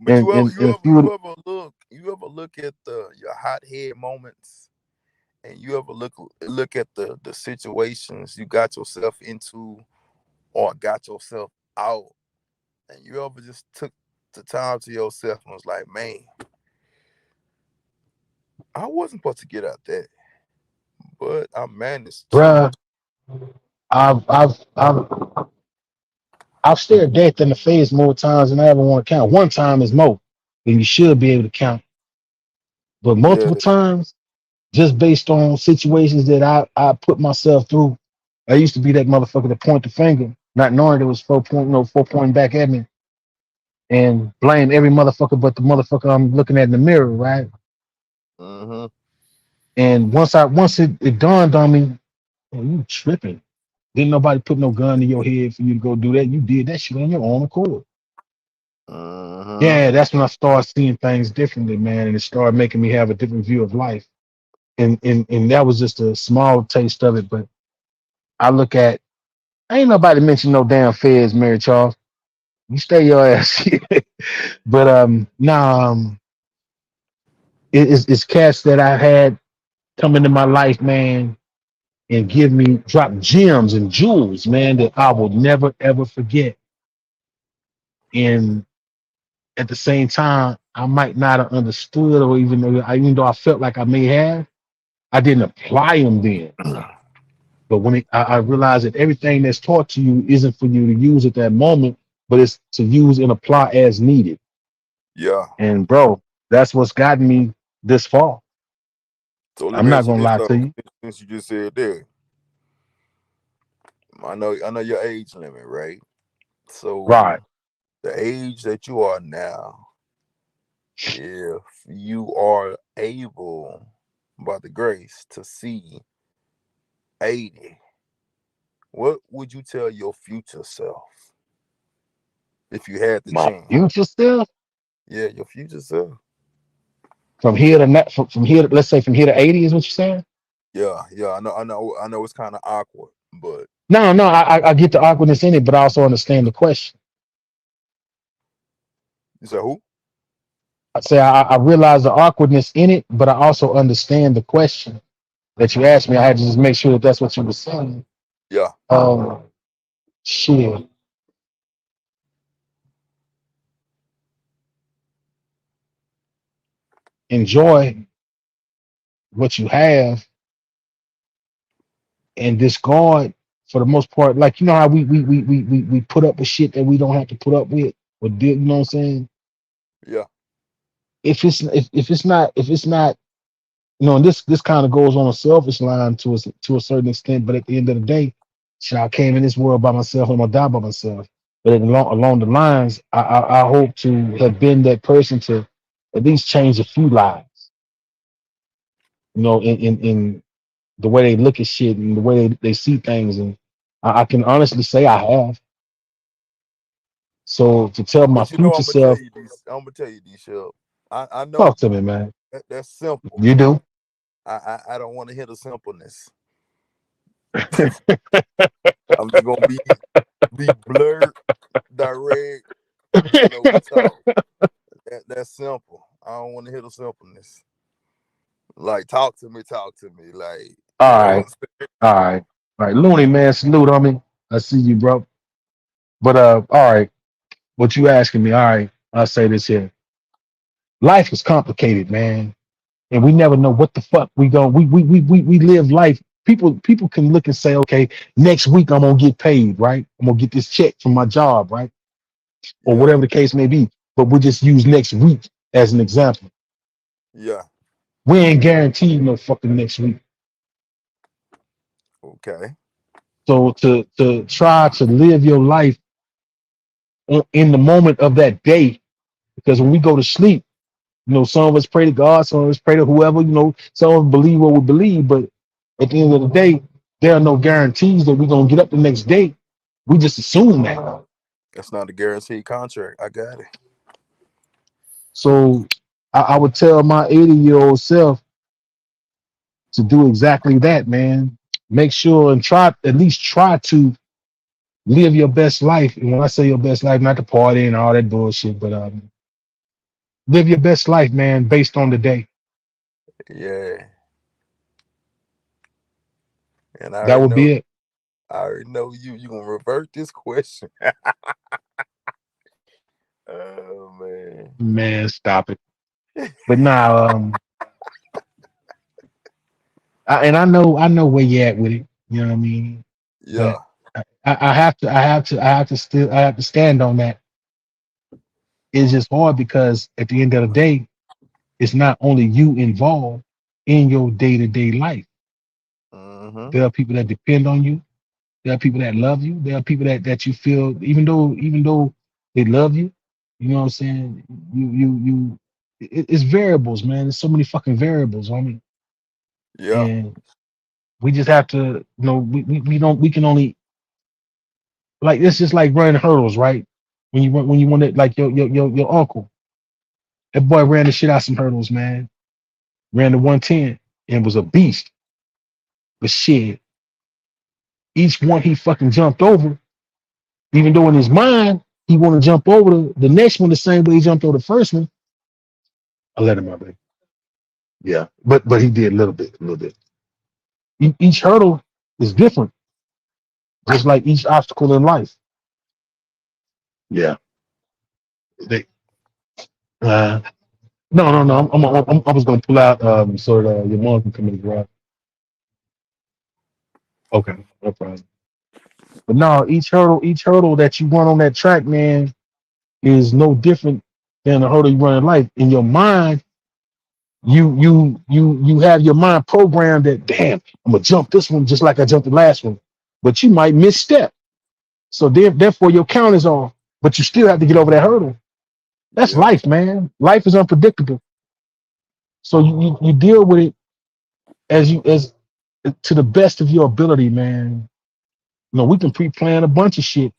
But And you ever and you and a ever few you ever look at the your hothead moments, and you ever look at the situations you got yourself into or got yourself out, and you ever just took the time to yourself and was like, man, I wasn't supposed to get out that, but I managed to. bruh, I've I've stared death in the face more times than I ever want to count. One time is more than you should be able to count, but Yeah, multiple times, just based on situations that I put myself through. I used to be that motherfucker to point the finger, not knowing it was 4 point, 4 pointing back at me, and blame every motherfucker but the motherfucker I'm looking at in the mirror, right? mm-hmm. And once it dawned on me, oh, you tripping. Didn't nobody put no gun to your head for you to go do that. You did that shit on your own accord. Mm-hmm. Yeah, that's when I started seeing things differently, man, and it started making me have a different view of life. And that was just a small taste of it. But I look at ain't nobody mention no damn feds, Mary Charles. You stay your ass here. But nah, it's cats that I had come into my life, man, and drop gems and jewels, man, that I will never ever forget. And at the same time, I might not have understood, or even though I felt like I may have, I didn't apply them then. But when I realized that everything that's taught to you isn't for you to use at that moment, but it's to use and apply as needed. Yeah. And bro, that's what's gotten me this far. So let I'm me not ask you gonna this lie to though, you. since you just said that. I know your age limit, right? So Right. the age that you are now, if you are able by the grace to see 80, what would you tell your future self if you had the My chance? future self Yeah, your future self. from here to from here, let's say from here to 80 is what you're saying? Yeah, yeah. I know. It's kind of awkward, but No, I get the awkwardness in it, but I also understand the question. you said who? I say I realize the awkwardness in it, but I also understand the question that you asked me. I had to just make sure that that's what you were saying. Yeah, Shit. Enjoy what you have and discard for the most part. Like you know how we put up with shit that we don't have to put up with or deal. You know what I'm saying? yeah, If it's not and this kind of goes on a selfish line to a certain extent. But at the end of the day, shit, I came in this world by myself. I'm gonna die by myself. But along the lines, I hope to have been that person to at least change a few lives. In the way they look at shit and the way they see things, and I can honestly say I have. So to tell my but you know, future self, I'm gonna tell you these, Shell. I talk know to me, man. that's simple. You do. I don't want to hear the simpleness. I'm just gonna be blurred, direct. You know, we talk. That's simple. I don't want to hear the simpleness. Like, talk to me. Like, All you know what right, I'm saying? all right, all right. Looney man, salute on me. I see you, bro. But all right. What you asking me? All right, I'll say this here. Life is complicated, man, and we never know what the fuck we go. We live life. People can look and say, okay, next week I'm gonna get paid, right? I'm gonna get this check from my job, right? Or Yeah, whatever the case may be. But we'll just use next week as an example. yeah. We ain't guaranteed no fucking next week. Okay. So to try to live your life in the moment of that day, because when we go to sleep, some of us pray to God, some of us pray to whoever, some of us believe what we believe, but at the end of the day, there are no guarantees that we're gonna get up the next day. We just assume that. That's not a guaranteed contract. I got it. So I would tell my 80-year-old self to do exactly that, man. Make sure and at least try to live your best life. And when I say your best life, not the party and all that bullshit, but live your best life, man, based on the day. Yeah. And That would be it. I already know you gonna revert this question. Oh man. Man, stop it. But now, I know where you're at with it. You know what I mean? Yeah. But I have to stand on that. It's just hard because at the end of the day, it's not only you involved in your day-to-day life. Mm-hmm. There are people that depend on you. There are people that love you. There are people that you feel, even though they love you, you know what I'm saying? It's variables, man. There's so many fucking variables on me. Yeah. And we just have to, we can only, like, it's just like running hurdles, right? When you want it, like your uncle, that boy ran the shit out some hurdles, man. Ran the 110 and was a beast. But shit, each one he fucking jumped over, even though in his mind he want to jump over the next one the same way he jumped over the first one. I let him out, baby. Yeah, but he did a little bit. Each hurdle It's different, just like each obstacle in life. Yeah. They, uh, no. I was gonna pull out so that your mom can come in the garage. Okay, no problem. But no, each hurdle that you run on that track, man, is no different than the hurdle you run in life. In your mind, you have your mind programmed that damn, I'm gonna jump this one just like I jumped the last one. But you might misstep. So therefore your count is off. But you still have to get over that hurdle. That's Yeah. life, man. Life is unpredictable. So you deal with it as to the best of your ability, man. You know, we can pre-plan a bunch of shit,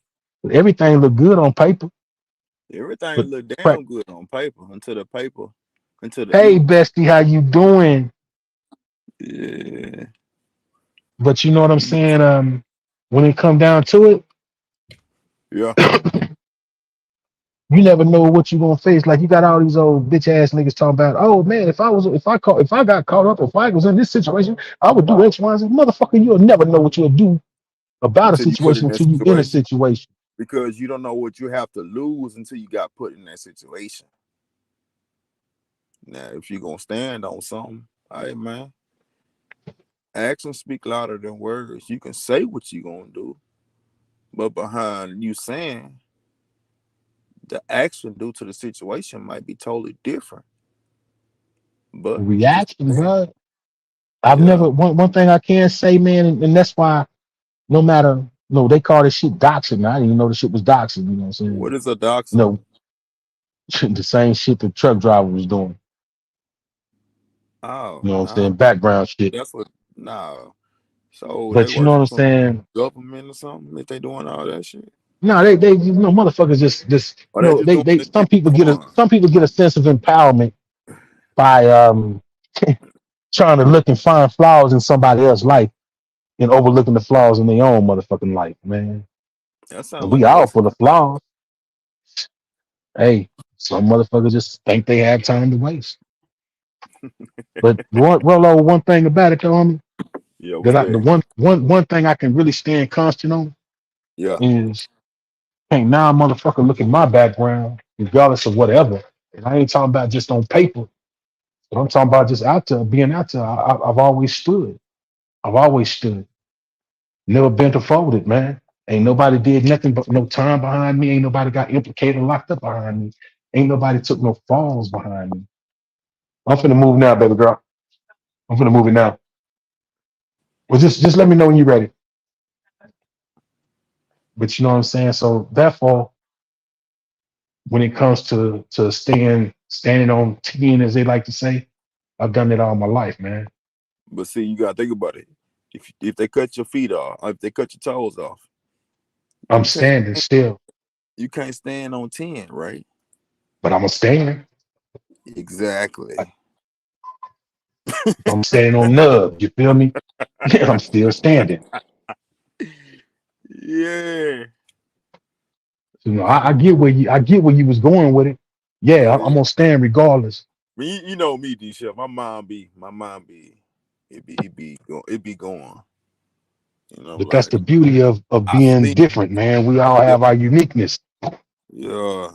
but everything look good on paper. Everything But look pra- damn good on paper until the hey, ink. bestie, how you doing? Yeah. But you know what I'm saying? When it come down to Yeah. it, you never know what you're gonna face. Like you got all these old bitch ass niggas talking about, oh man, if I got caught up, if I was in this situation, I would do X, Y, and Z. Motherfucker, you'll never know what you'll do about a Until you put situation in that until you in a situation. situation. Because you don't know what you have to lose until you got put in that situation. Now, if you're gonna stand on something, hey man, actions speak louder than words. You can say what you're gonna do, but behind you saying, the action due to the situation might be totally different. But you just Reaction, stand. bro. I've Yeah. never one thing I can say, man, and that's why no matter no, they call this shit doxing. I didn't even know the shit was doxing, you know what I'm saying? What is a You doxing? know, the same shit the truck driver was doing. Oh, You know what I'm nah. saying? Background shit. That's what nah. So they But you know work what for I'm some saying? government or something if they doing all that shit. No, they you know motherfuckers just Or you they know just doing they the shit for fun. some people get a sense of empowerment by trying to look and find flaws in somebody else's life and overlooking the flaws in their own motherfucking life, man. That And sounds like we a all waste of full of time. flaws. Hey, some motherfuckers just think they have time to waste. But one thing about it, though, homie, Yeah, what's that the that? one thing I can really stand constant on Yeah. is hey, now a motherfucker look at my background, regardless of whatever. And I ain't talking about just on paper, but I'm talking about just out there, being out there. I've always stood. I've always stood. Never been to folded, man. Ain't nobody did nothing but no time behind me. Ain't nobody got implicated and locked up behind me. Ain't nobody took no falls behind me. I'm finna move now, baby girl. I'm finna move it now. Well, just let me know when you're ready. But you know what I'm saying? So therefore, when it comes to standing on 10, as they like to say, I've done it all my life, man. But see, you gotta think about it. If they cut your feet off, or if they cut your toes off, I'm you can't standing still, you can't stand on 10, right? but I'm a stand. Exactly. I'm standing on nub. You feel me? I'm still standing. Yeah. You know, I get where you was going with it. Yeah, Yeah, I'm yeah. gonna stand regardless. I mean, you know me, D Chef. My mind be it be going. You know, But that's like the beauty of I being think, different, man. We all yeah, have our uniqueness, yeah,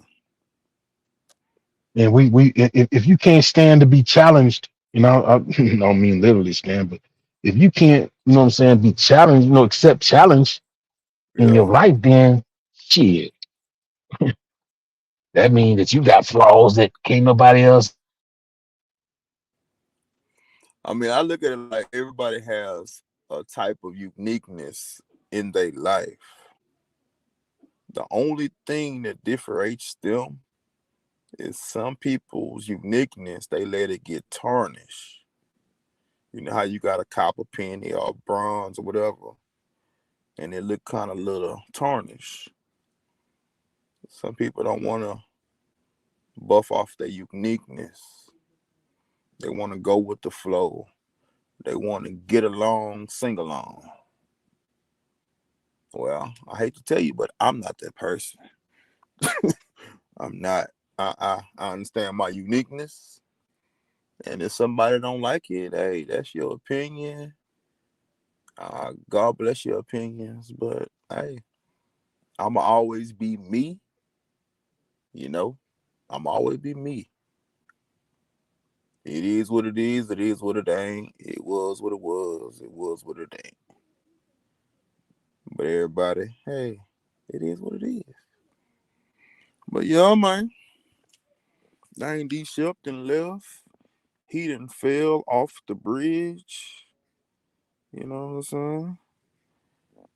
and we if you can't stand to be challenged, you know, I don't mean literally stand, but if you can't, you know what I'm saying, be challenged, you know, accept challenge in your yeah. life, then shit, that means that you got flaws that can't nobody else. I mean, I look at it like everybody has a type of uniqueness in their life. The only thing that differentiates them is some people's uniqueness, they let it get tarnished. You know how you got a copper penny or bronze or whatever, and it look kind of little tarnished. Some people don't want to buff off their uniqueness. They want to go with the flow. They want to get along, sing along. Well, I hate to tell you, but I'm not that person. I'm not. I understand my uniqueness, and if somebody don't like it, hey, that's your opinion. God bless your opinions, but hey, I'ma always be me. You know, I'ma always be me. It is what it is. It is what it ain't. It was what it was. It was what it ain't. But everybody, hey, it is what it is. But yeah, man, dang, D Shep done left. He done fell off the bridge. You know what I'm saying?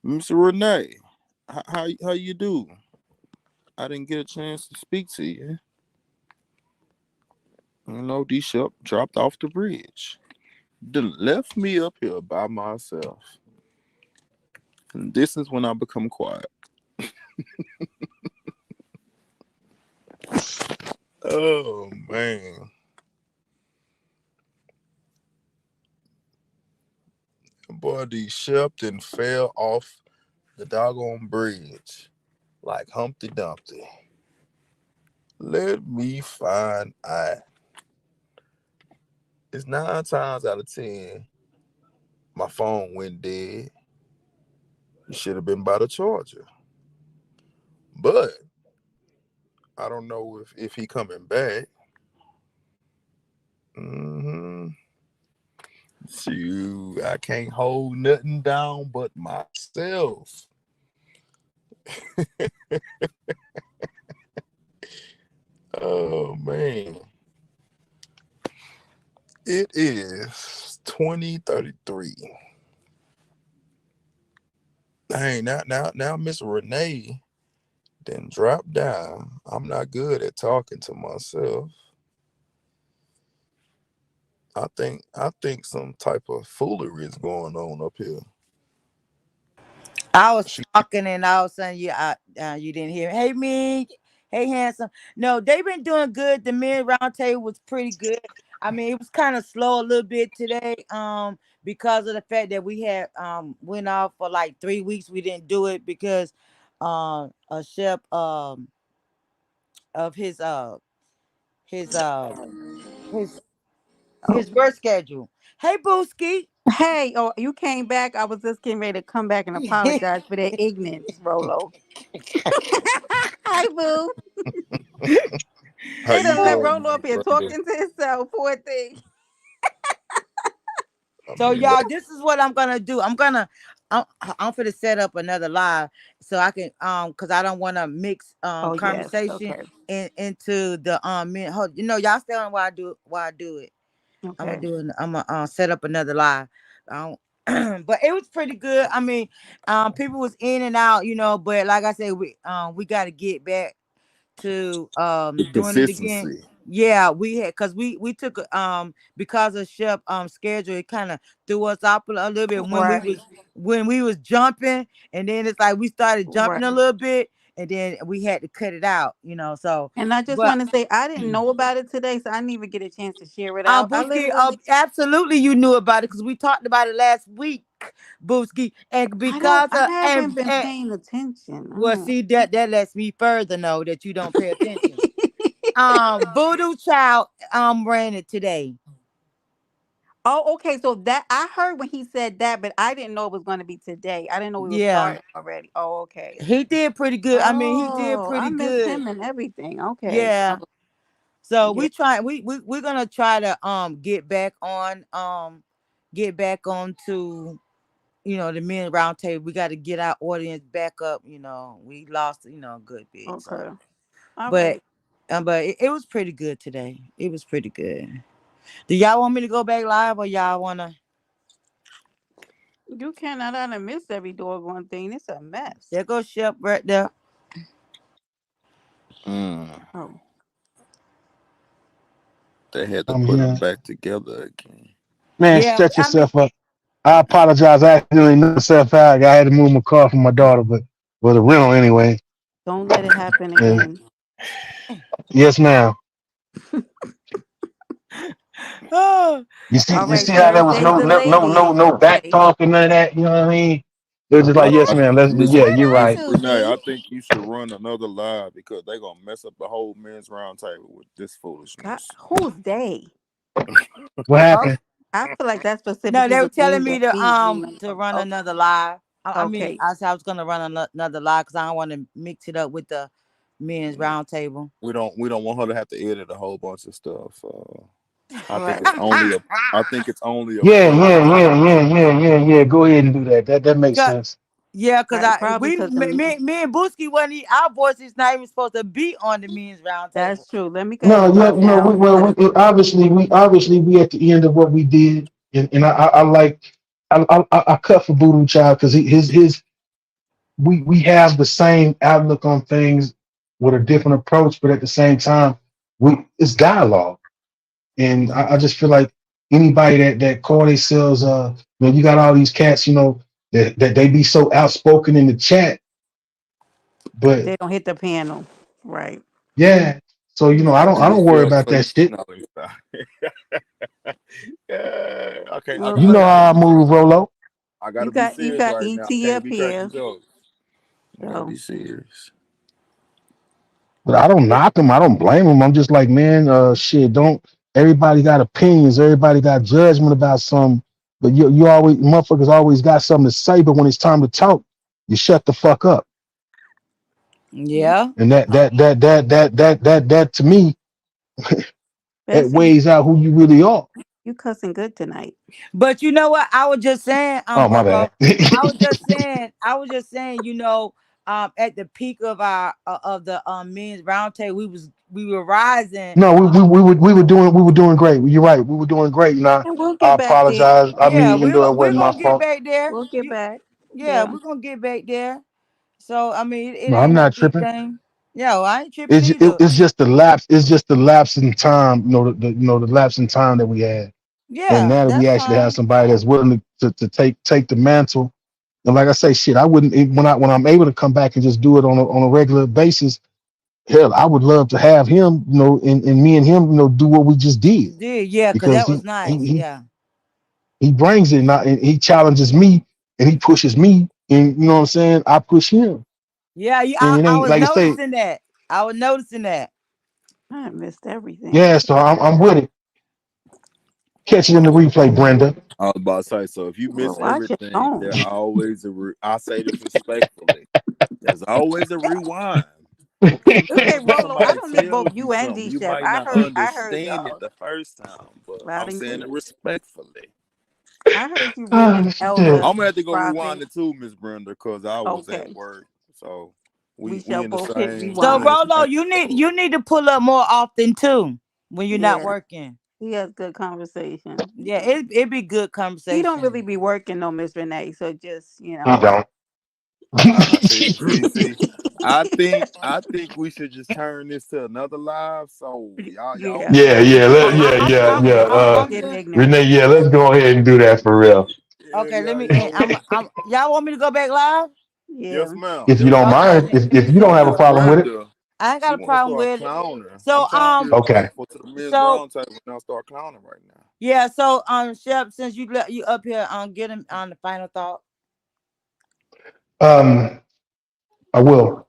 Mr. Renee, how you do? I didn't get a chance to speak to you. You know, D Shep dropped off the bridge. Done left me up here by myself. And this is when I become quiet. Oh man. Boy, D Shep done fell off the doggone bridge like Humpty Dumpty. Let me find out. It's 9 times out of 10 my phone went dead. It should have been by the charger. But I don't know if he coming back. Shoot, I can't hold nothing down but myself. Oh man. It is 2033. Dang, now Miss Renee then dropped down. I'm not good at talking to myself. I think some type of foolery is going on up here. I was She, talking and all of a sudden you didn't hear. Hey, me. Hey, handsome. No, they've been doing good. The men round table was pretty good. I mean, it was kind of slow a little bit today, because of the fact that we had went off for like 3 weeks. We didn't do it because a chef of his his Oh, his work schedule. Hey, Booski. hey, oh, you came back. I was just getting ready to come back and apologize for that ignorance, Rolo. Hi, boo. how They you done let doing, Rolo Miss up here Brenda? talking to himself. Poor thing. I So mean, y'all, this is what I'm gonna do. I'm gonna set up another live so I can because I don't want to mix Oh, yes. conversation Okay. into the y'all stay on while I do it. Okay. I'm gonna set up another live. But it was pretty good. I mean, people was in and out, but like I said, we got to get back to doing it again. consistency. Yeah, we had because we took because of chef schedule, it kind of threw us off a little bit Right. when we was jumping, and then it's like we started jumping Right. a little bit, and then we had to cut it out, so And I just but want to say I didn't know about it today, so I didn't even get a chance to share it out. I Booski, literally, absolutely you knew about it because we talked about it last week, Booski, and because I of haven't been paying attention. well, see that lets me further know that you don't pay attention. Voodoo Child ran it today. Oh, okay. So that I heard when he said that, but I didn't know it was going to be today. I didn't know we were Yeah, starting already. Oh, okay. he did pretty good. I mean, he did Oh, I pretty missed good. him and everything. Okay. Yeah. Oh, So yeah. we're gonna try to get back on to the men round table. We got to get our audience back up. We lost a good bit. So, Okay. All but right. it was pretty good today. It was pretty good. Do y'all want me to go back live or y'all wanna? You cannot out and miss every doggone thing. It's a mess. There goes Shep right there. Mm, Oh. they had to I'm put them here. back together again. Man, Yeah, shut I mean, yourself up. I apologize. I accidentally knocked myself out. I had to move my car for my daughter, but well, the rental anyway. Don't let it happen And again. yes, ma'am. oh, All You right. see how there was Thursday's no the no no no ladies. no back Okay. talk and none of that. You know what I mean? It was just like, yes, I, ma'am. Miss Yeah, you're What up, right. Miss Renee, I Susie? think you should run another live because they're gonna mess up the whole men's round table with this God, foolishness. who's they? What oh, happened? I feel like that's No, specifically they were the telling things me that feed you to mental. run Okay. another live. I mean, Okay. I said I was gonna run another live because I don't want to mix it up with the men's round table. We don't want her to have to edit a whole bunch of stuff. I think Right. it's only a I think it's only a Yeah, part yeah, of it. yeah, yeah, yeah, yeah, yeah. Go ahead and do that. That makes 'Cause- sense. yeah, cause Right. Probably because me and Booski wasn't our voice is not even supposed to be on the men's round table. that's true. Let me go ahead No, and yeah, drop no, down. we at the end of what we did, and I like I cut for Voodoo Child because his we have the same outlook on things with a different approach, but at the same time, it's dialogue. And I just feel like anybody that call themselves you got all these cats, that they be so outspoken in the chat, but They don't hit the panel. Right. yeah. So I You don't worry feel about so you that shit. no, let me stop. Yeah, okay, Well, You know how I move, Rolo. I you gotta be got serious right now. I ET can't up be cracking here. jokes. I gotta So be serious. But I don't knock them. I don't blame them. I'm just like, man, shit. Don't everybody got opinions? Everybody got judgment about something. But you always motherfuckers always got something to say. But when it's time to talk, you shut the fuck up. Yeah. And that to me, that Benson, weighs out who you really are. you cussing good tonight. But you know what? I was just saying, Oh my Roro. bad. I was just saying, at the peak of our of the men's roundtable, we were rising. No, we were doing great. You're right. We were doing great. Now And we'll I get back there. apologize. I mean, Yeah, even though it we're wasn't my gonna get fault. back there. We'll get back. Yeah, Yeah. we're gonna get back there. So I mean, it No, I'm ain't no not big tripping. thing. Yeah, well, I ain't tripping either. It's just the lapse. It's just the lapse in time. The lapse in time that we had. And Yeah, now that we that's actually have fine. somebody that's willing to take the mantle, and like I say, shit, I wouldn't when I'm able to come back and just do it on a regular basis. Hell, I would love to have him, and me and him, do what we just did Yeah, cause because that was he nice. he he, Yeah, he brings it, and he challenges me, and he pushes me, and you know what I'm saying. I push him, yeah. and it I ain't was like I say, noticing that. I was noticing that. I missed everything. yeah. So I'm with it. Catch it in the replay, Brenda. I was about to say, so if you Well, miss watch your everything, tone. there always I say this respectfully. There's always a rewind. Okay, Sometimes when Rolo, I somebody don't need both tells you you and something, D you Chef. might I not heard understand it y'all the first time, but loud I'm and saying clear. it respectfully. I heard you Oh reading shit. Elder I'm gonna have to go rewind Prophet. it too, Miss Brenda, because I was at Okay. work. So We we shall in the both hit same So we in rewind. the Rolo, same boat. you need to pull up more often too when you're not Yeah. working. He has good conversation. Yeah, it be good He don't really conversation. be working no, Miss Renee. So just, He don't. See. I think we should just turn this to another live. So y'all Yeah. want to Yeah, go yeah, ahead let, and yeah, yeah, I'm yeah. I'm just I'm getting just ignorant. Renee, yeah, let's go ahead and do that for real. okay. Let me. y'all want I'm. Y'all want me to go back live? Yeah. yes, ma'am. If you Yes, don't ma'am. Okay. mind, if you don't So have a Miss problem with it, Brenda, I ain't got she a want to problem start with it. clowning. I'm So trying to be okay. respectful to the men's so round table and I'll start clowning right now. yeah. So Shep, since you up here, get him on the final thought. Um, I will.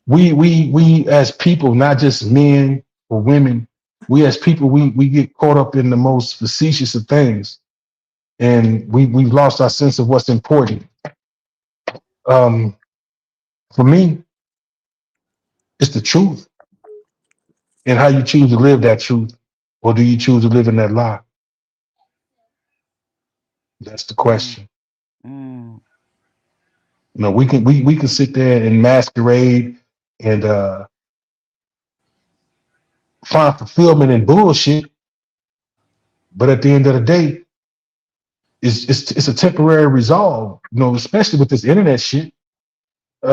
We as people, not just men or women, we as people, we get caught up in the most facetious of things, and we've lost our sense of what's important. Um, for me, it's the truth and how you choose to live that truth, or do you choose to live in that lie? That's the Mm, question. mm, We can sit there and masquerade and find fulfillment in bullshit, but at the end of the day, it's a temporary resolve. Especially with this internet shit. We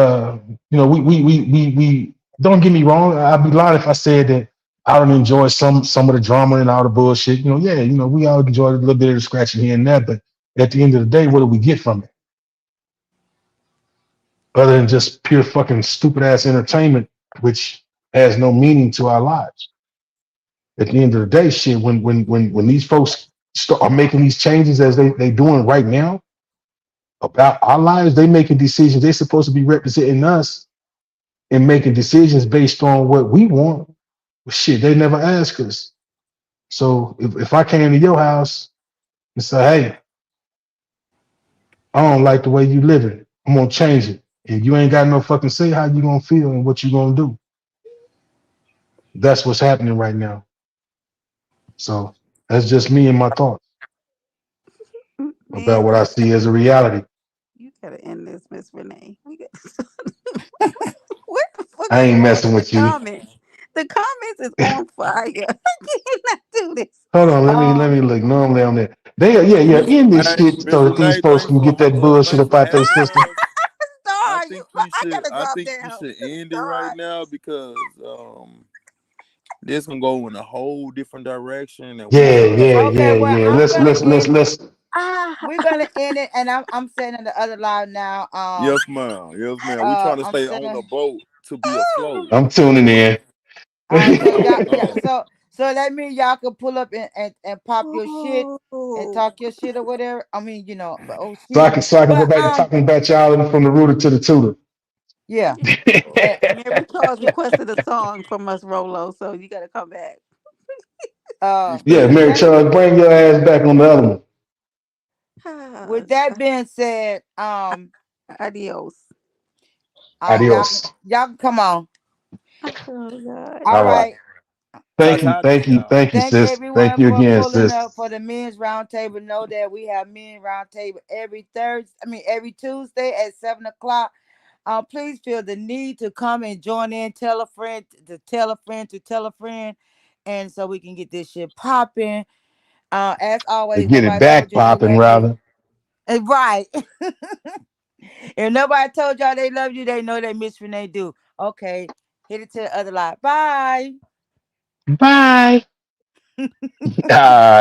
don't get me wrong. I'd be lying if I said that I don't enjoy some of the drama and all the bullshit. We all enjoy a little bit of the scratching here and there, but at the end of the day, what do we get from it? Other than just pure fucking stupid ass entertainment, which has no meaning to our lives. At the end of the day, shit, when these folks are making these changes as they doing right now about our lives, they making decisions. They're supposed to be representing us and making decisions based on what we want. Well, shit, they never ask us. So if I came to your house and say, hey, I don't like the way you living, I'm gonna change it. And you ain't got no fucking say how you gonna feel and what you gonna do. That's what's happening right now. So that's just me and my thoughts about Man, what I see as a reality. you gotta end this, Miss Renee. What the fuck I is ain't wrong messing with with the you. comments? The comments is on fire. I cannot do this. Hold on, let Um, me look. Normally on there. They are, yeah, in this Hey, shit Miss so that these Renee, folks can get that bullshit thanks up for out their having system. us. Star, you, I gotta I drop think you down. should end it right Star. now because this can go in a whole different direction and we Yeah, ain't yeah, trying to yeah, okay, do well, yeah. I'm gonna end. Let's We're gonna end it, and I'm sending the other live now. Yes, ma'am. Yes, ma'am. We trying to I'm stay on the sending. boat to be afloat. I'm tuning in. So y'all, Uh-uh. so that means y'all can pull up and pop your shit and Oh, talk your shit or whatever. I mean, but oh So shit, I can go but back to talking about y'all from the rooter to the tutor. yeah, yeah. and, Mary Charles requested a song from us, Rolo, so you gotta come back. You Yeah, said Mary that Charles, bring your ass back on the other one. with that being said, Adios. Adios. y'all can come on. Oh God. All All right. right. ta-ta, Thank you, Thank sis. Thank everyone you for again, pulling sis. up for the men's roundtable. Know that we have men roundtable every Tuesday at 7 o'clock. Please feel the need to come and join in. Tell a friend to tell a friend to tell a friend, and so we can get this shit popping. As To always, get it nobody back told you they popping, love you. rather. Right. If nobody told y'all they love you, they know they miss when they do. Okay, hit it to the other line. Bye. Bye. All right.